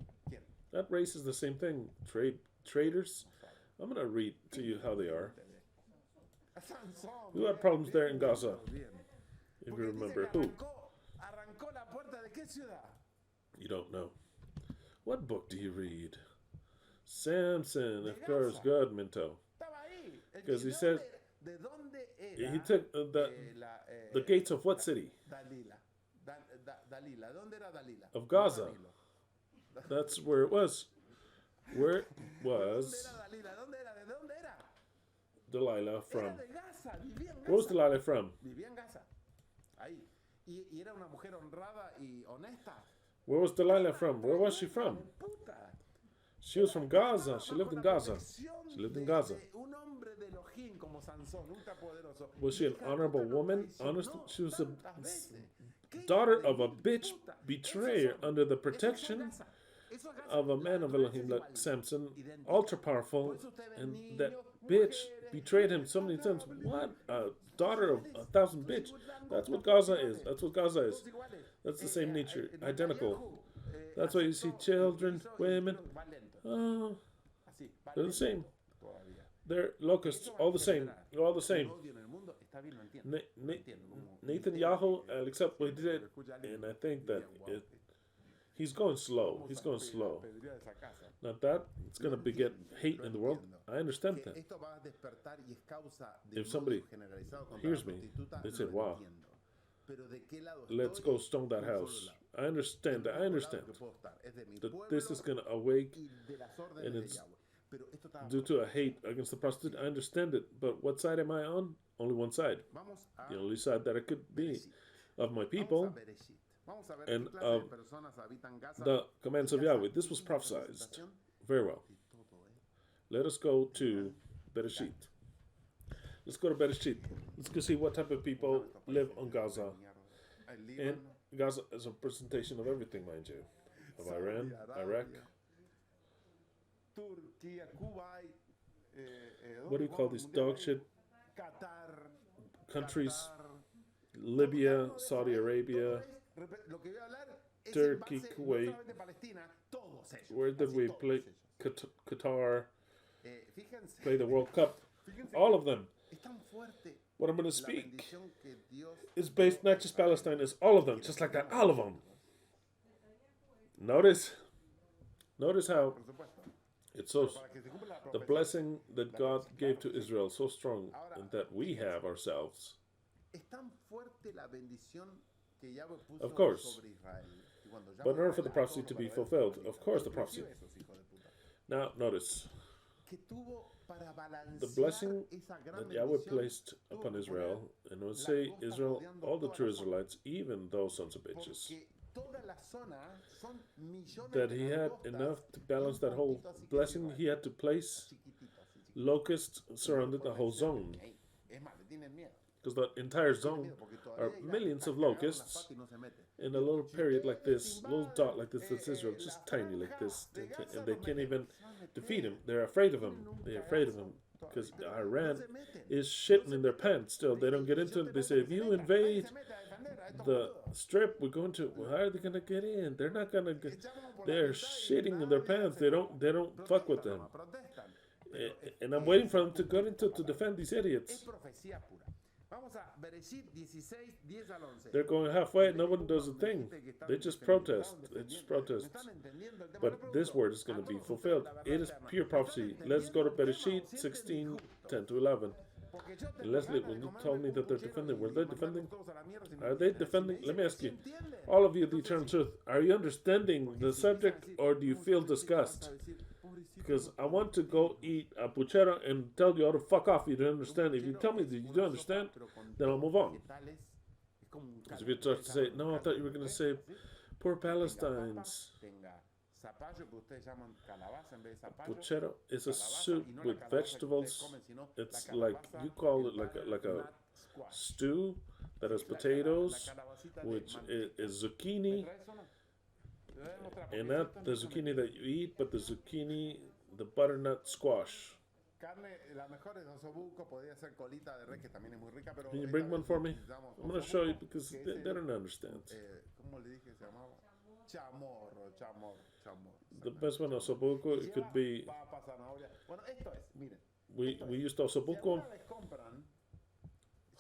That race is the same thing. Traders. I'm gonna read to you how they are. Who had problems there in Gaza? If you remember, who? You don't know. What book do you read? Samson, of course, good, Minto. Because he said he took the gates of what city? Of Gaza. That's where it was. Where it was Delilah from. Where was Delilah from? Where was Delilah from? Where was she from? She was from Gaza. She lived in Gaza. She lived in Gaza. Was she an honorable woman? Honest, she was a daughter of a bitch betrayer under the protection of a man of Elohim like Samson, ultra powerful, and that bitch betrayed him so many times. What? A daughter of 1,000 bitch. That's what Gaza is. That's what Gaza is. That's the same nature. Identical. That's why you see children, women. Oh, they're the same. They're locusts. All the same. They're all the same. Netanyahu, except what he did, and I think that he's going slow. He's going slow. Not that it's going to beget hate in the world. I understand that. If somebody hears me, they say, "Wow, let's go stone that house." I understand that. I understand that this is going to awake, and it's due to a hate against the prostitute. I understand it, but what side am I on? Only one side. The only side that I could be of my people and of the commands of Yahweh. This was prophesied very well. Let us go to Bereshit. Let's go to Bereshit. Let's go see what type of people live on Gaza. And Gaza is a presentation of everything, mind you. Of Iran, Iraq. What do you call these dog shit countries? Libya, Saudi Arabia, Turkey, Kuwait. Where did we play? Qatar. Play the World Cup. All of them. What I'm going to speak is based not just Palestine, it's all of them, just like that, all of them. Notice how it's so, the blessing that God gave to Israel so strong and that we have ourselves. Of course. But in order for the prophecy to be fulfilled, of course the prophecy. Now, notice. The blessing that Yahweh placed upon Israel, and when we say Israel, all the true Israelites, even those sons of bitches, that he had enough to balance that whole blessing. He had to place locusts surrounded the whole zone, because the entire zone are millions of locusts in a little period like this, little dot like this. That's Israel, just tiny like this, and they can't even defeat him. They're afraid of him. They're afraid of him because Iran is shitting in their pants. Still, they don't get into it. They say, if you invade the strip, we're going to. Well, how are they going to get in? They're not going to get. They're shitting in their pants. They don't fuck with them. And I'm waiting for them to go into to defend these idiots. They're going halfway. No one does a thing. They just protest. They just protest. But this word is going to be fulfilled. It is pure prophecy. Let's go to Bereshit 16:10-11. And Leslie, when you told me that they're defending, were they defending? Are they defending? Let me ask you, all of you, the eternal truth, are you understanding the subject or do you feel disgust? Because I want to go eat a puchero and tell you all to fuck off. You don't understand. If you tell me that you don't understand, then I'll move on. Because if you start to say, no, I thought you were going to say, poor Palestinians. Puchero is a soup with vegetables. It's like, you call it like a stew that has potatoes, which is zucchini. And not the zucchini that you eat, but the zucchini, the butternut squash. Can you bring one for me? I'm going to show you because they don't understand. The best one, osobuco, it could be. We used osobuco.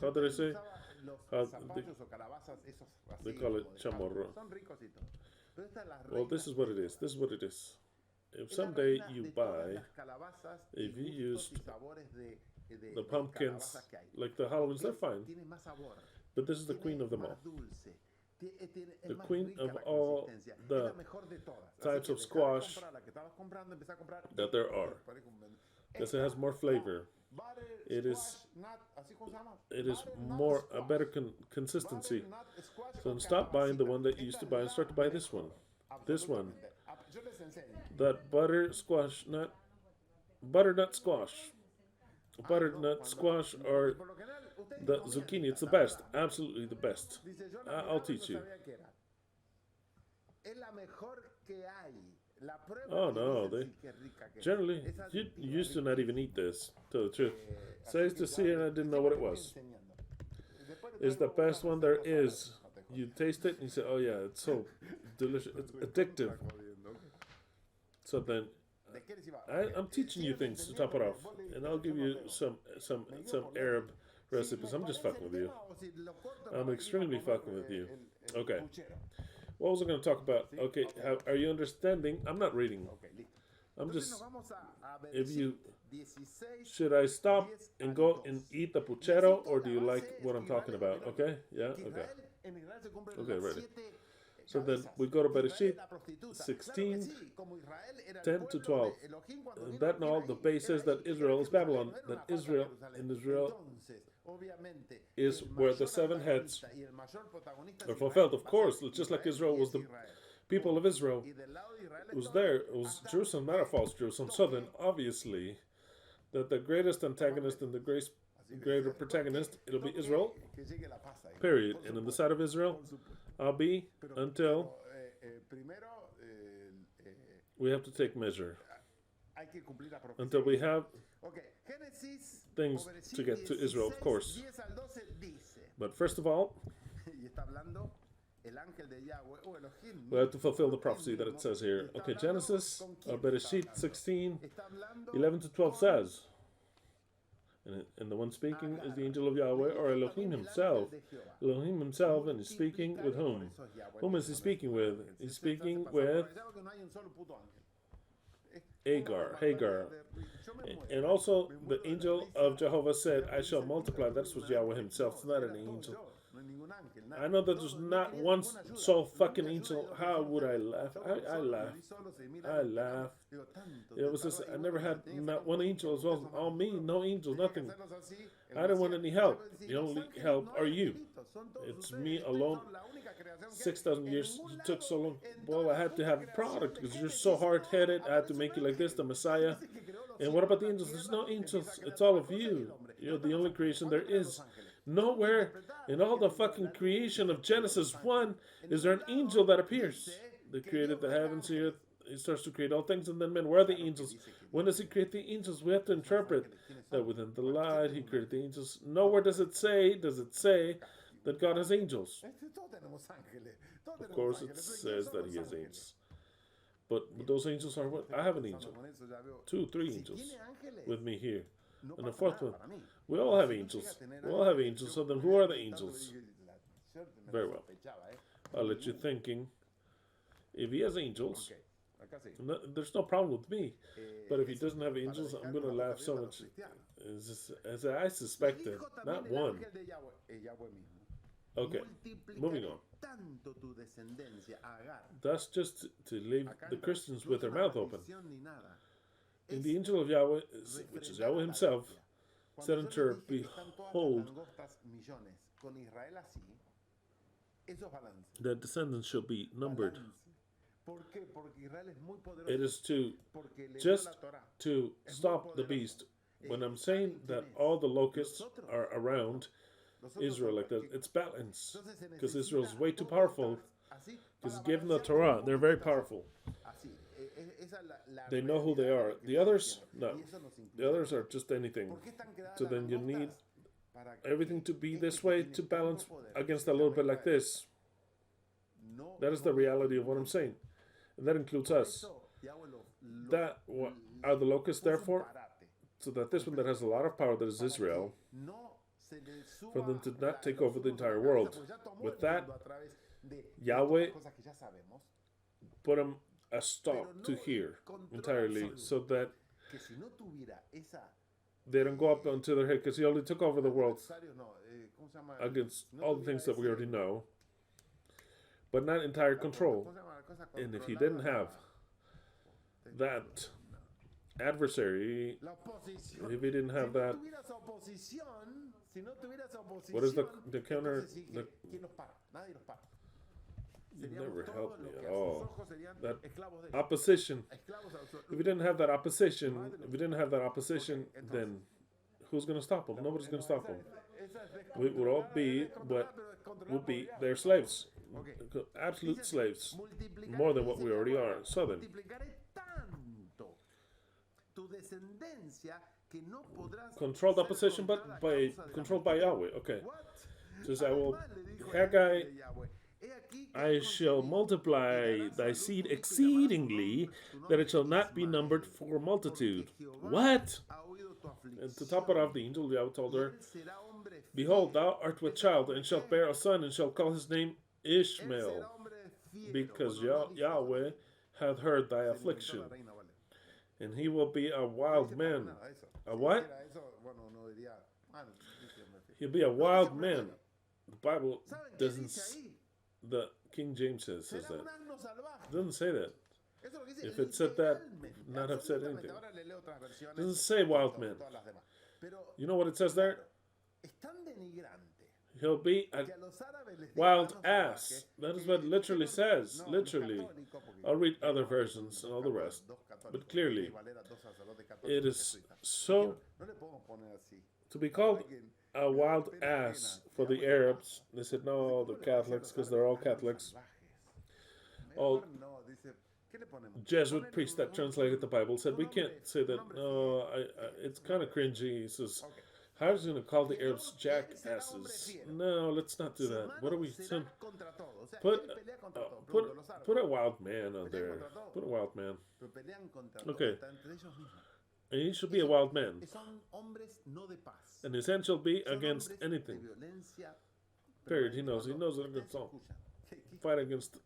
How did I say? They call it chamorro. Well, this is what it is. This is what it is. If someday you buy, if you used the pumpkins, like the Halloweens, they're fine. But this is the queen of them all. The queen of all the types of squash that there are. Because it has more flavor. It is more a better consistency. So stop buying the one that you used to buy and start to buy this one. This one. That butternut squash or the zucchini. It's the best. Absolutely the best. I'll teach you. Oh no, they generally you used to not even eat this. To tell the truth, says to see, and I didn't know what it was. It's the best one there is. You taste it and you say, "Oh yeah, it's so delicious. It's addictive." So then, I'm teaching you things to top it off, and I'll give you some Arab recipes. I'm just fucking with you. I'm extremely fucking with you. Okay. What was I going to talk about? Okay, are you understanding? I'm not reading. I'm just. If you should I stop and go and eat the puchero, or do you like what I'm talking about? Okay, yeah, okay, okay, ready. So then we go to Bereshit 16, 10 to 12. And that and all, the base says that Israel is Babylon. That Israel is where the 7 heads are fulfilled. Of course, just like Israel was the people of Israel. It was there. It was Jerusalem, not a false Jerusalem. So then, obviously, that the greatest antagonist and the greater protagonist, it'll be Israel, period. And on the side of Israel, I'll be until we have to take measure. Until we have things to get to Israel, of course. But first of all, we have to fulfill the prophecy that it says here. Okay, Genesis, Bereshit 16, 11 to 12 says, and the one speaking is the angel of Yahweh, or Elohim himself. Elohim himself, and he's speaking with whom? Whom is he speaking with? He's speaking with Hagar. And also, the angel of Jehovah said, I shall multiply. That's what Yahweh himself. It's not an angel. I know that there's not one so fucking angel. How would I laugh? I laugh. It was just, I never had not one angel as well. All me, no angel, nothing. I didn't want any help. The only help are you. It's me alone. 6,000 years you took so long. Well, I had to have a product because you're so hard-headed. I had to make you like this, the Messiah. And what about the angels? There's no angels. It's all of you. You're the only creation there is. Nowhere in all the fucking creation of Genesis 1 is there an angel that appears. They created the heavens, the earth. He starts to create all things, and then men, where are the angels? When does he create the angels? We have to interpret that within the light he created the angels. Nowhere does it say that God has angels. Of course it says that he has angels. But those angels are what? I have an angel. 2, 3 angels with me here. And the 4th one. We all have angels. We all have angels. So then who are the angels? Very well. I'll let you thinking. If he has angels, No, there's no problem with me. But if he doesn't have para angels, I'm dedicar going to como laugh so ofrenda a los much. cristianos. As I Y suspected, dijo not también el one. ángel de Yahweh, Yahweh mismo, Okay, moving multiplicaré on. tanto tu descendencia, Agar. That's just to leave Acá the Christians no with es their una mouth open. maldición ni nada. And Es the angel of Yahweh, which is refrendar Yahweh a la himself, bestia. said Cuando yo unto les her, dije que están todas las Behold, langostas millones, con Israel así, eso es balance. the descendants shall be numbered. Balance. ¿Por qué? Porque Israel es muy poderoso. It is to Porque le dio just la Torah. to Es muy stop the poderoso. beast. When I'm ¿Saben saying quién that es? all the locusts Los otros. are around Los otros Israel son like that, cualquier it's balance. Entonces se Because necesita Israel's way too todo powerful. estar así Because para given the balancear Torah, como they're un very poquito powerful. así. Esa es la They know who they realidad de are. lo que The estoy others, diciendo. no. Y eso nos The incluye. others are just anything. ¿Por qué están creadas So las then you need langostas? Para que everything to be este this que way tiene to tanto balance poder against se a little llama bit like Israel. this. No That is the nos reality of what I'm incluye. saying. And that includes Por us. eso Yahweh That are the locusts, puso un therefore, parate. so that this one that has a lot of power, that is Para Israel, que no se le suba for them to not take los over the humos a la entire cabeza, world. porque ya tomó With el that, mundo a través de Yahweh todas las cosas que ya sabemos. put them a stop Pero no to here el control entirely, absoluto. so that Que si no tuviera esa they don't go up onto their head, because he only took over the world adversarios, no, ¿cómo se llama? against Si no all the tuviera things that we ese- already know, but not entire la control. ¿cómo se llama la cosa? And if he Controlada didn't la- have that adversary, la oposición. if he didn't have Si no that, tuviera esa oposición, si no tuviera esa oposición, what is the counter? entonces sí, ¿quién los para? Nadie los para. You Seríamos never todos helped los me que at a sus all. ojos serían That esclavos de ellos. opposition. Esclavos absolutos. If we didn't have that opposition, then who's going to stop them? Nobody's going to stop them. We would all be what would be their slaves, absolute slaves, more than what we already are. So then, Multiplicaré tanto tu descendencia que no podrás controlled ser opposition, but contada a by causa de la controlled by Yahweh. Okay, What? says I will, Además, le dijo el Haggai, ángel de Yahweh, "He aquí que I has shall concebido multiply y darás a thy luz seed un hijo y llamarás su exceedingly, nombre that it shall not be numbered Ismael, for multitude. porque Jehová What? ha oído tu And to top it aflicción, off, the angel of Yahweh told y her, él será hombre Behold, fiel. thou art with Él será child, hombre and shalt qué? bear a son, and shall call his name Él Ishmael, será hombre fiero. because Bueno, no dice Yahweh eso. hath heard thy Se lo inventó affliction, la reina, vale. and he will be a No wild dice para man. nada eso. A Si what? dijera eso, bueno, uno diría, dice hombre fiero. He'll be a No dice wild hombre man. fiero. The Bible ¿Saben qué doesn't. dice ahí? The King James says Será that. un asno salvaje. It doesn't say that. Eso es lo que dice If it said that, literalmente, not have said absolutamente. anything. Ahora le leo otras versiones. It doesn't say wild to- man. todas las demás. Pero, You know what it says there? claro, es tan denigrante He'll be a que a los árabes les digan wild asno ass. salvaje, That is que what el literally tema- says. no, los Literally. católicos, porque I'll read other no, versions dos and all the católicos, rest. dos católicos, But clearly, equivale a dos sacerdotes católicos it is jesuitas. so No le podemos poner así. to be called Alguien- a wild ass for the Arabs. They said, no, the Catholics, because they're all Catholics. All Mejor no, dice, ¿qué le ponemos? Jesuit Ponele priests that un- translated the Bible said, we can't say that. un nombre No, fiel. it's kind of cringy. He says, Okay. how is he going to call the Arabs jackasses? No, let's not do Su that. mano What are we será saying? contra todo. O sea, Put, él pelea contra todo. put, Pregunto, los árabes. put a wild man out there. Put a wild man. Pero pelean contra Okay. todo, entre ellos mismos. And he should be a wild man. Son hombres no de paz. And his hand shall be Son against hombres de anything. violencia Period. He knows. He knows it against all. Fight against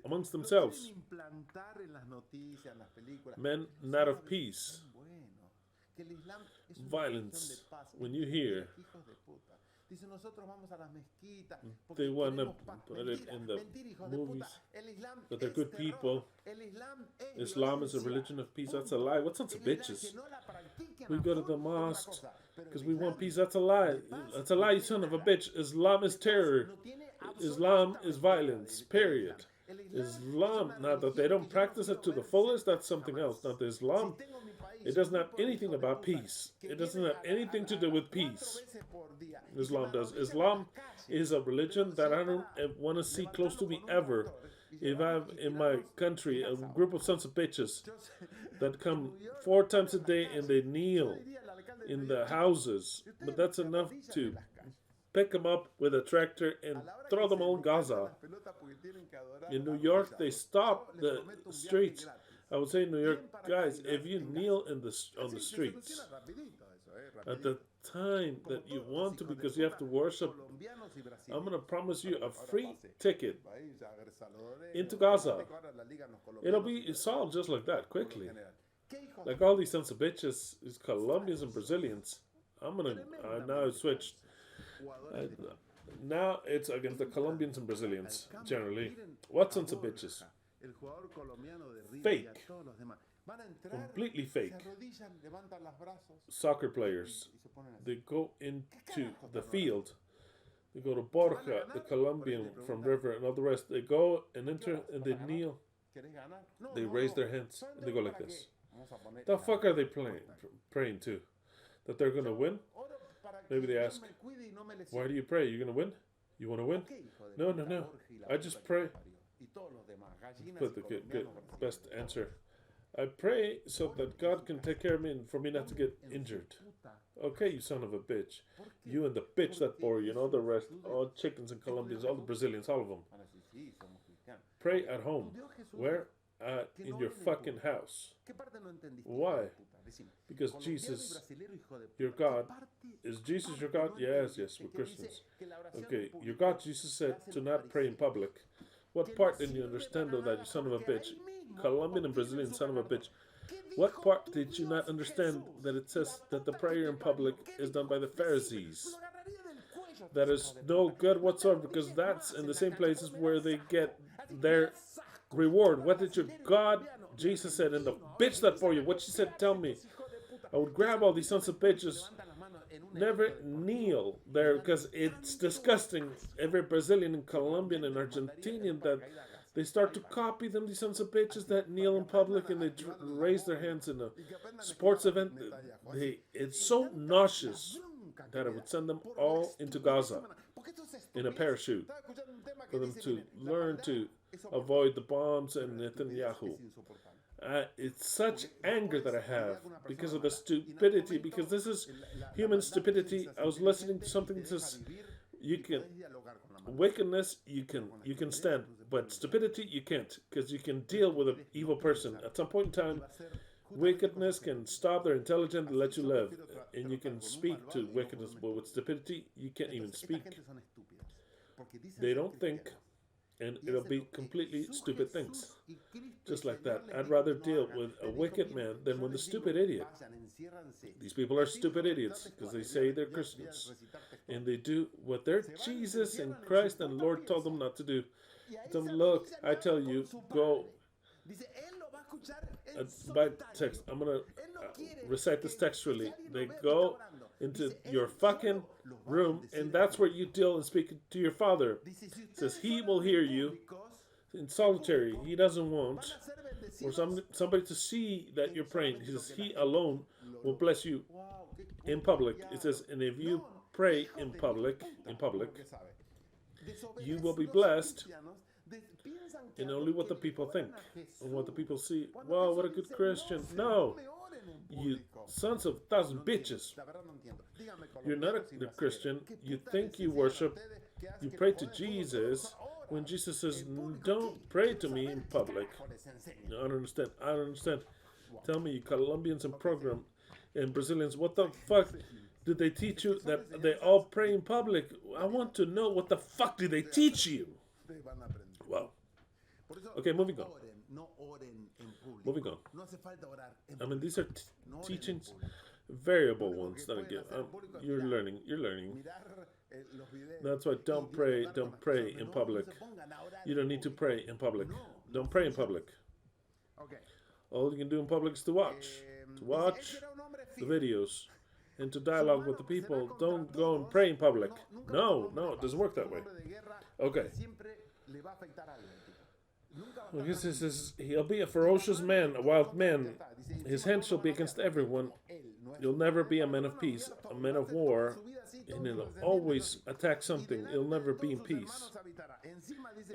amongst themselves. Implantar en las noticias, en las películas. Men not of peace. Bueno, que el Islam es una Violence. religión de paz. When you hear Hijos de puta. Dice, nosotros vamos a las mezquitas porque they want to queremos paz. put it Mentira, in the mentira, hijos de puta. movies El Islam that they're es good terror. people, El Islam es Islam is a violencia. religion of peace. That's a lie. What sons of El Islam bitches? que no la practiquen We a go to fondo the es otra mosque cosa. Pero because el we want Islam peace. That's a lie. That's a lie, you son of a bitch. Islam is terror. no tiene Islam is absolutamente violence. nada. Period. El Islam es Islam, una now that they religión don't que yo no practice it to quiero the ver fullest, cerca that's something jamás. else. Now, the Islam, Si tengo en mi país it doesn't un have grupo de anything hijos de about puta peace. que It doesn't vienen have a la- anything to a do las with 4 peace. veces por día y Islam se does. arrodillan en Islam las calles, is a religion pero that si I es don't para want to see close to me levantarlo con un ever. tractor y If I llevarlo have y in my tirarlos country a en casa. group of sons of bitches Yo sé- that en come New York 4 están times a en las day and they calles. kneel Yo diría al alcalde de in New the York, houses, si ustedes but that's se enough arrodillan to en las calles, pick them up with a tractor and a la hora throw que them se all in les cantan Gaza. las pelotas porque tienen que adorar In New arrodillados, York, they stop yo les the prometo un viaje streets. gratis. I would say in New York, Bien guys, paracaídas if you en kneel Gaza. on the Así se streets soluciona rapidito eso, at the rapidito. time that you want to because you have to worship, I'm going to promise you a free ticket into Gaza. It'll be solved just like that, quickly. Like all these sons of bitches, these Colombians and Brazilians. I now switched. I, now it's against the Colombians and Brazilians, generally. What sons of bitches? Fake. Completely fake. Soccer players. They go into the field. They go to Borja, the Colombian from River, and all the rest. They go and enter and they kneel. They raise their hands and they go like this. The fuck are they praying to? That they're gonna win? Maybe they ask, why do you pray? You're gonna win? You wanna win? No. I just pray. But the best answer. I pray so that God can take care of me and for me not to get injured. Okay, you son of a bitch. You and the bitch that bore you and all the rest, all chickens and Colombians, all the Brazilians, all of them. Pray at home. Where? In your fucking house. Why? Because Jesus, your God, is Jesus your God? Yes, we're Christians. Okay, your God, Jesus said to not pray in public. What part didn't you understand of that, you son of a bitch? Colombian and Brazilian son of a bitch. What part did you not understand that it says that the prayer in public is done by the Pharisees? That is no good whatsoever because that's in the same places where they get their reward. What did your God, Jesus said, and the bitch that for you, what she said, tell me. I would grab all these sons of bitches. Never kneel there because it's disgusting. Every Brazilian and Colombian and Argentinian that they start to copy them, these sons of bitches that kneel in public and they raise their hands in a sports event. It's so nauseous that I would send them all into Gaza in a parachute for them to learn to avoid the bombs and Netanyahu. It's such anger that I have because of the stupidity, because this is human stupidity. I was listening to something that says you can wickedness you can stand, but stupidity you can't, because you can deal with an evil person. At some point in time, wickedness can stop their intelligence and let you live, and you can speak to wickedness, but with stupidity you can't even speak. They don't think, and it'll be completely stupid things. Just like that. I'd rather deal with a wicked man than with a stupid idiot. These people are stupid idiots because they say they're Christians. And they do what their Jesus and Christ and Lord told them not to do. Tell them, look, I tell you, go. By text, I'm going to recite this textually. They go into your fucking room, and that's where you deal and speak to your Father. It says he will hear you in solitary. He doesn't want for somebody to see that you're praying. He says he alone will bless you in public. It says, and if you pray in public, you will be blessed. And only what the people think and what the people see. Wow, what a good Christian. No, you sons of thousand bitches. You're not a Christian. You think you worship, you pray to Jesus when Jesus says, don't pray to me in public. No, I don't understand. Tell me, you Colombians and program and Brazilians, what the fuck did they teach you that they all pray in public? I want to know, what the fuck did they teach you? Wow. Okay, moving on. I mean, these are teachings, variable ones that I give. You're learning. That's why don't pray in public. You don't need to pray in public. Don't pray in public. All you can do in public is to watch the videos and to dialogue with the people. Don't go and pray in public. No, it doesn't work that way. Okay. He'll be a ferocious man, a wild man. His hand shall be against everyone. You'll never be a man of peace, a man of war, and he'll always attack something. He'll never be in peace.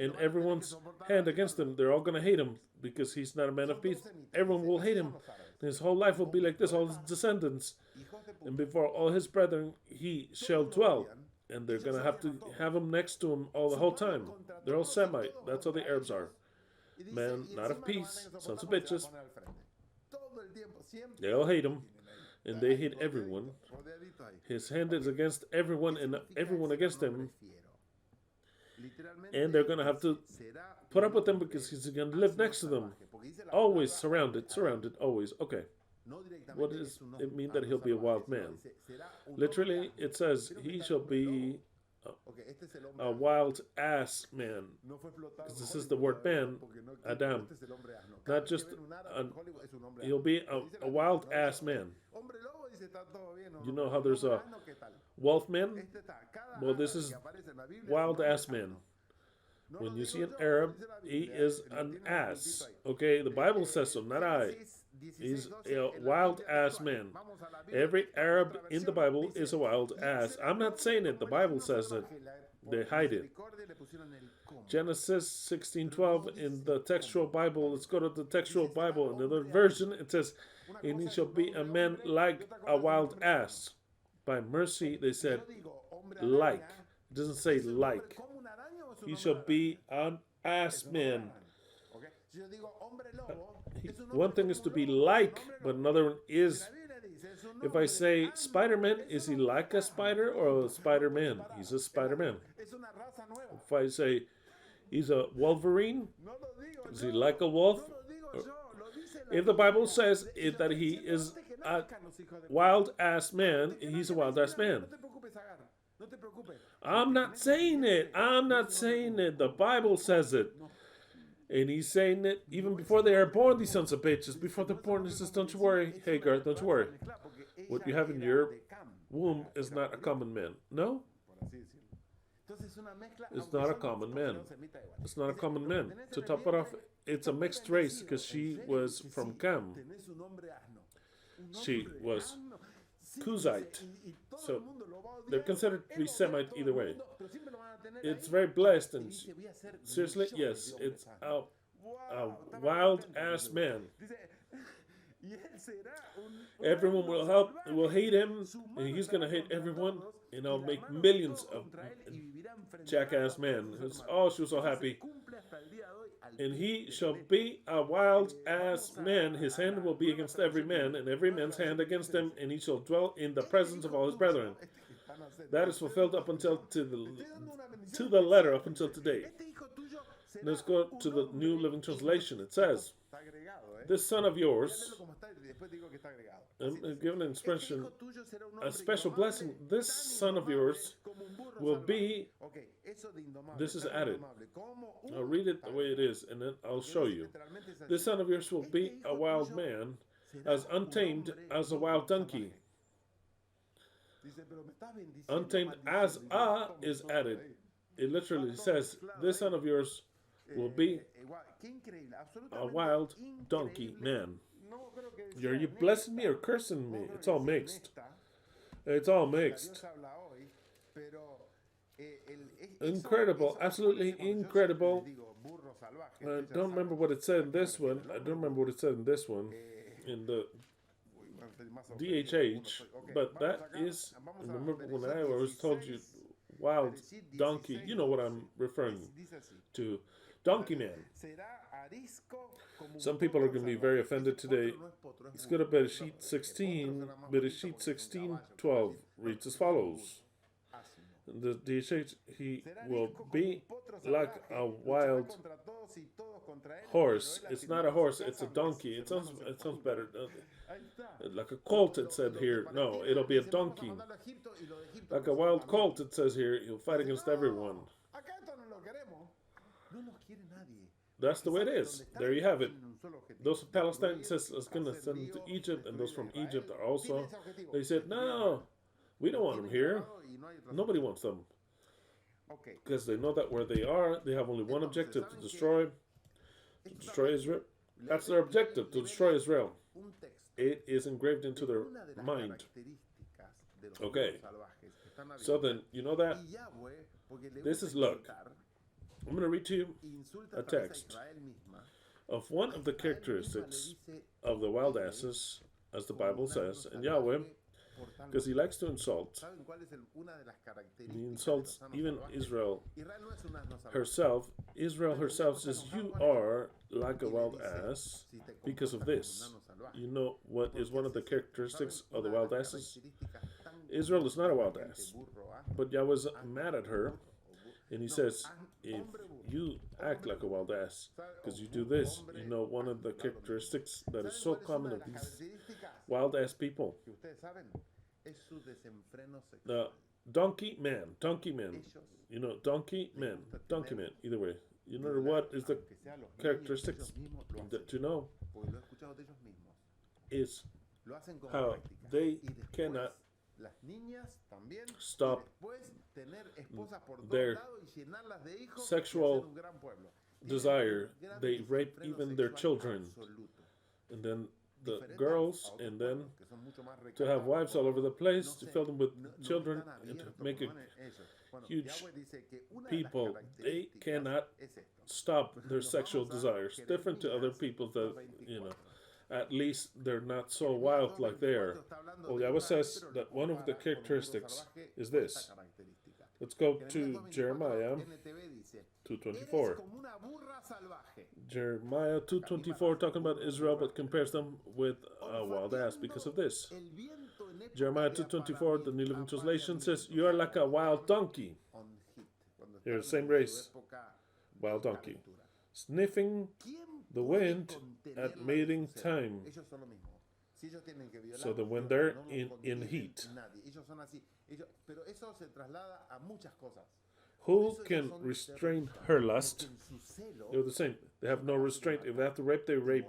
And everyone's hand against him, they're all going to hate him because he's not a man of peace. Everyone will hate him. His whole life will be like this, all his descendants. And before all his brethren, he shall dwell. And they're going to have him next to him all the whole time. They're all Semite. That's how the Arabs are. Men not of peace, sons of bitches. They all hate him. and they hate everyone. His hand is against everyone and everyone against him. And they're going to have to put up with them because he's going to live next to them. Always surrounded, always. Okay. What does it mean that he'll be a wild man? Literally, it says he shall be a wild ass man. Because this is the word man, Adam. Not just, he'll be a wild ass man. You know how there's a wolf man? Well, this is wild ass man. When you see an Arab, he is an ass. Okay, the Bible says so, not I. He's a wild ass man. Every Arab in the Bible is a wild ass. I'm not saying it, the Bible says it. They hide it. Genesis 16:12 in the textual Bible. Let's go to the textual Bible. In another version, it says, and he shall be a man like a wild ass. By mercy, they said like. It doesn't say like. He shall be an ass man. One thing is to be like, but another one is. If I say Spider-Man, is he like a spider or a Spider-Man? He's a Spider-Man. If I say he's a Wolverine, is he like a wolf? If the Bible says that he is a wild ass man, he's a wild ass man. I'm not saying it. The Bible says it. And he's saying it even before they are born, these sons of bitches. Before they're born, he says, don't you worry, Hagar, don't you worry. What you have in your womb is not a common man. No? It's not a common man. It's not a common man. To top it off, it's a mixed race because she was from Cam. She was Kuzite. So they're considered to be Semite either way. It's very blessed and seriously, yes, it's a wild ass man. Everyone will hate him, and he's gonna hate everyone, and I'll make millions of jackass men. Oh, she was so happy. And he shall be a wild ass man. His hand will be against every man, and every man's hand against him, and he shall dwell in the presence of all his brethren. That is fulfilled up until to the letter, up until today. Let's go to the New Living Translation. It says, this son of yours, I'm given an expression, a special blessing. This son of yours will be, this is added. I'll read it the way it is, and then I'll show you. This son of yours will be a wild man, as untamed as a wild donkey. Untamed as a is added. It literally says, this son of yours will be a wild donkey man. Are you blessing me or cursing me? It's all mixed. It's all mixed. Incredible. Absolutely incredible. I don't remember what it said in this one. In the DHH. But that is, remember when I always told you, wild donkey. You know what I'm referring to. Donkey man. Some people are going to be very offended today. Let's go to Bereshit 16. Bereshit 16:12 reads as follows. The DHH, he will be like a wild horse. It's not a horse, it's a donkey. It sounds better. Like a colt, it said here. No, it'll be a donkey. Like a wild colt, it says here. He'll fight against everyone. That's the way it is. There you have it. Those from Palestine says it's going to send them to Egypt, and those from Egypt are also. They said, no, we don't want them here. Nobody wants them. Because they know that where they are, they have only one objective, to destroy Israel. That's their objective, to destroy Israel. It is engraved into their mind. Okay. So then, you know that? This is, look. I'm going to read to you a text of one of the characteristics of the wild asses, as the Bible says, and Yahweh, because he likes to insult. He insults even Israel herself. Israel herself says, you are like a wild ass because of this. You know what is one of the characteristics of the wild asses? Israel is not a wild ass. But Yahweh was mad at her, and he says, if you act like a wild ass, because you do this, you know one of the characteristics that is so common of these wild ass people. The donkey man. You know, donkey man, either way. You know what is the characteristics that you know is how they cannot stop their sexual desire. They rape even their children. And then the girls, and then to have wives all over the place, to fill them with children, and to make a huge people. They cannot stop their sexual desires. Different to other people that, you know, at least they're not so wild like they are. Well, Yahweh says that one of the characteristics is this. Let's go to Jeremiah 2:24. Jeremiah 2:24 talking about Israel, but compares them with a wild ass because of this. Jeremiah 2:24, the New Living Translation says, "You are like a wild donkey." Here, same race, wild donkey, sniffing the wind at mating time. So that when they're in heat, who can restrain her lust? They're the same. They have no restraint. If they have to rape, they rape.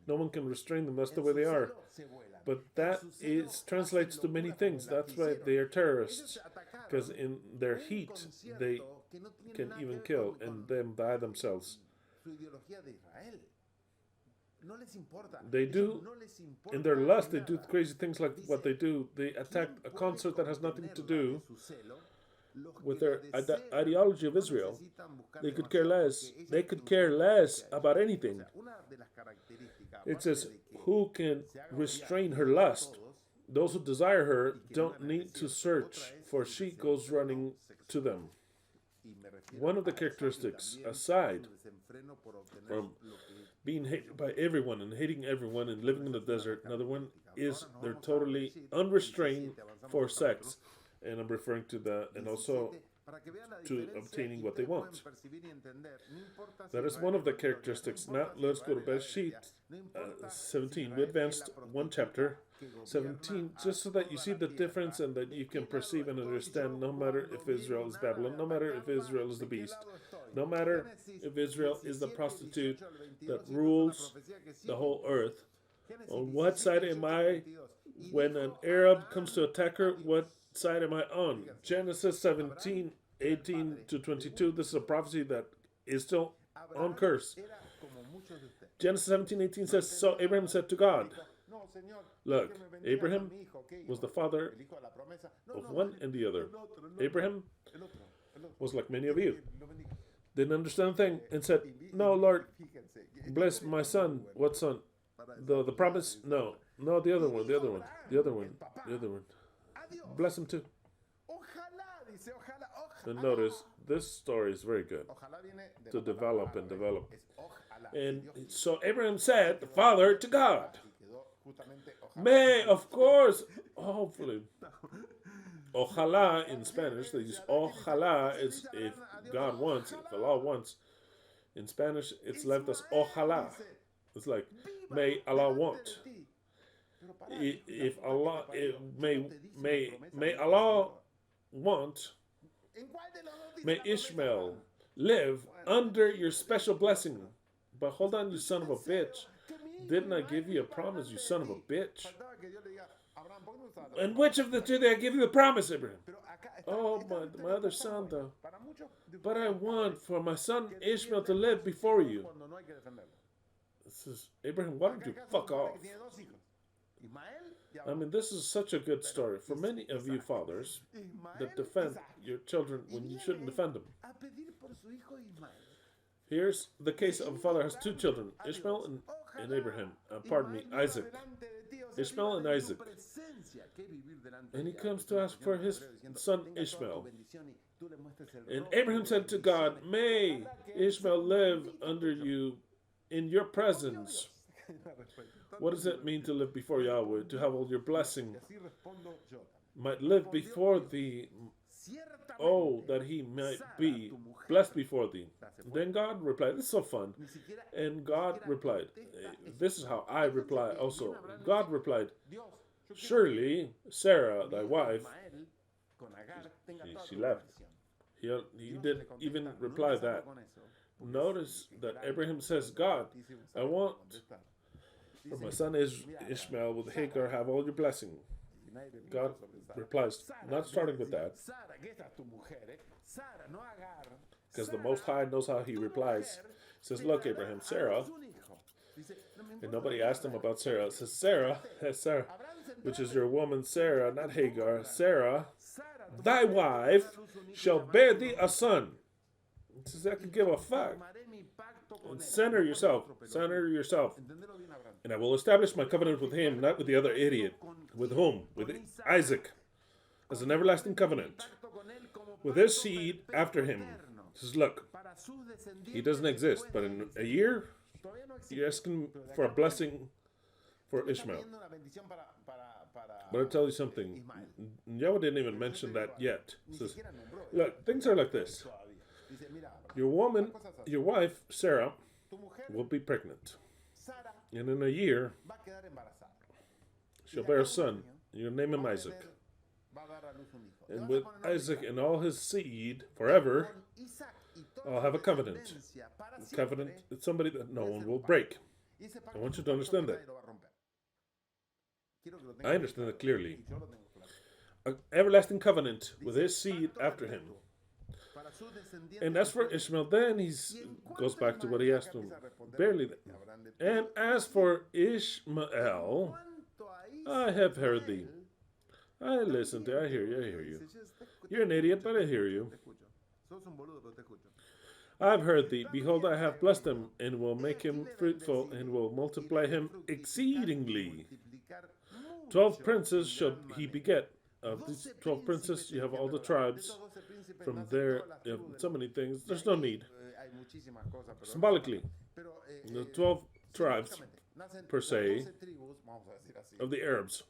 No one can restrain them. That's the way they are. But that translates to many things. That's why they are terrorists. Because in their heat, they can even kill and then die themselves. They do, in their lust, they do crazy things like what they do. They attack a concert that has nothing to do with their ideology of Israel. They could care less. They could care less about anything. It says, who can restrain her lust? Those who desire her don't need to search, for she goes running to them. One of the characteristics, aside from being hated by everyone and hating everyone and living in the desert, another one is they're totally unrestrained for sex. And I'm referring to that, and also to obtaining what they want. That is one of the characteristics. Now let's go to Bereshit 17. We advanced one chapter, 17, just so that you see the difference and that you can perceive and understand, no matter if Israel is Babylon, no matter if Israel is the beast, no matter if Israel is the prostitute that rules the whole earth. On what side am I when an Arab comes to attack her? What side am I on? Genesis 17, 18 to 22. This is a prophecy that is still on curse. Genesis 17, 18 says, "So Abraham said to God," look, Abraham was the father of one and the other. Abraham was like many of you. Didn't understand a thing and said, "No, Lord, bless my son." What son? The promise? No, the other one. Bless him too. And notice, this story is very good to develop. And so Abraham said, the father, to God. May, of course, hopefully. Ojalá in Spanish, they use ojalá is if God wants, if Allah wants. In Spanish, it's left as ojalá. It's like, may Allah want. If Allah may Allah want, may Ishmael live under your special blessing. But hold on, you son of a bitch. Didn't I give you a promise, you son of a bitch? And which of the two did I give you the promise, Abraham? Oh, my other son, though. But I want for my son Ishmael to live before you. This is, Abraham, why don't you fuck off? I mean, this is such a good story for many of you fathers that defend your children when you shouldn't defend them. Here's the case of a father who has two children, Ishmael and Abraham. Isaac. Ishmael and Isaac. And he comes to ask for his son Ishmael. And Abraham said to God, may Ishmael live under you in your presence. What does it mean to live before Yahweh? To have all your blessing. Y así respondo yo también. Might live before thee. Oh, that he might be blessed before thee. Then God replied, this is so fun. And God replied, this is how I reply also. God replied, surely Sarah, thy wife, she left. He didn't even reply that. Notice that Abraham says, God, I want for my son Ishmael with Hagar have all your blessing. God replies, not starting with that, because the Most High knows how he replies. He says, look, Abraham, Sarah, and nobody asked him about Sarah. It says, Sarah, which is your woman Sarah, not Hagar, Sarah, thy wife, shall bear thee a son. It says, I could give a fuck. And center yourself, and I will establish my covenant with him, not with the other idiot. With whom? With Isaac, as an everlasting covenant. With his seed after him. He says, look, he doesn't exist, but in a year, you're asking for a blessing for Ishmael. But I'll tell you something. Yahweh didn't even mention that yet. He says, look, things are like this. Your wife, Sarah, will be pregnant. And in a year, she'll bear a son. You'll name him Isaac. And with Isaac and all his seed, forever, I'll have a covenant. A covenant is somebody that no one will break. I want you to understand that. I understand it clearly. An everlasting covenant with his seed after him. And as for Ishmael, then he goes back to what he asked him. Barely. And as for Ishmael, I have heard thee. I listened to you, I hear you. You're an idiot, but I hear you. I've heard thee. Behold, I have blessed him, and will make him fruitful, and will multiply him exceedingly. 12 princes shall he beget. Of these 12 princes, you have all the tribes. From there, you have so many things. There's no need. Symbolically, the 12 tribes, per se, of the Arabs.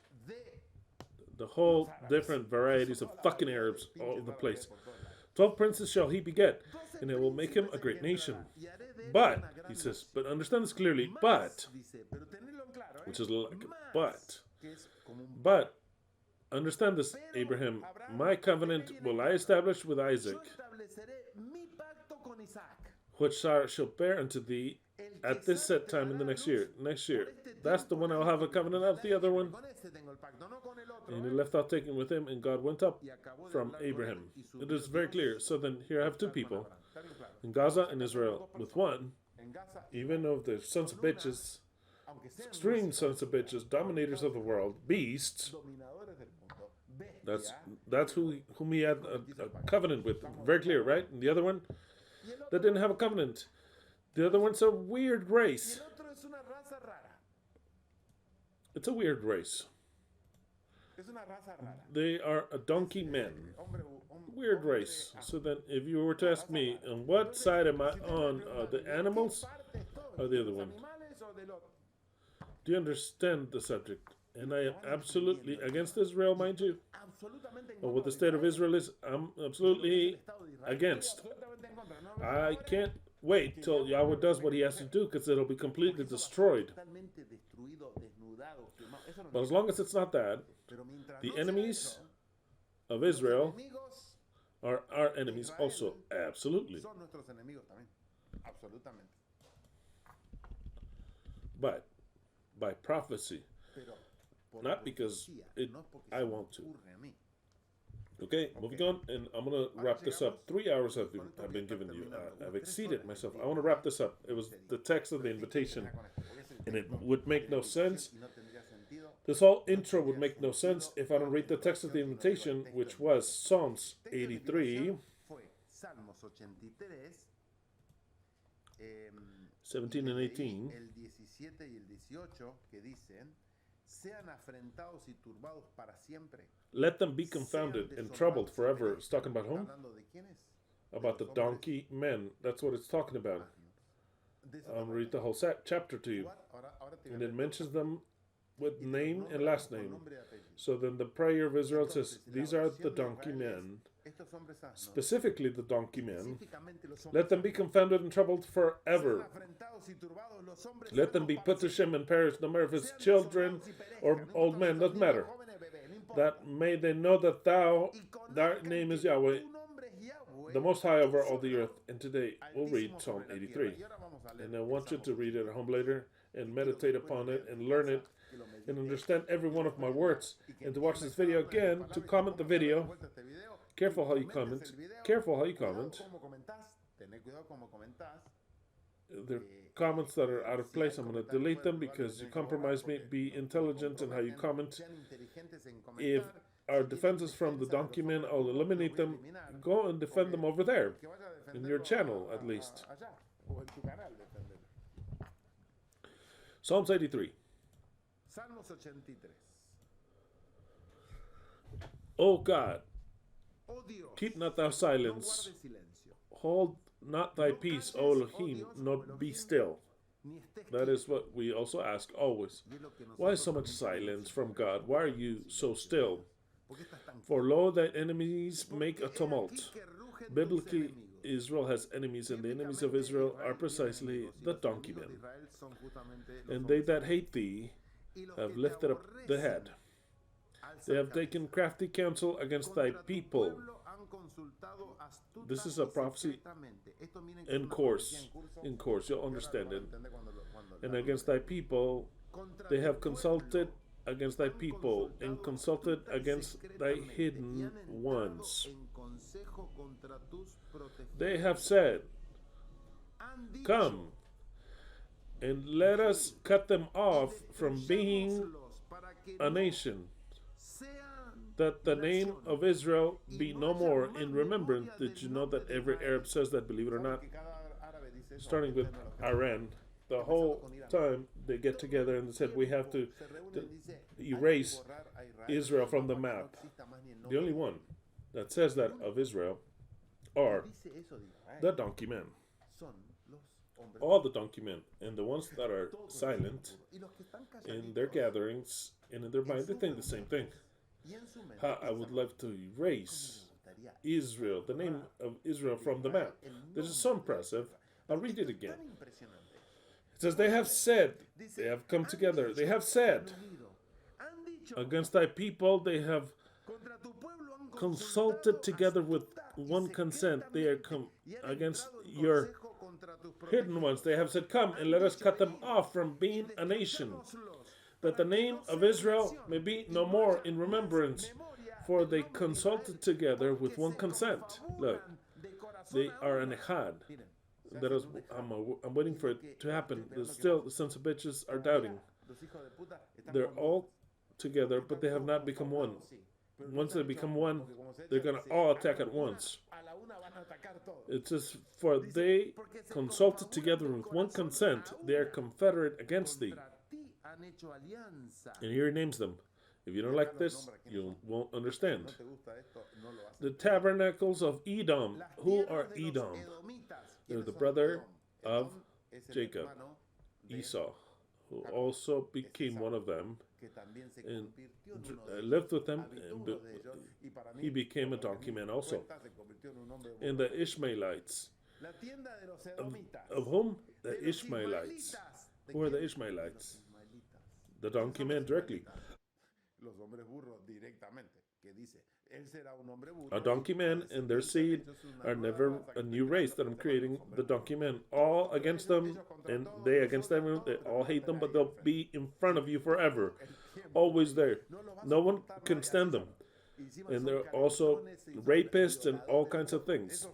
The whole different varieties of fucking Arabs all over the place. 12 princes shall he beget, and it will make him a great nation. But, he says, but understand this clearly, but, which is like, but, understand this, Abraham, my covenant will I establish with Isaac, which Sarah shall bear unto thee at this set time in the next year. Next year. That's the one I'll have a covenant of, the other one. And he left out taking with him, and God went up from Abraham. It is very clear. So then here I have two people, in Gaza and Israel, with one, even though they're sons of bitches, extreme sons of bitches, dominators of the world, beasts. That's whom he had a covenant with. Very clear, right? And the other one that didn't have a covenant. The other one's a weird race. It's a weird race. They are a donkey men. Weird race. So then, if you were to ask me, on what side am I on? The animals or the other one? Do you understand the subject? And I am absolutely against Israel, mind you. Or what the state of Israel is, I'm absolutely against. I can't wait till Yahweh does what he has to do, because it'll be completely destroyed. But as long as it's not that, the enemies of Israel are our enemies also. Absolutely. But by prophecy, not because I want to. Okay, moving on, and I'm going to wrap this up. 3 hours I've been giving you. I've exceeded myself. I want to wrap this up. It was the text of the invitation, and it would make no sense. This whole intro would make no sense if I don't read the text of the invitation, which was Psalms 83, 17 and 18. Let them be confounded and troubled forever. It's talking about whom? About the donkey men. That's what it's talking about. I'll read the whole chapter to you. And it mentions them with name and last name. So then the prayer of Israel says, these are the donkey men, specifically the donkey men. Let them be confounded and troubled forever. Let them be put to shame and perish, no matter if it's children or old men, doesn't matter. That may they know that thy name is Yahweh, the Most High over all the earth. And today we'll read Psalm 83. And I want you to read it at home later and meditate upon it and learn it and understand every one of my words. And to watch this video again, to comment the video. Careful how you comment. Careful how you comment. There are comments that are out of place. I'm going to delete them because you compromise me. Be intelligent in how you comment. If our defenses from the donkey men, I'll eliminate them. Go and defend them over there. In your channel, at least. Psalms 83. O God, keep not thou silence. Hold not thy peace, O Elohim, nor be still. That is what we also ask always. Why so much silence from God? Why are you so still? For lo, thy enemies make a tumult. Biblically, Israel has enemies, and the enemies of Israel are precisely the donkey men. And they that hate thee have lifted up the head. They have taken crafty counsel against thy people. This is a prophecy in course. In course, you'll understand it. And against thy people, they have consulted against thy people and consulted against thy hidden ones. They have said, come, and let us cut them off from being a nation, that the name of Israel be no more in remembrance. Did you know that every Arab says that, believe it or not? Starting with Iran, the whole time they get together and said we have to erase Israel from the map. The only one that says that of Israel are the donkey men. All the donkey men, and the ones that are silent in their gatherings and in their mind, they think the same thing. How I would love to erase Israel, the name of Israel, from the map. This is so impressive. I'll read it again. It says, they have said, they have come together, they have said, against thy people they have consulted together with one consent. They are against your hidden ones. They have said, come and let us cut them off from being a nation, that the name of Israel may be no more in remembrance. For they consulted together with one consent. Look, they are an Ekhad. That is, I'm waiting for it to happen. There's still, the sons of bitches are doubting. They're all together, but they have not become one. Once they become one, they're going to all attack at once. It says, for they consulted together with one consent, they are confederate against thee. And here he names them. If you don't like this, you won't understand. The tabernacles of Edom. Who are Edom? They're the brother of Jacob, Esau, who also became one of them and lived with them, and he became a donkey man also. And the Ishmaelites, of whom? The Ishmaelites. Who are the Ishmaelites? The donkey man directly. A donkey man and their seed are never a new race that I'm creating. The donkey men, all against them, and they against them. They all hate them, but they'll be in front of you forever, always there. No one can stand them, and they're also rapists and all kinds of things.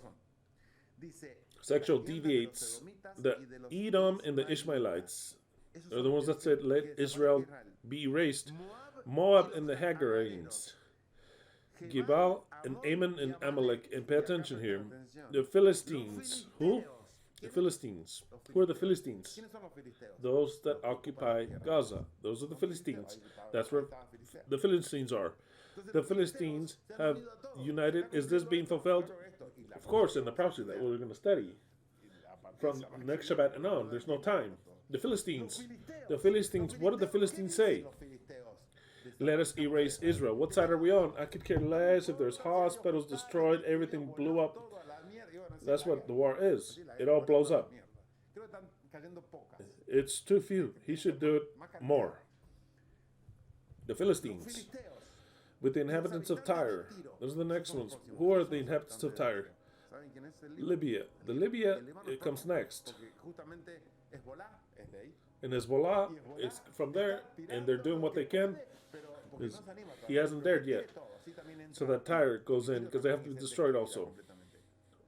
Sexual deviates. The Edom and the Ishmaelites are the ones that said, let Israel be erased. Moab and the Hagarites. Gibal and Ammon and Amalek. And pay attention here. The Philistines. Who? The Philistines. Who are the Philistines? Those that occupy Gaza. Those are the Philistines. That's where the Philistines are. The Philistines have united. Is this being fulfilled? Of course, in the prophecy that we're going to study. from next Shabbat and on. There's no time. The Philistines. The Philistines, what did the Philistines say? Let us erase Israel. What side are we on? I could care less if there's hospitals destroyed, everything blew up. That's what the war is. It all blows up. It's too few. He should do it more. The Philistines. With the inhabitants of Tyre. Those are the next ones. Who are the inhabitants of Tyre? Libya. The Libya, it comes next. And Hezbollah is from there, and they're doing what they can. He hasn't dared yet. So that Tyre goes in, because they have to be destroyed also.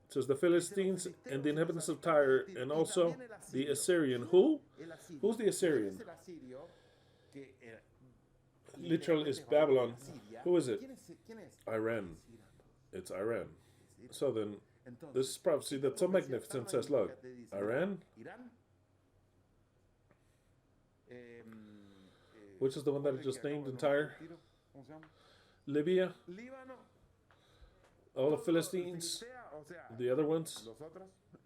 It says the Philistines and the inhabitants of Tyre, and also the Assyrian. Who? Who's the Assyrian? Literal is Babylon. Who is it? Iran. It's Iran. So then, this prophecy that's so magnificent says, look, Iran, which is the one that I just named entire, Libya, all the Philistines, the other ones,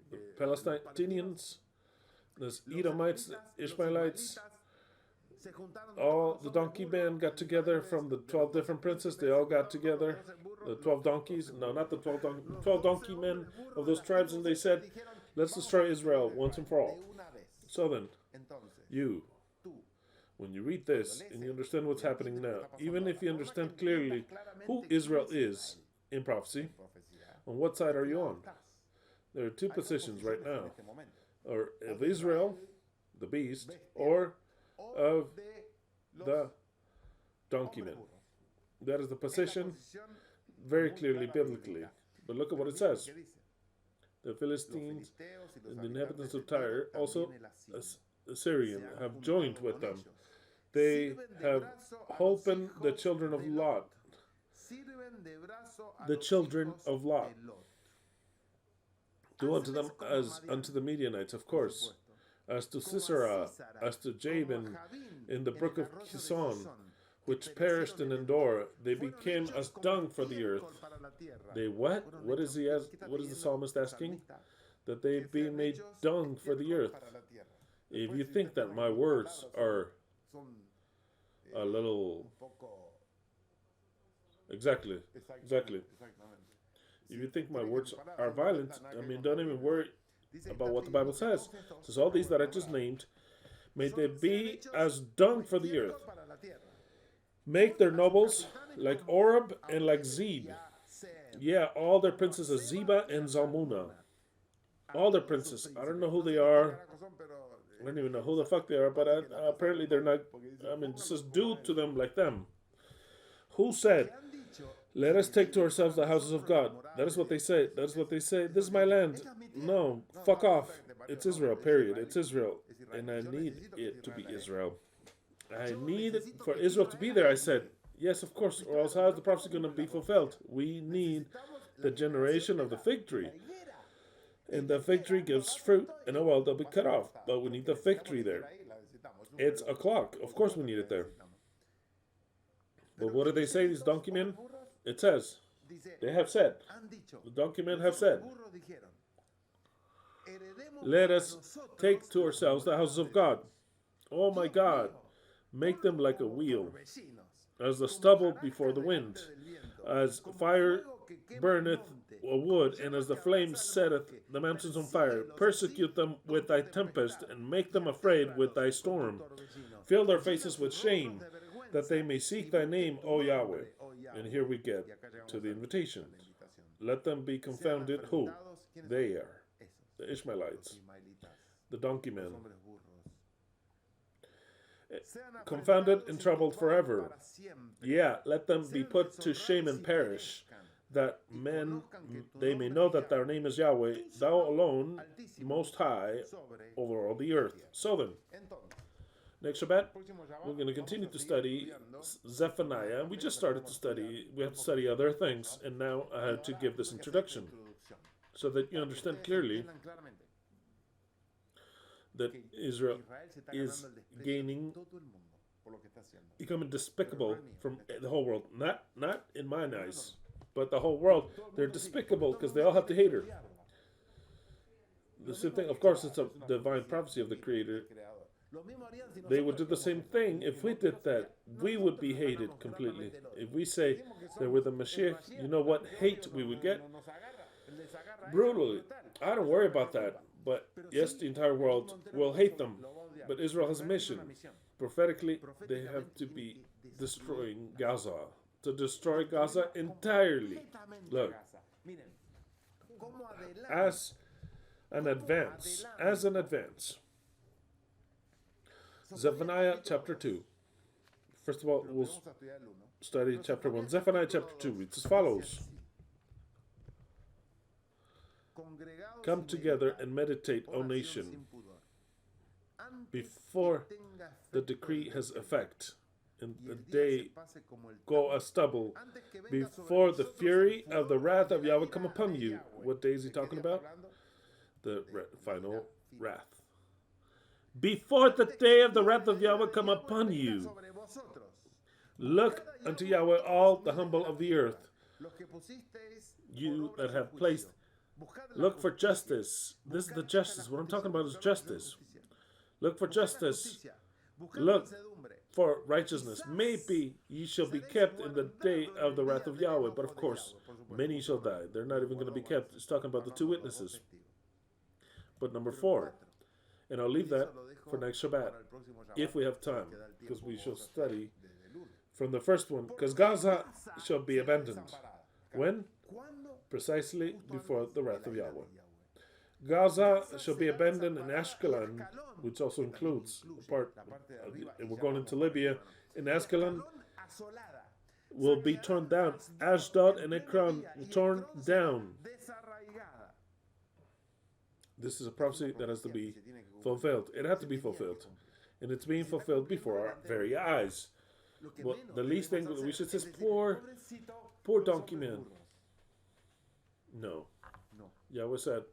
the Palestinians, there's Edomites, the Ishmaelites, all the donkey men got together from the 12 different princes. They all got together, the 12 donkeys, no, not the 12 donkey men of those tribes, and they said, let's destroy Israel once and for all. So then, when you read this and you understand what's happening now, even if you understand clearly who Israel is in prophecy, on what side are you on? There are two positions right now, or of Israel, the beast, or of the donkey men. That is the position very clearly biblically. But look at what it says. The Philistines and the inhabitants of Tyre, also Assyrian, have joined with them. They have holpen the children of Lot. The children of Lot. Do unto them as unto the Midianites, of course. As to Sisera, as to Jabin in the brook of Kison, which perished in Endor, they became as dung for the earth. They what? What is the psalmist asking? That they be made dung for the earth. If you think that my words are a little... Exactly. If you think my words are violent, I mean, don't even worry about what the Bible says. It says all these that I just named, may they be as dung for the earth. Make their nobles like Oreb and like Zeb. Yeah, all their princes are Zeba and Zalmunna. All their princes. I don't know who they are. I don't even know who the fuck they are, but apparently they're not. I mean, just do to them like them. Who said, let us take to ourselves the houses of God? That is what they say. That is what they say. This is my land. No, fuck off. It's Israel, period. It's Israel. And I need it to be Israel. I need for Israel to be there, I said. Yes, of course, or else how is the prophecy going to be fulfilled? We need the generation of the fig tree. And the fig tree gives fruit, and well, they'll be cut off. But we need the fig tree there. It's a clock. Of course we need it there. But what do they say, these donkey men? It says, they have said, the donkey men have said, let us take to ourselves the houses of God. Oh my God, make them like a wheel, as the stubble before the wind, as fire burneth a wood, and as the flame setteth the mountains on fire. Persecute them with thy tempest, and make them afraid with thy storm. Fill their faces with shame, that they may seek thy name, O Yahweh. And here we get to the invitation. Let them be confounded. Who? They are. The Ishmaelites. The donkey men. Confounded and troubled forever. Yeah, let them be put to shame and perish, that men, they may know that thy name is Yahweh, thou alone, most high, over all the earth. So then, next Shabbat, we're going to continue to study Zephaniah. We just started to study, we have to study other things, and now I have to give this introduction, so that you understand clearly that Israel is becoming despicable from the whole world. Not in my eyes, but the whole world. They're despicable because they all have to hate her. the same thing. Of course, it's a divine prophecy of the Creator. They would do the same thing if we did that. We would be hated completely. If we say that we're the Mashiach, you know what hate we would get? Brutally. I don't worry about that. But yes, the entire world will hate them. But Israel has a mission. Prophetically, they have to be destroying Gaza. To destroy Gaza entirely. Look, as an advance. Zephaniah chapter 2. First of all, we'll study chapter 1. Zephaniah chapter 2 reads as follows. Come together and meditate, O nation, before the decree has effect, and the day go a stubble, before the fury of the wrath of Yahweh come upon you. What day is he talking about? The final wrath. Before the day of the wrath of Yahweh come upon you. Look unto Yahweh, all the humble of the earth. You that have placed, look for justice. This is the justice. What I'm talking about is justice. Look for justice. Look for righteousness. Maybe ye shall be kept in the day of the wrath of Yahweh. But of course, many shall die. They're not even going to be kept. It's talking about the two witnesses. But number 4, and I'll leave that for next Shabbat, if we have time, because we shall study from the first one, because Gaza shall be abandoned. When? Precisely before the wrath of Yahweh. Gaza shall be abandoned, in Ashkelon, which also includes a part, and we're going into Libya, in Ashkelon will be torn down. Ashdod and Ekron torn down. This is a prophecy that has to be fulfilled. It had to be fulfilled. And it's being fulfilled before our very eyes. Well, the least thing that we should say is poor donkey man. No. Yahweh said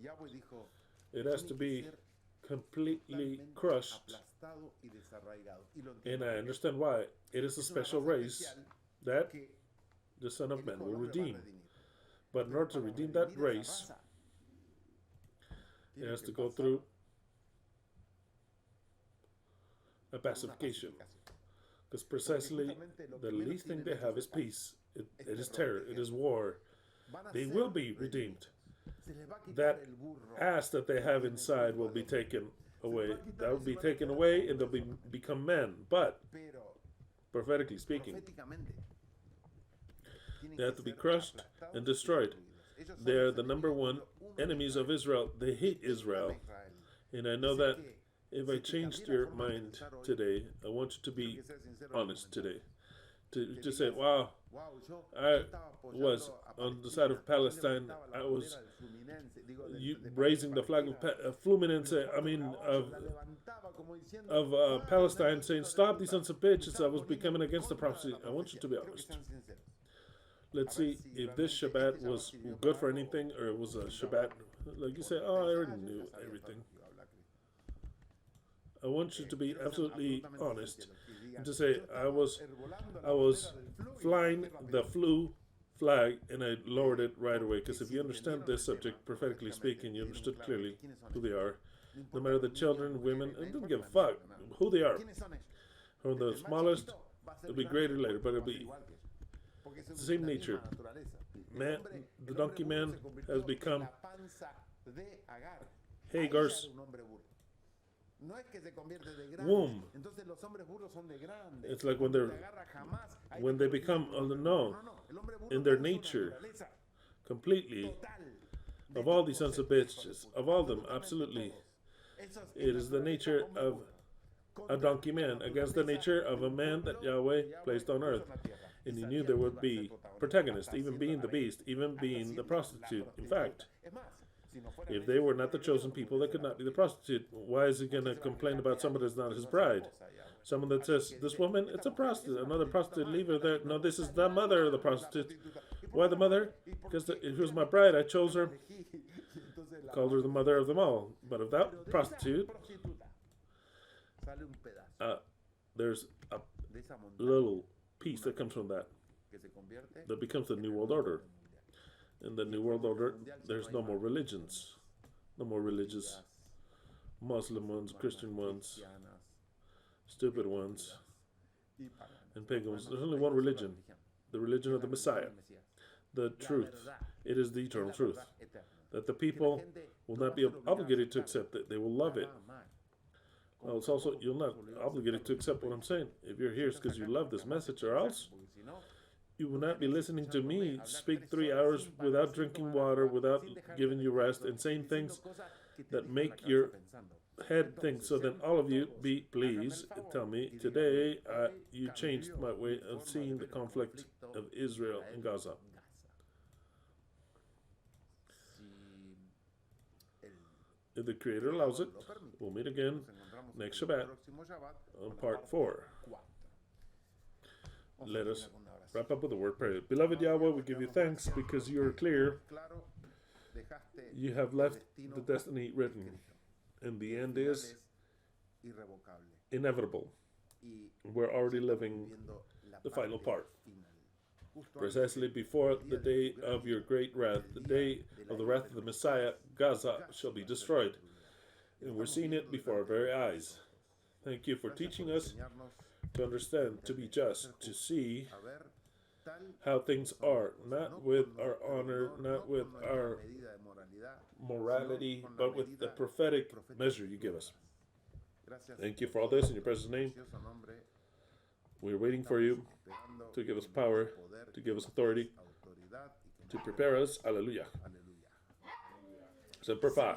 it has to be completely crushed. And I understand why. It is a special race that the Son of Man will redeem. But in order to redeem that race, it has to go through a pacification. Because precisely the least thing they have is peace. It is terror. It is war. They will be redeemed. That ass that they have inside will be taken away. That will be taken away and they'll become men. But, prophetically speaking, they have to be crushed and destroyed. They're the number 1 enemies of Israel. They hate Israel. And I know that if I changed your mind today, I want you to be honest today. To say, wow, I was on the side of Palestine. I was raising the flag of Fluminense, of Palestine, saying, stop these sons of bitches. I was becoming against the prophecy. I want you to be honest. Let's see if this Shabbat was good for anything, or it was a Shabbat, like you say, oh, I already knew everything. I want you to be absolutely honest and to say, I was flying the flu flag and I lowered it right away. Because if you understand this subject, prophetically speaking, you understood clearly who they are. No matter the children, women, I don't give a fuck who they are. From the smallest, it'll be greater later, but it'll be it's the same nature. Man, the donkey man has become Hagar's womb. It's like when they become no, in their nature, completely, of all these sons of bitches, of all them, absolutely, it is the nature of a donkey man against the nature of a man that Yahweh placed on earth. And he knew there would be protagonists, even being the beast, even being the prostitute. In fact, if they were not the chosen people, they could not be the prostitute. Why is he going to complain about somebody that's not his bride? Someone that says, this woman, it's a prostitute. Another prostitute, leave her there. No, this is the mother of the prostitute. Why the mother? Because if she was my bride, I chose her. Called her the mother of them all. But of that prostitute, there's a little piece that comes from that becomes the New World Order. In the New World Order, there's no more religions. no more religious, Muslim ones, Christian ones, stupid ones, and pagans. There's only one religion, the religion of the Messiah, the truth. It is the eternal truth that the people will not be obligated to accept it. They will love it. Well, it's also, you're not obligated to accept what I'm saying. If you're here, it's because you love this message, or else you will not be listening to me speak 3 hours without drinking water, without giving you rest, and saying things that make your head think. So then all of you, please tell me, today you changed my way of seeing the conflict of Israel and Gaza. If the Creator allows it, we'll meet again next Shabbat on part 4. Let us wrap up with a word prayer. Beloved Yahweh, we give you thanks because you are clear. You have left the destiny written, and the end is inevitable. We're already living the final part. Precisely before the day of your great wrath, the day of the wrath of the Messiah, Gaza shall be destroyed. And we're seeing it before our very eyes. Thank you for teaching us to understand, to be just, to see how things are, not with our honor, not with our morality, but with the prophetic measure you give us. Thank you for all this in your precious name. We're waiting for you to give us power, to give us authority, to prepare us. Hallelujah. Semper Fi.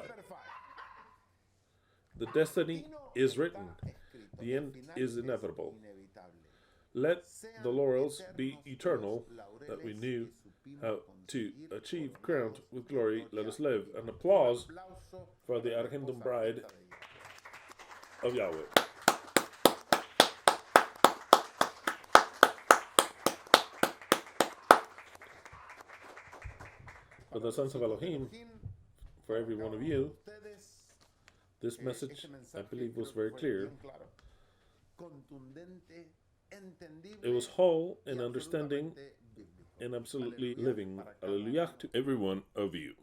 The destiny is written. The end is inevitable. Let the laurels be eternal, that we knew how to achieve crowned with glory. Let us live. An applause for the Argentum bride of Yahweh. For the sons of Elohim, for every one of you, this message, I believe, was very clear. It was whole and understanding and absolutely living. Hallelujah to every one of you.